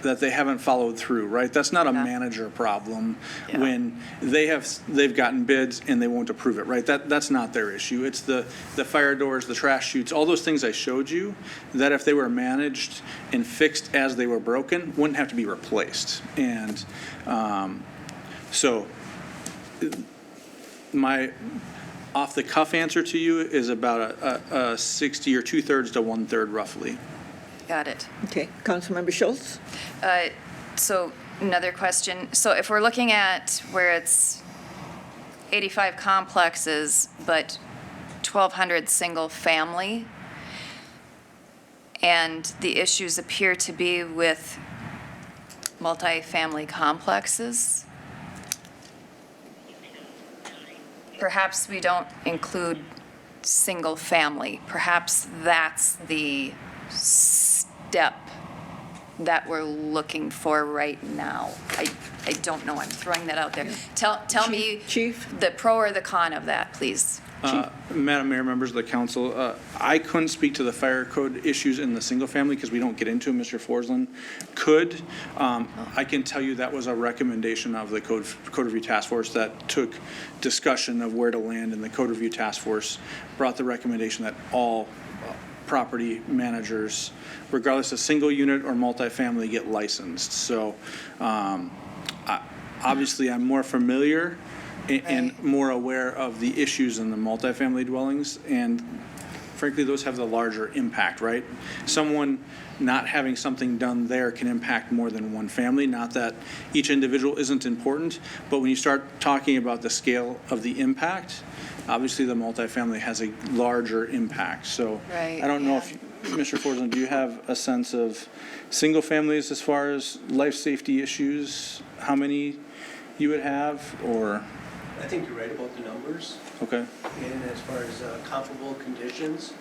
that they haven't followed through, right? That's not a manager problem when they've gotten bids and they won't approve it, right? That's not their issue. It's the fire doors, the trash chutes, all those things I showed you that if they were managed and fixed as they were broken, wouldn't have to be replaced. And so my off the cuff answer to you is about a 60 or 2/3 to 1/3 roughly. Got it. Okay, Councilmember Schultz. So another question. So if we're looking at where it's 85 complexes, but 1,200 single family, and the issues appear to be with multifamily complexes, perhaps we don't include single family. Perhaps that's the step that we're looking for right now. I don't know. I'm throwing that out there. Tell me, Chief, the pro or the con of that, please. Madam Mayor, members of the council, I couldn't speak to the fire code issues in the single family because we don't get into them. Mr. Forsland could. I can tell you that was a recommendation of the code review task force that took discussion of where to land, and the code review task force brought the recommendation that all property managers, regardless of single unit or multifamily, get licensed. So obviously I'm more familiar and more aware of the issues in the multifamily dwellings, and frankly, those have the larger impact, right? Someone not having something done there can impact more than one family. Not that each individual isn't important, but when you start talking about the scale of the impact, obviously the multifamily has a larger impact. So Right, I don't know if, Mr. Forsland, do you have a sense of single families as far as life safety issues, how many you would have, or? I think you're right about the numbers. Okay. And as far as comparable conditions,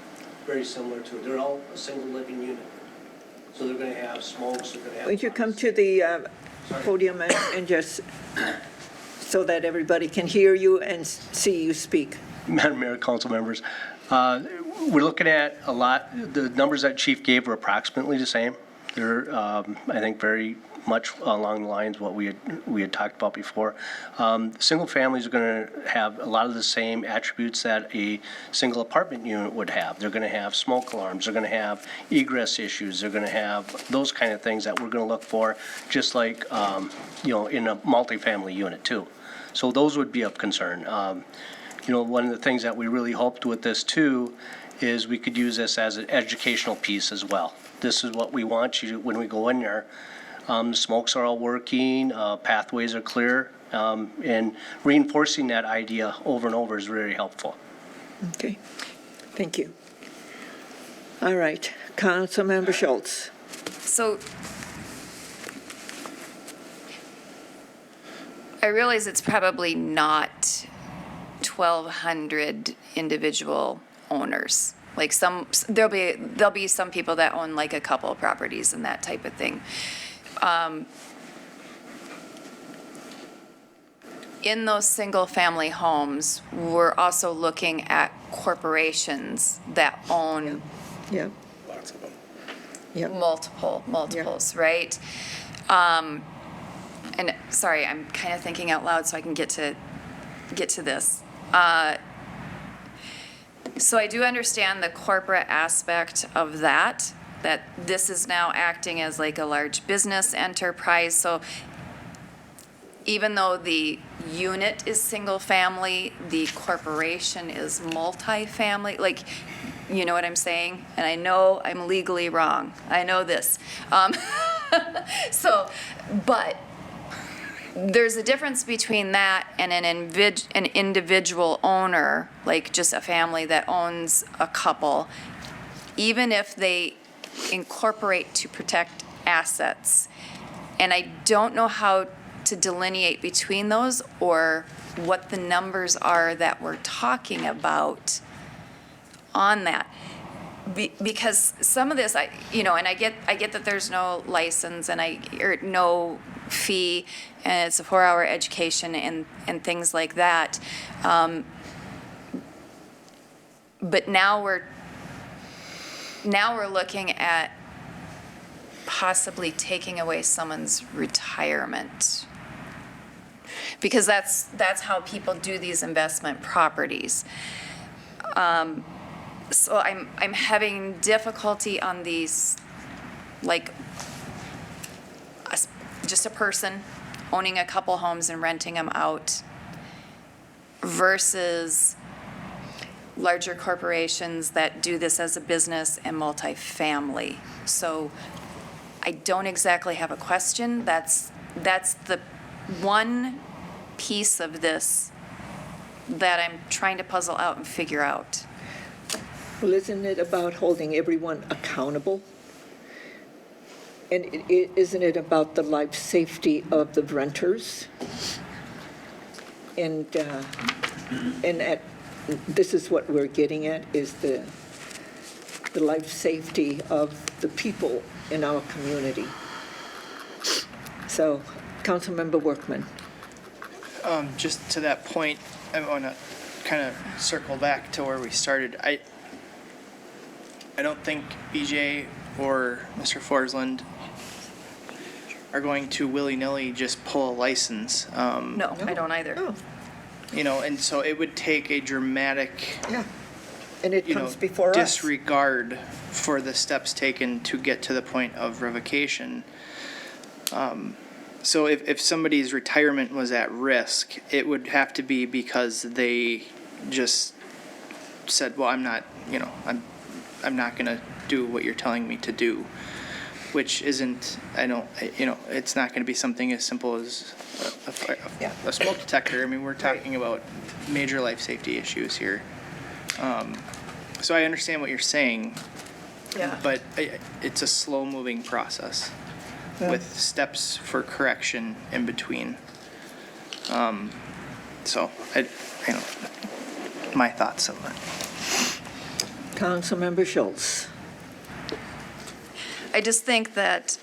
very similar to, they're all a single living unit. So they're going to have smokes, they're going to have. Would you come to the podium and just, so that everybody can hear you and see you speak? Madam Mayor, council members, we're looking at a lot, the numbers that Chief gave were approximately the same. They're, I think, very much along the lines of what we had talked about before. Single families are going to have a lot of the same attributes that a single apartment unit would have. They're going to have smoke alarms. They're going to have egress issues. They're going to have those kind of things that we're going to look for, just like in a multifamily unit too. So those would be of concern. One of the things that we really hoped with this too is we could use this as an educational piece as well. This is what we want you to, when we go in there. The smokes are all working, pathways are clear, and reinforcing that idea over and over is very helpful. Okay, thank you. All right, Councilmember Schultz. So I realize it's probably not 1,200 individual owners. Like there'll be some people that own like a couple of properties and that type of thing. In those single-family homes, we're also looking at corporations that own Yeah. lots of them. Yeah. Multiples, right? And sorry, I'm kind of thinking out loud so I can get to this. So I do understand the corporate aspect of that this is now acting as like a large business enterprise. So even though the unit is single family, the corporation is multifamily, like, you know what I'm saying? And I know I'm legally wrong. I know this. But there's a difference between that and an individual owner, like just a family that owns a couple, even if they incorporate to protect assets. And I don't know how to delineate between those or what the numbers are that we're talking about on that. Because some of this, and I get that there's no license and or no fee, and it's a 4-hour education and things like that. But now we're looking at possibly taking away someone's retirement, because that's how people do these investment properties. So I'm having difficulty on these, like just a person owning a couple homes and renting them out versus larger corporations that do this as a business and multifamily. So I don't exactly have a question. That's the one piece of this that I'm trying to puzzle out and figure out. Well, isn't it about holding everyone accountable? And isn't it about the life safety of the renters? And this is what we're getting at, is the life safety of the people in our community. So, Councilmember Workman. Just to that point, I want to kind of circle back to where we started. I don't think BJ or Mr. Forsland are going to willy-nilly just pull a license. No, I don't either. And so it would take a dramatic And it you know, comes before us. disregard for the steps taken to get to the point of revocation. So if somebody's retirement was at risk, it would have to be because they just said, well, I'm not going to do what you're telling me to do, which isn't, it's not going to be something as simple as a smoke detector. I mean, we're talking about major life safety issues here. So I understand what you're saying, but it's a slow-moving process with steps for correction in between. So, my thoughts on that. Councilmember Schultz. I just think that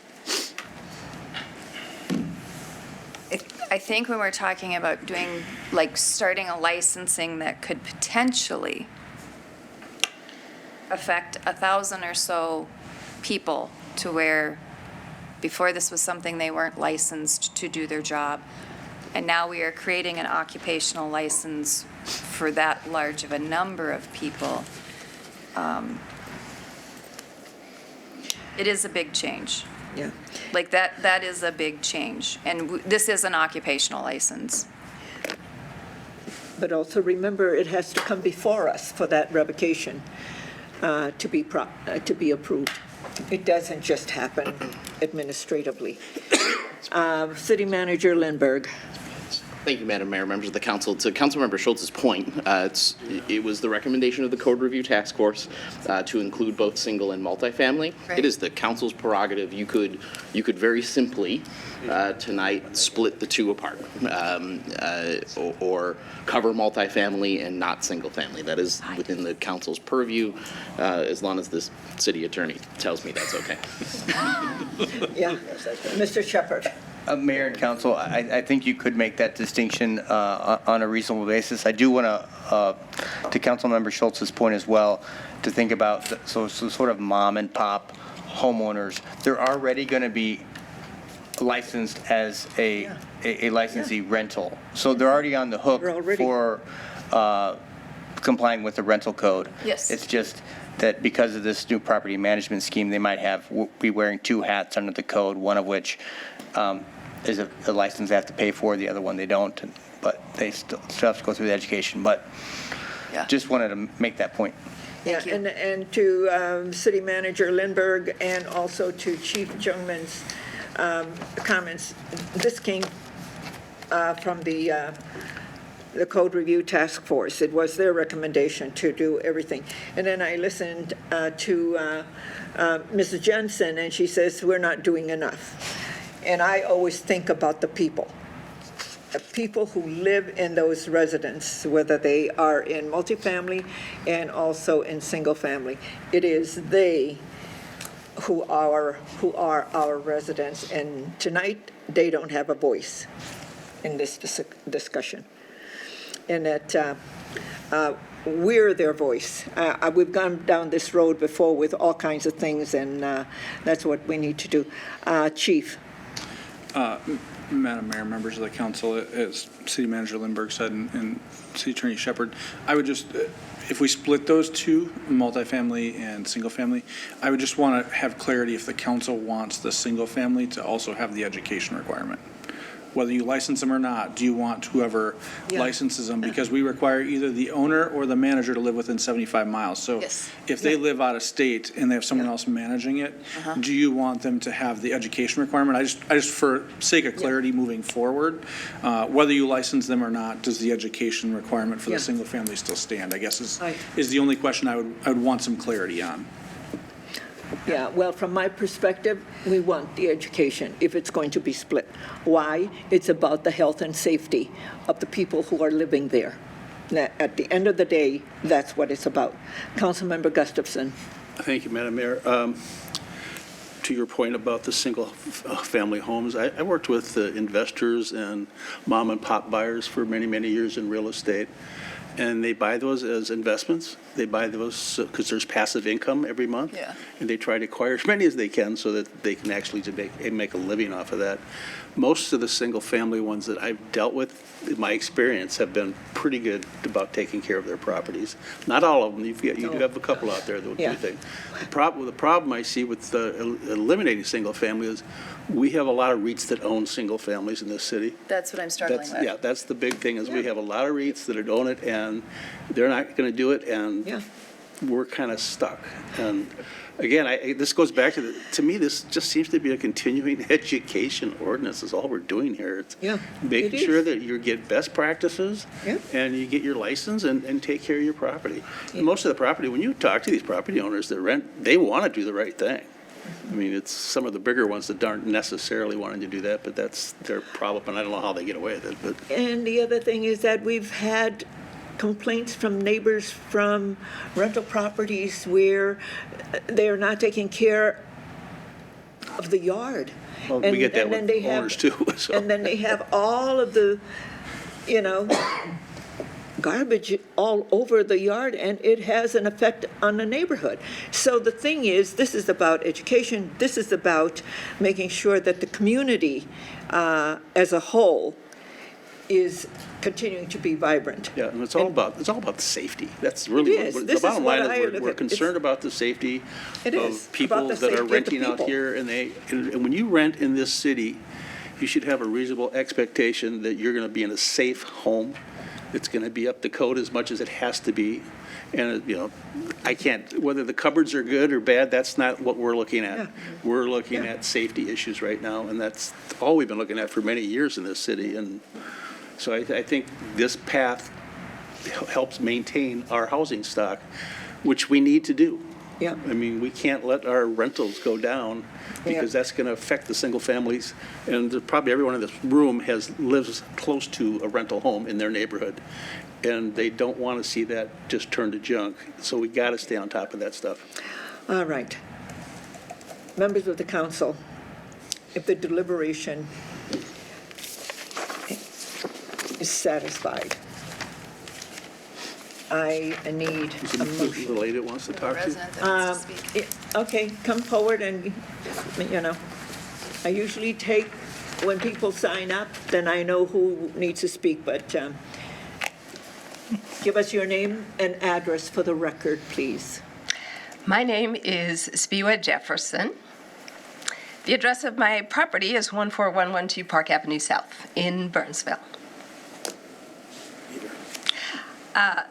I think when we're talking about doing, like, starting a licensing that could potentially affect 1,000 or so people to where before this was something they weren't licensed to do their job. And now we are creating an occupational license for that large of a number of people. It is a big change. Yeah. Like that is a big change. And this is an occupational license. But also remember, it has to come before us for that revocation to be approved. It doesn't just happen administratively. City Manager Lindberg. Thank you, Madam Mayor, members of the council. To Councilmember Schultz's point, it was the recommendation of the Code Review Task Force to include both single and multifamily. Right. It is the council's prerogative. You could very simply tonight split the two apart, or cover multifamily and not single family. That is within the council's purview, as long as the city attorney tells me that's okay. Yeah, Mr. Shepherd. Mayor and council, I think you could make that distinction on a reasonable basis. I do want to Councilmember Schultz's point as well, to think about so sort of mom and pop homeowners. They're already going to be licensed as a licensee rental, so they're already on the hook for complying with the rental code. Yes. It's just that because of this new property management scheme, they might be wearing two hats under the code, one of which is a license they have to pay for, the other one they don't, but they still have to go through the education. But just wanted to make that point. Yeah, and to City Manager Lindberg and also to Chief Jungman's comments. This came from the Code Review Task Force. It was their recommendation to do everything. And then I listened to Mrs. Jensen, and she says, we're not doing enough. And I always think about the people who live in those residences, whether they are in multifamily and also in single family. It is they who are our residents, and tonight they don't have a voice in this discussion. And that we're their voice. We've gone down this road before with all kinds of things, and that's what we need to do. Chief. Madam Mayor, members of the council, as City Manager Lindberg said and City Attorney Shepherd, I would just, if we split those two, multifamily and single family, I would just want to have clarity if the council wants the single family to also have the education requirement. Whether you license them or not, do you want whoever licenses them? Because we require either the owner or the manager to live within 75 miles. So if they live out of state and they have someone else managing it, do you want them to have the education requirement? I just for sake of clarity moving forward, whether you license them or not, does the education requirement for the single family still stand? I guess is the only question I would want some clarity on. Yeah, well, from my perspective, we want the education if it's going to be split. Why? It's about the health and safety of the people who are living there. Now, at the end of the day, that's what it's about. Councilmember Gustafson. Thank you, Madam Mayor. To your point about the single family homes, I worked with investors and mom and pop buyers for many, many years in real estate. and they buy those as investments. They buy those because there's passive income every month. Yeah. And they try to acquire as many as they can so that they can actually make a living off of that. Most of the single-family ones that I've dealt with, in my experience, have been pretty good about taking care of their properties. Not all of them. You do have a couple out there that will do things. The problem I see with eliminating single-family is we have a lot of REITs that own single families in this city. That's what I'm struggling with. Yeah, that's the big thing, is we have a lot of REITs that own it, and they're not going to do it, and we're kind of stuck. And again, this goes back to me, this just seems to be a continuing education ordinance is all we're doing here. It's making sure that you get best practices and you get your license and take care of your property. And most of the property, when you talk to these property owners that rent, they want to do the right thing. I mean, it's some of the bigger ones that aren't necessarily wanting to do that, but that's their problem, and I don't know how they get away with it. But. And the other thing is that we've had complaints from neighbors from rental properties where they're not taking care of the yard. Well, we get that with owners too. So. And then they have all of the, garbage all over the yard, and it has an effect on the neighborhood. So the thing is, this is about education. This is about making sure that the community as a whole is continuing to be vibrant. Yeah, and it's all about the safety. That's really the bottom line is we're concerned about the safety of people that are renting out here, and when you rent in this city, you should have a reasonable expectation that you're going to be in a safe home. It's going to be up to code as much as it has to be. And, I can't, whether the cupboards are good or bad, that's not what we're looking at. We're looking at safety issues right now, and that's all we've been looking at for many years in this city. And so I think this path helps maintain our housing stock, which we need to do. Yeah. I mean, we can't let our rentals go down because that's going to affect the single families. And probably everyone in this room lives close to a rental home in their neighborhood. And they don't want to see that just turn to junk. So we got to stay on top of that stuff. All right. Members of the council, if the deliberation is satisfied, I need a motion. The lady that wants to talk to you? Okay, come forward and, I usually take, when people sign up, then I know who needs to speak, but give us your name and address for the record, please. My name is Spiwa Jefferson. The address of my property is 14112 Park Avenue South in Burnsville.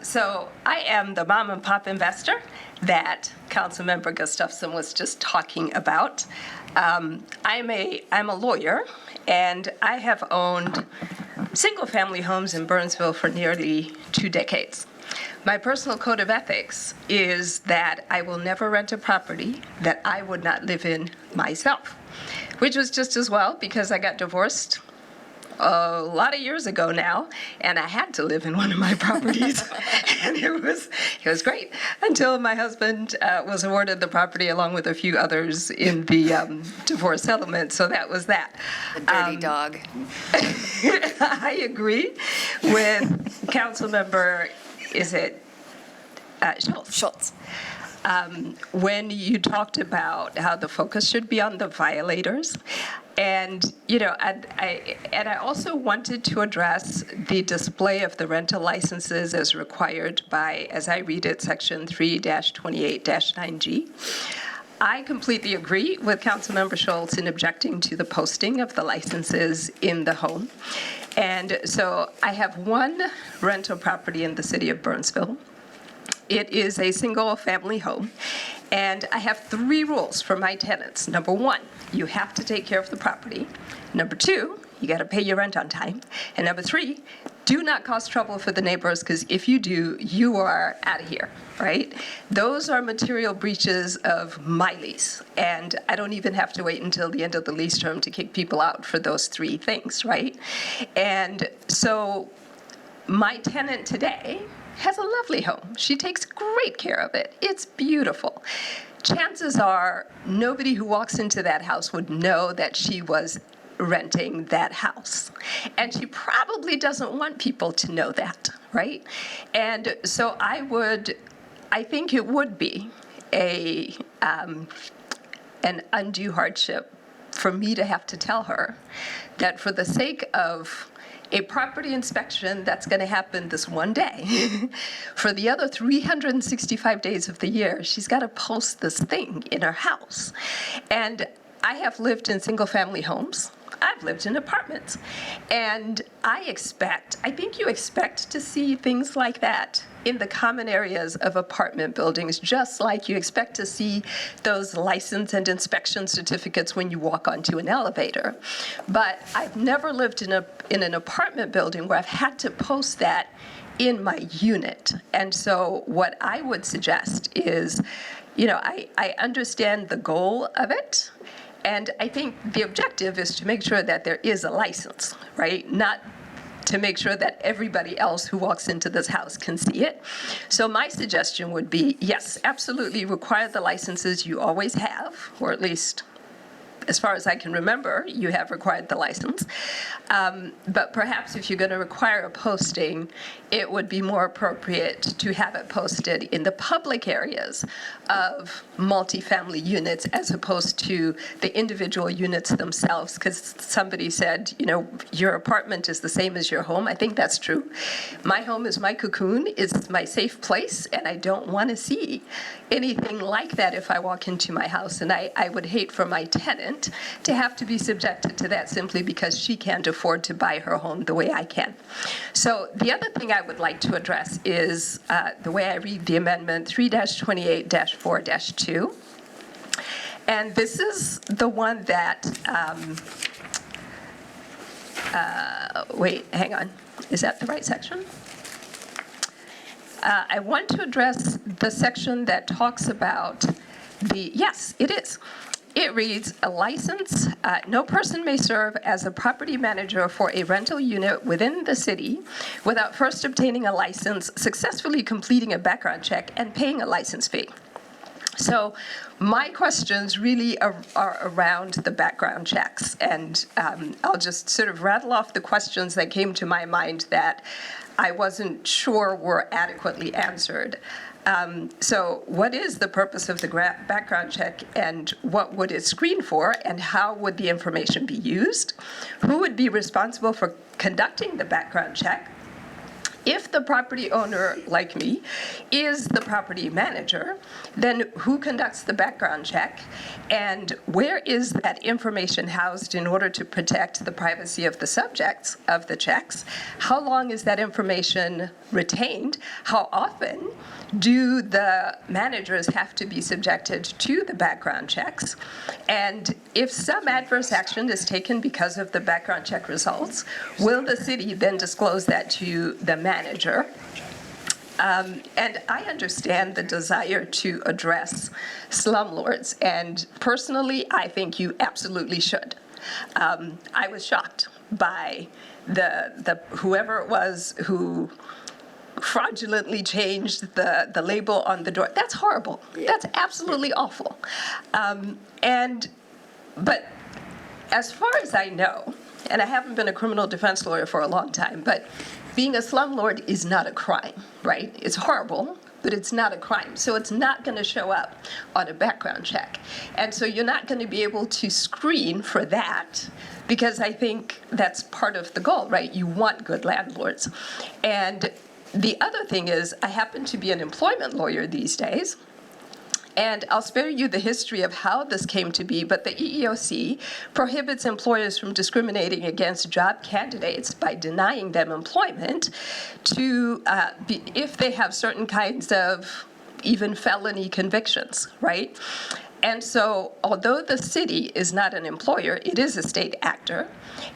So I am the mom and pop investor that Councilmember Gustafson was just talking about. I'm a lawyer, and I have owned single-family homes in Burnsville for nearly 2 decades. My personal code of ethics is that I will never rent a property that I would not live in myself, which was just as well because I got divorced a lot of years ago now, and I had to live in one of my properties, and it was great until my husband was awarded the property along with a few others in the divorce settlement. So that was that. The dirty dog. I agree with Councilmember, is it Schultz? Schultz. When you talked about how the focus should be on the violators. And, I also wanted to address the display of the rental licenses as required by, as I read it, Section 3-28-9G. I completely agree with Councilmember Schultz in objecting to the posting of the licenses in the home. And so I have one rental property in the city of Burnsville. It is a single-family home, and I have 3 rules for my tenants. Number 1, you have to take care of the property. Number 2, you got to pay your rent on time. And number 3, do not cause trouble for the neighbors, because if you do, you are out of here, right? Those are material breaches of my lease, and I don't even have to wait until the end of the lease term to kick people out for those 3 things, right? And so my tenant today has a lovely home. She takes great care of it. It's beautiful. Chances are nobody who walks into that house would know that she was renting that house. And she probably doesn't want people to know that, right? And so I think it would be an undue hardship for me to have to tell her that for the sake of a property inspection that's going to happen this one day, for the other 365 days of the year, she's got to post this thing in her house. And I have lived in single-family homes. I've lived in apartments. And I think you expect to see things like that in the common areas of apartment buildings, just like you expect to see those license and inspection certificates when you walk onto an elevator. But I've never lived in an apartment building where I've had to post that in my unit. And so what I would suggest is, I understand the goal of it. And I think the objective is to make sure that there is a license, right? Not to make sure that everybody else who walks into this house can see it. So my suggestion would be, yes, absolutely require the licenses you always have, or at least as far as I can remember, you have required the license. But perhaps if you're going to require a posting, it would be more appropriate to have it posted in the public areas of multifamily units as opposed to the individual units themselves. Because somebody said, your apartment is the same as your home. I think that's true. My home is my cocoon, it's my safe place, and I don't want to see anything like that if I walk into my house. And I would hate for my tenant to have to be subjected to that simply because she can't afford to buy her home the way I can. So the other thing I would like to address is the way I read the amendment 3-28-4-2. And this is the one that, wait, hang on. Is that the right section? I want to address the section that talks about yes, it is. It reads, a license, no person may serve as a property manager for a rental unit within the city without first obtaining a license, successfully completing a background check, and paying a license fee. So my questions really are around the background checks, and I'll just sort of rattle off the questions that came to my mind that I wasn't sure were adequately answered. So what is the purpose of the background check, and what would it screen for, and how would the information be used? Who would be responsible for conducting the background check? If the property owner, like me, is the property manager, then who conducts the background check? And where is that information housed in order to protect the privacy of the subjects of the checks? How long is that information retained? How often do the managers have to be subjected to the background checks? And if some adverse action is taken because of the background check results, will the city then disclose that to the manager? And I understand the desire to address slumlords, and personally, I think you absolutely should. I was shocked by the whoever it was who fraudulently changed the label on the door. That's horrible. That's absolutely awful. But as far as I know, and I haven't been a criminal defense lawyer for a long time, but being a slumlord is not a crime, right? It's horrible, but it's not a crime. So it's not going to show up on a background check. And so you're not going to be able to screen for that, because I think that's part of the goal, right? You want good landlords. And the other thing is, I happen to be an employment lawyer these days, and I'll spare you the history of how this came to be, but the EEOC prohibits employers from discriminating against job candidates by denying them employment if they have certain kinds of even felony convictions, right? And so, although the city is not an employer, it is a state actor.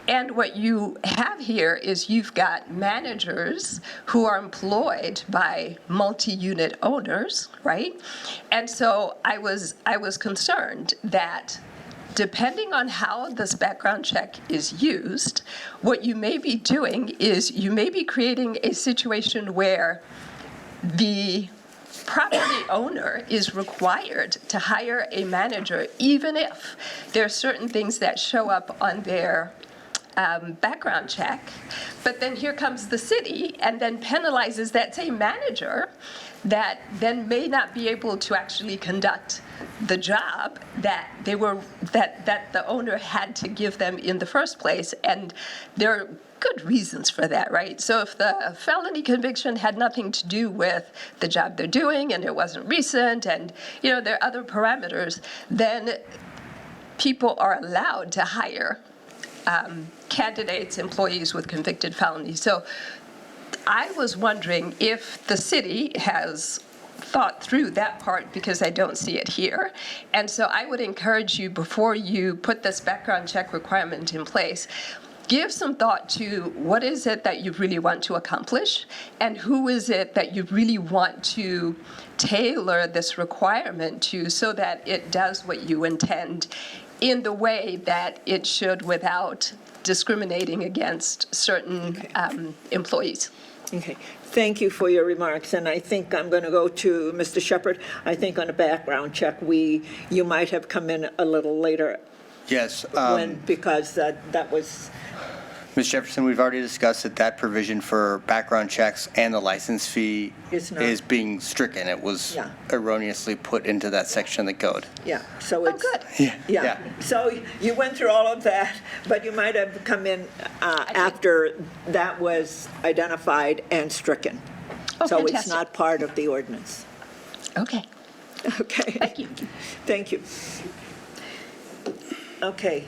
And what you have here is you've got managers who are employed by multi-unit owners, right? And so I was concerned that depending on how this background check is used, what you may be doing is you may be creating a situation where the property owner is required to hire a manager, even if there are certain things that show up on their background check, but then here comes the city and then penalizes that same manager that then may not be able to actually conduct the job that that the owner had to give them in the first place. And there are good reasons for that, right? So if the felony conviction had nothing to do with the job they're doing and it wasn't recent and, there are other parameters, then people are allowed to hire candidates, employees with convicted felonies. So I was wondering if the city has thought through that part, because I don't see it here. And so I would encourage you, before you put this background check requirement in place, give some thought to what is it that you really want to accomplish, and who is it that you really want to tailor this requirement to so that it does what you intend in the way that it should without discriminating against certain employees. Okay, thank you for your remarks, and I think I'm going to go to Mr. Shepherd. I think on a background check, you might have come in a little later. Yes. Because that was... Ms. Jefferson, we've already discussed that provision for background checks and the license fee is being stricken. It was erroneously put into that section of the code. Yeah, so it's... Oh, good. Yeah. So you went through all of that, but you might have come in after that was identified and stricken. Oh, so fantastic. It's not part of the ordinance. Okay. Okay. Thank you. Thank you. Okay.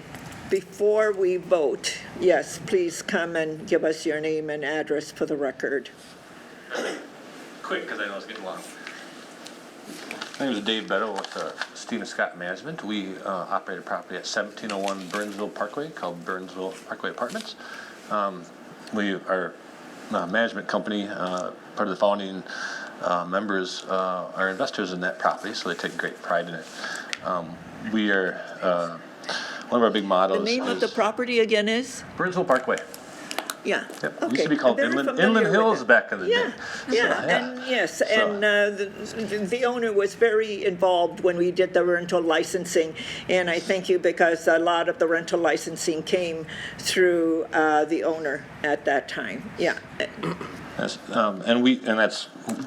Before we vote, yes, please come and give us your name and address for the record. Quick, because I know it's getting long. My name is Dave Bettle with Stephen Scott Management. We operate a property at 1701 Burnsville Parkway called Burnsville Parkway Apartments. We are a management company. Part of the founding members are investors in that property, so they take great pride in it. We are... one of our big mottos. The name of the property again is? Burnsville Parkway. Yeah. Yep. Okay. It used to be called Inland Hills back in the day. And yes, and the owner was very involved when we did the rental licensing, and I thank you because a lot of the rental licensing came through the owner at that time. Yeah. Yes,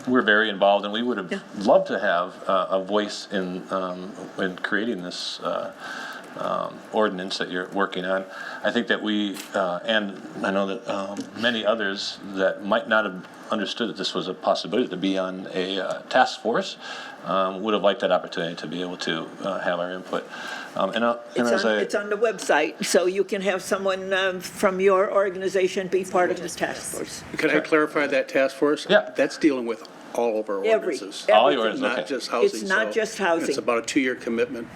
we're very involved, and we would have loved to have a voice in creating this ordinance that you're working on. I think that we, and I know that many others that might not have understood that this was a possibility to be on a task force, would have liked that opportunity to be able to have our input. It's on the website, so you can have someone from your organization be part of this task force. Can I clarify that task force? Yeah. That's dealing with all of our ordinances. All yours, Not okay. just housing. It's not just housing. It's about a 2-year commitment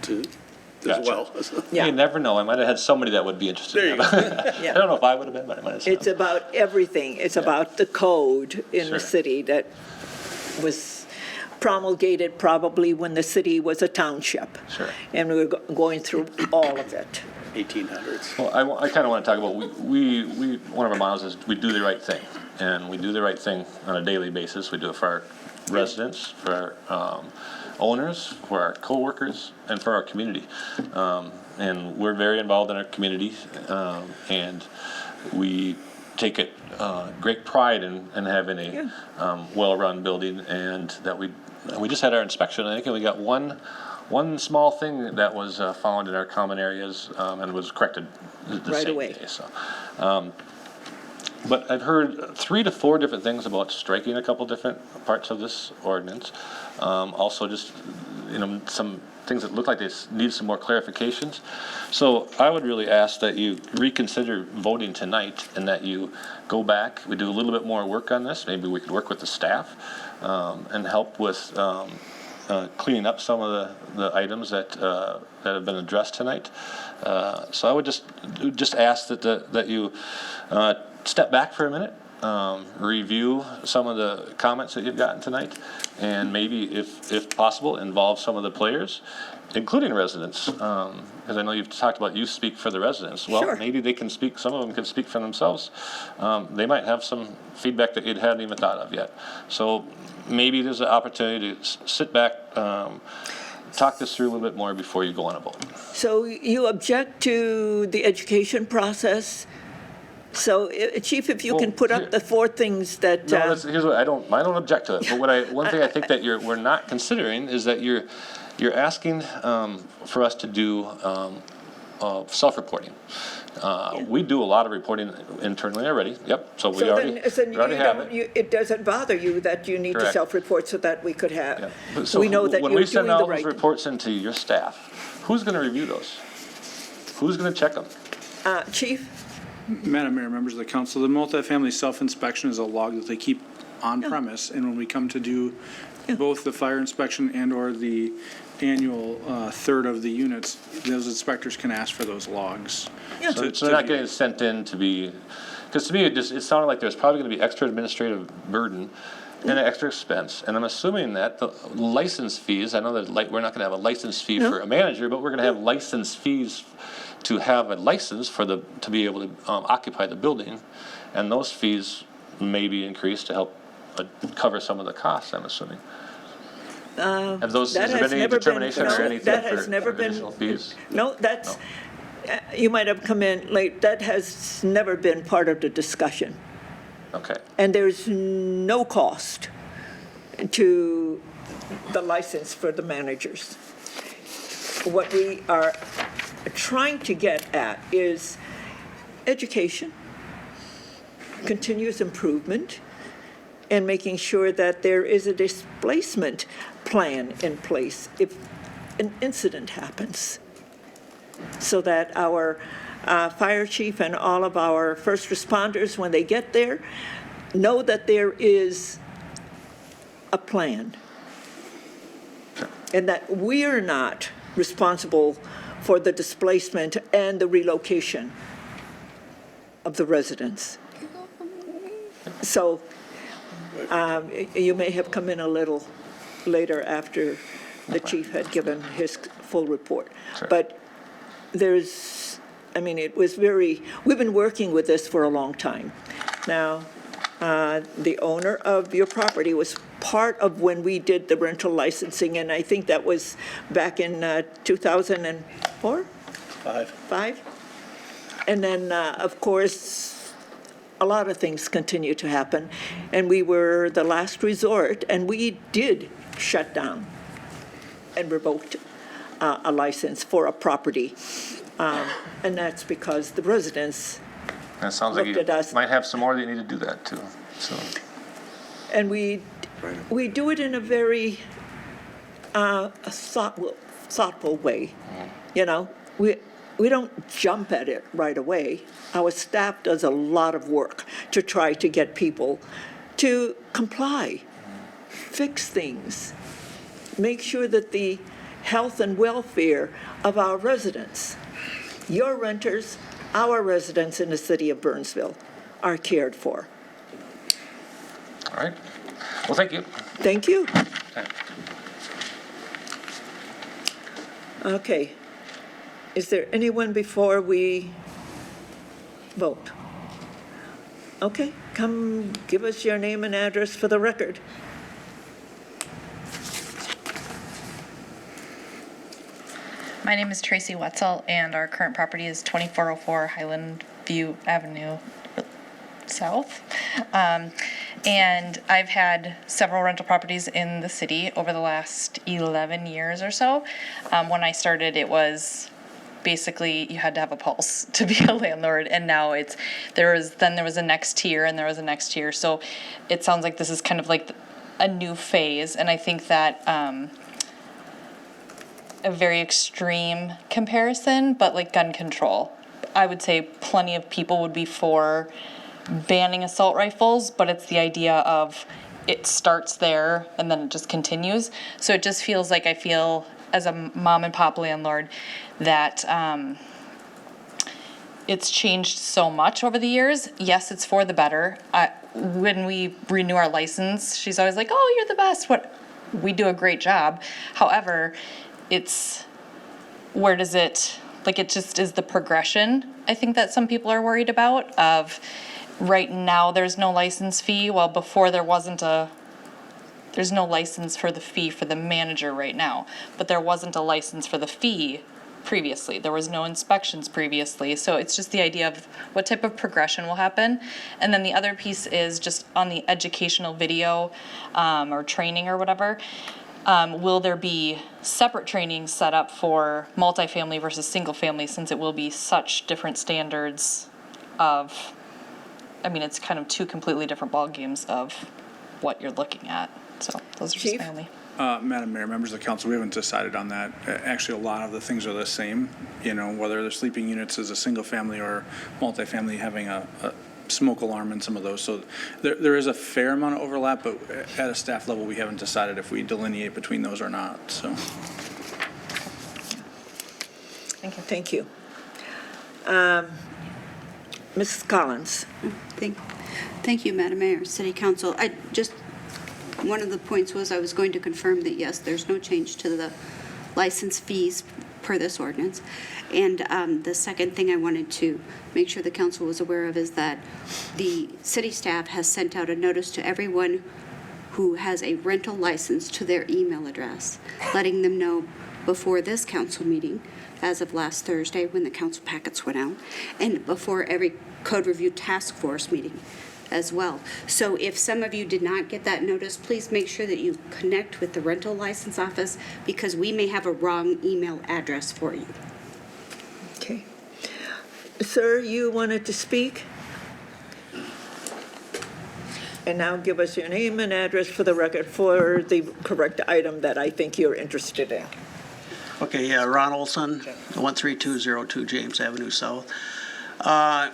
as well. Yeah. You never know. I might have had somebody that would be interested in that. I don't know if I would have been, but I might have said It's about everything. It's about the code in the city that was promulgated probably when the city was a township. Sure. And we were going through all of it. 1800s. Well, I kind of want to talk about, we one of our mottos is we do the right thing. And we do the right thing on a daily basis. We do it for our residents, for our owners, for our co-workers, and for our community. And we're very involved in our community, and we take it great pride in having a well-run building, and that we just had our inspection, I think, and we got one small thing that was found in our common areas and was corrected the Right same away. day. So, but I've heard 3 to 4 different things about striking a couple different parts of this ordinance. Also, just some things that look like they need some more clarifications. So I would really ask that you reconsider voting tonight, and that you go back. We do a little bit more work on this. Maybe we could work with the staff and help with cleaning up some of the items that have been addressed tonight. So I would just ask that you step back for a minute, review some of the comments that you've gotten tonight, and maybe, if possible, involve some of the players, including residents, because I know you've talked about you speak for the residents. Well, Sure. maybe they can speak, some of them can speak for themselves. They might have some feedback that you hadn't even thought of yet. So maybe there's an opportunity to sit back, talk this through a little bit more before you go on a vote. So you object to the education process? So, Chief, if you can put up the 4 things that... No, here's what I don't object to it. But one thing I think that we're not considering is that you're asking for us to do self-reporting. We do a lot of reporting internally already. Yep. So we already have it. It doesn't bother you that you need to Correct. self-report so that we could have. Yeah. So we know that when you're we send doing all the those right thing. reports into your staff, who's going to review those? Who's going to check them? Chief? Madam Mayor, members of the council, the multifamily self-inspection is a log that they keep on premise, and when we come to do both the fire inspection and/or the annual third of the units, those inspectors can ask for those logs. Yeah. So they're not getting sent in to be, because to me, it sounded like there's probably going to be extra administrative burden and an extra expense. And I'm assuming that the license fees, I know that we're not going to have a license fee for a manager, but we're going to have license fees to have a license to be able to occupy the building. And those fees may be increased to help cover some of the costs, I'm assuming. Has there been any determination or anything for additional fees? No, that's, you might have come in late. That has never been part of the discussion. Okay. And there's no cost to the license for the managers. What we are trying to get at is education, continuous improvement, and making sure that there is a displacement plan in place if an incident happens, so that our fire chief and all of our first responders, when they get there, know that there is a plan, and that we are not responsible for the displacement and the relocation of the residents. So you may have come in a little later after the chief had given his full report. Sure. But it was we've been working with this for a long time. Now, the owner of your property was part of when we did the rental licensing, and I think that was back in 2004? Five? And then, of course, a lot of things continue to happen, and we were the last resort, and we did shut down and revoked a license for a property, and that's because the residents That sounds like you looked at us. might have some more that you need to do that too. So. And we do it in a very thoughtful way. You know, we don't jump at it right away. Our staff does a lot of work to try to get people to comply, fix things, make sure that the health and welfare of our residents, your renters, our residents in the city of Burnsville, are cared for. All right. Well, thank you. Thank you. Okay. Is there anyone before we vote? Okay, come give us your name and address for the record. My name is Tracy Wetzel, and our current property is 2404 Highland View Avenue South. And I've had several rental properties in the city over the last 11 years or so. When I started, it was basically you had to have a pulse to be a landlord, and now there was a next tier, and there was a next tier. So it sounds like this is kind of like a new phase, and I think that a very extreme comparison, but like gun control, I would say plenty of people would be for banning assault rifles, but it's the idea of it starts there and then it just continues. So it just feels like I feel as a mom and pop landlord that it's changed so much over the years. Yes, it's for the better. when we renew our license, she's always like, "Oh, you're the best." We do a great job. However, it's where does it like it just is the progression. I think that some people are worried about of right now there's no license fee. Well, before there's no license for the fee for the manager right now, but there wasn't a license for the fee previously. There was no inspections previously. So it's just the idea of what type of progression will happen. And then the other piece is just on the educational video or training or whatever. Will there be separate training set up for multifamily versus single family, since it will be such different standards of, I mean, it's kind of two completely different ball games of what you're looking at. So those are just my only. Madam Mayor, members of the council, we haven't decided on that. Actually, a lot of the things are the same, whether they're sleeping units as a single family or multifamily having a smoke alarm in some of those. So there is a fair amount of overlap, but at a staff level, we haven't decided if we delineate between those or not, so. Thank you. Thank you. Mrs. Collins. Thank you, Madam Mayor, City Council. One of the points was I was going to confirm that, yes, there's no change to the license fees per this ordinance. And the second thing I wanted to make sure the council was aware of is that the city staff has sent out a notice to everyone who has a rental license to their email address, letting them know before this council meeting, as of last Thursday when the council packets went out, and before every code review task force meeting as well. So if some of you did not get that notice, please make sure that you connect with the rental license office, because we may have a wrong email address for you. Okay. Sir, you wanted to speak? And now give us your name and address for the record for the correct item that I think you're interested in. Okay, yeah, Ron Olson, 13202 James Avenue South. I'm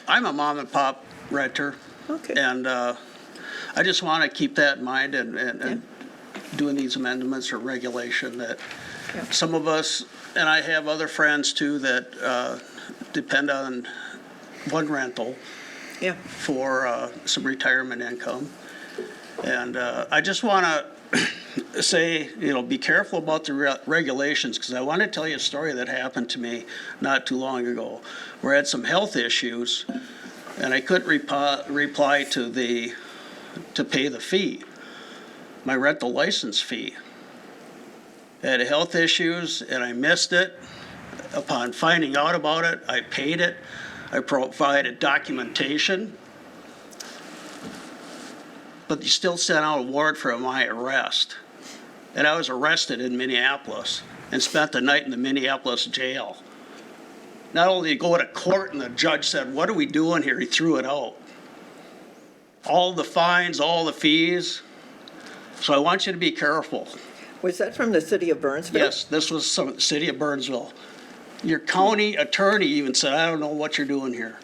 a mom and pop renter. Okay. And I just want to keep that in mind and doing these amendments or regulation that some of us, and I have other friends too, that depend on one rental for some retirement income. And I just want to say, be careful about the regulations, because I want to tell you a story that happened to me not too long ago, where I had some health issues, and I couldn't reply to pay the fee, my rental license fee. I had health issues, and I missed it. Upon finding out about it, I paid it. I provided documentation. But you still sent out a warrant for my arrest. And I was arrested in Minneapolis and spent the night in the Minneapolis jail. Not only did I go to court and the judge said, "What are we doing here?" He threw it out. All the fines, all the fees. So I want you to be careful. Was that from the city of Burnsville? Yes, this was the city of Burnsville. Your county attorney even said, "I don't know what you're doing here."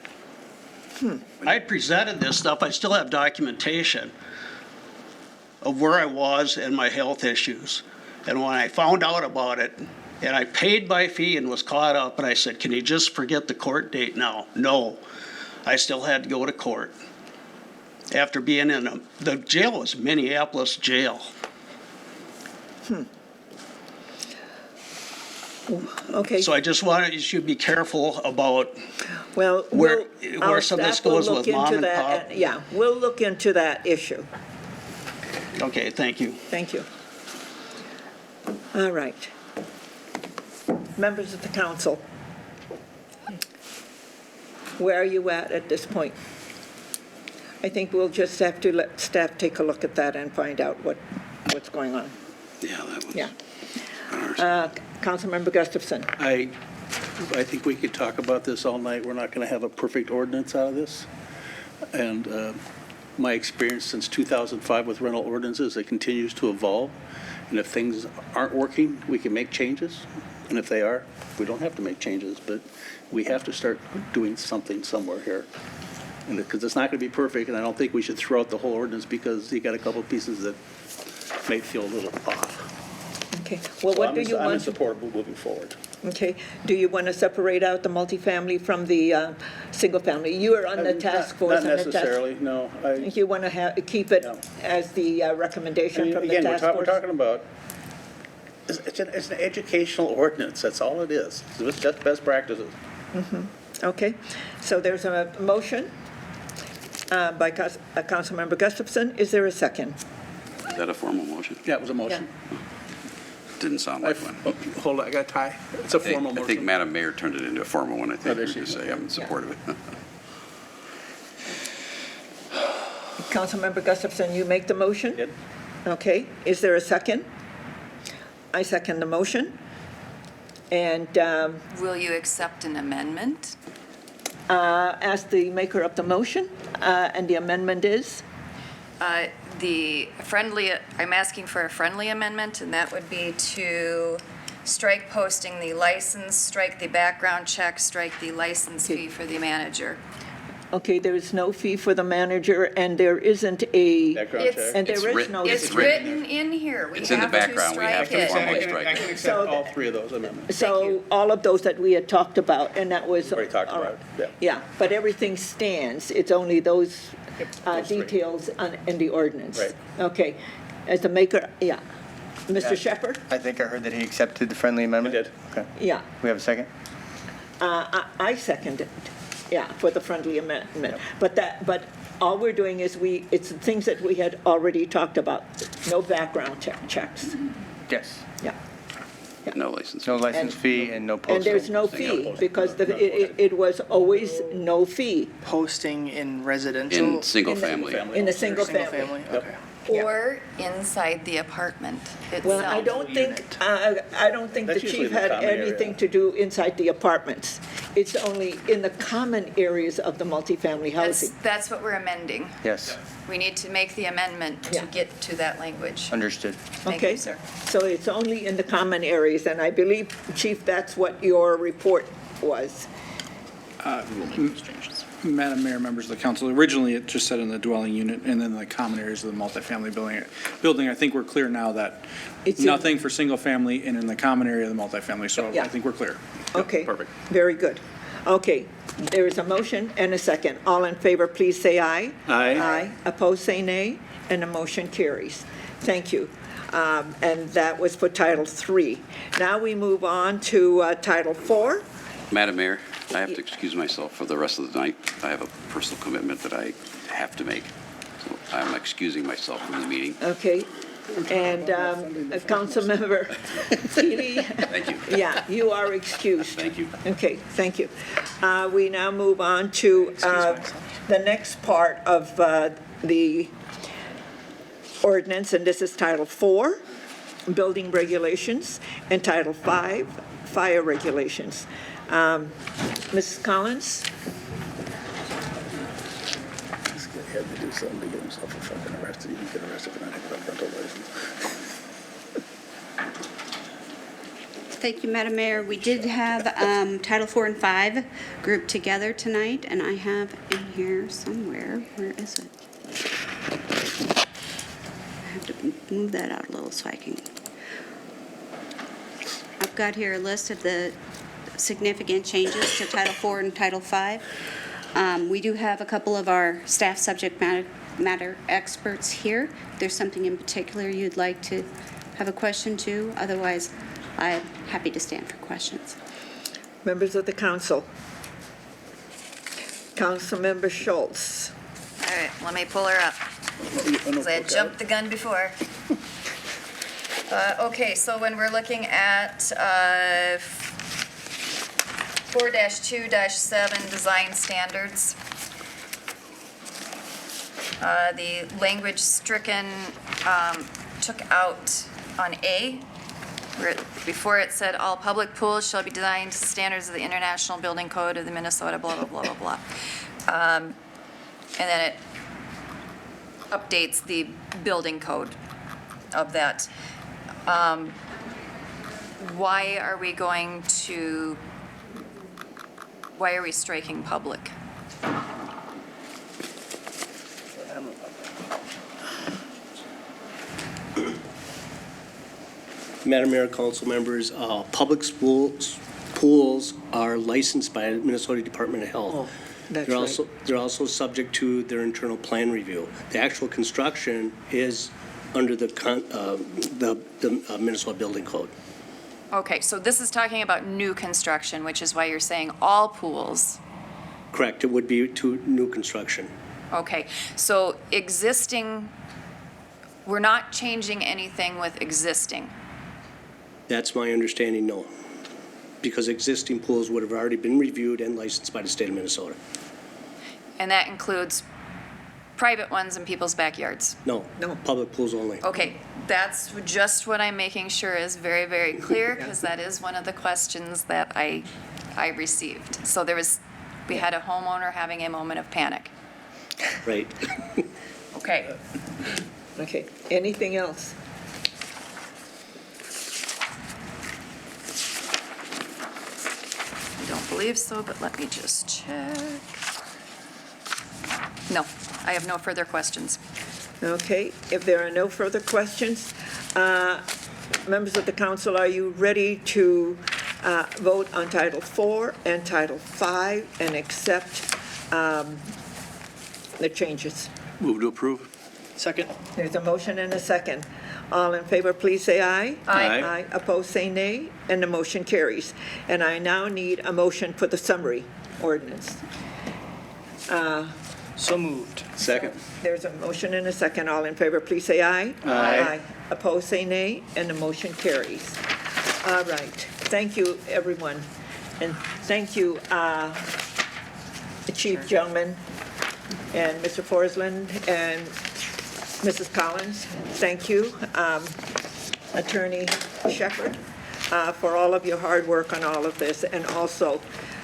I presented this stuff. I still have documentation of where I was and my health issues. And when I found out about it, and I paid my fee and was caught up, and I said, "Can you just forget the court date now?" No, I still had to go to court. After being in the jail was Minneapolis jail. Okay. So I just wanted you should be careful about where some of this goes with mom and pop. Yeah, we'll look into that issue. Okay, thank you. Thank you. All right. Members of the council, where are you at this point? I think we'll just have to let staff take a look at that and find out what's going on. Yeah, that was. Yeah. Councilmember Gustafson. I think we could talk about this all night. We're not going to have a perfect ordinance out of this. And my experience since 2005 with rental ordinances, it continues to evolve. And if things aren't working, we can make changes. And if they are, we don't have to make changes. But we have to start doing something somewhere here. And because it's not going to be perfect, and I don't think we should throw out the whole ordinance because you got a couple pieces that may feel a little off. Okay. Well, what do you want? I'm in support of moving forward. Okay, do you want to separate out the multifamily from the single-family? You are on the task force. Not necessarily, no. You want to keep it as the recommendation from the Again, task force? we're talking about, it's an educational ordinance, that's all it is. It's just best practices. Okay, so there's a motion by Councilmember Gustafson. Is there a second? Is that a formal motion? Yeah, it was a motion. Didn't sound like one. Hold on, I got a tie. It's a formal I think motion. Madam Mayor turned it into a formal one, I think, did or she? to say I'm in support of it. Councilmember Gustafson, you make the motion? Did. Okay, is there a second? I second the motion. And Will you accept an amendment? ask the maker of the motion, and the amendment is? I'm asking for a friendly amendment, and that would be to strike posting the license, strike the background check, strike the license fee for the manager. Okay, there is no fee for the manager, and there isn't a... Background check. And there It's is written- no... It's written in here. We It's in the have to background. We have strike to it. formally strike I it. can accept So- all three of those amendments. So all of those that we had talked about, and that was... Already talked all about right. it, yeah. Yeah, but everything stands. It's only those those three. details in the ordinance. Right. Okay. As the maker, yeah. Mr. Shepherd? I think I heard that he accepted the friendly amendment. I did. Okay. Yeah. We have a second? I second it, yeah, for the friendly amendment. But all we're doing is it's things that we had already talked about. No background checks. Yes. Yeah. No license. No license fee and no postal. And there's no fee, because it was always no fee Posting in residential? In single family. in a single Single family. family, okay. Or inside the apartment itself. Well, I don't think the That's usually chief the had common area. anything to do inside the apartments. It's only in the common areas of the multifamily housing. That's what we're amending. Yes, We need to make the amendment Yeah. to get to that language. understood. Thank Okay, you, sir. so it's only in the common areas, and I believe, Chief, that's what your report was. Madam Mayor, members of the council, originally it just said in the dwelling unit and then the common areas of the multifamily building. I think we're clear now that It's in- nothing for single family and in the common area of the multifamily, so Yeah. I think we're clear. Okay. Perfect. Very good. Okay, there is a motion and a second. All in favor, please say aye. Aye. Aye. Opposed, say nay, and the motion carries. Thank you. And that was for Title III. Now we move on to Title IV. Madam Mayor, I have to excuse myself for the rest of the night. I have a personal commitment that I have to make. So I'm excusing myself from the meeting. Okay, and Councilmember Keeley? Thank you. Yeah, you are excused. Thank you. Okay, thank you. We now move on to the next part of the ordinance, and this is Title IV, Building Regulations, and Title V, Fire Regulations. Mrs. Collins? This guy had to do something to get himself fucking arrested. You can get arrested for not having a rental license. Thank you, Madam Mayor. We did have Title IV and V grouped together tonight, and I have in here somewhere, where is it? I have to move that out a little so I can. I've got here a list of the significant changes to Title IV and Title V. We do have a couple of our staff subject matter experts here. If there's something in particular you'd like to have a question to, otherwise I'm happy to stand for questions. Members of the council? Councilmember Schultz? All right, let me pull her up, because I had jumped the gun before. Okay, so when we're looking at 4-2-7 design standards, the language stricken took out on A, where before it said, all public pools shall be designed to standards of the International Building Code of the Minnesota, blah, blah, blah, blah, blah. And then it updates the building code of that. Why are we striking public? Madam Mayor, council members, public schools pools are licensed by Minnesota Department of Health. Oh, that's They're right. also, they're also subject to their internal plan review. The actual construction is under the Minnesota Building Code. Okay, so this is talking about new construction, which is why you're saying all pools. Correct, it would be to new construction. Okay, so existing, we're not changing anything with existing. That's my understanding, no. Because existing pools would have already been reviewed and licensed by the state of Minnesota. And that includes private ones in people's backyards. No, public pools only. Okay, that's just what I'm making sure is very, very clear, because that is one of the questions that I received. So we had a homeowner having a moment of panic. Right. Okay. Okay, anything else? I don't believe so, but let me just check. No, I have no further questions. Okay, if there are no further questions, members of the council, are you ready to vote on Title IV and Title V and accept the changes? Move to approve. Second. There's a motion and a second. All in favor, please say aye. Aye. Aye. Opposed, say nay, and the motion carries. And I now need a motion for the summary ordinance. So moved. Second. There's a motion and a second. All in favor, please say aye. Aye. Opposed, say nay, and the motion carries. All right. Thank you, everyone. And thank you, the Chief Gentleman and Mr. Forsland and Mrs. Collins. Thank you, Attorney Shepherd, for all of your hard work on all of this. And also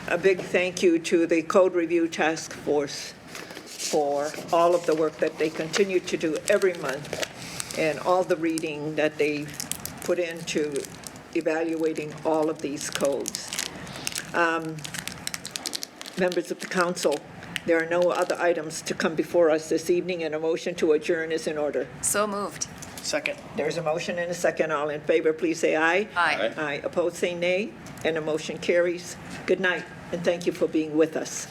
a big thank you to the Code Review Task Force for all of the work that they continue to do every month and all the reading that they put into evaluating all of these codes. Members of the council, there are no other items to come before us this evening, and a motion to adjourn is in order. So moved. Second. There's a motion and a second. All in favor, please say aye. Aye. Aye. Opposed, say nay, and the motion carries. Good night, and thank you for being with us.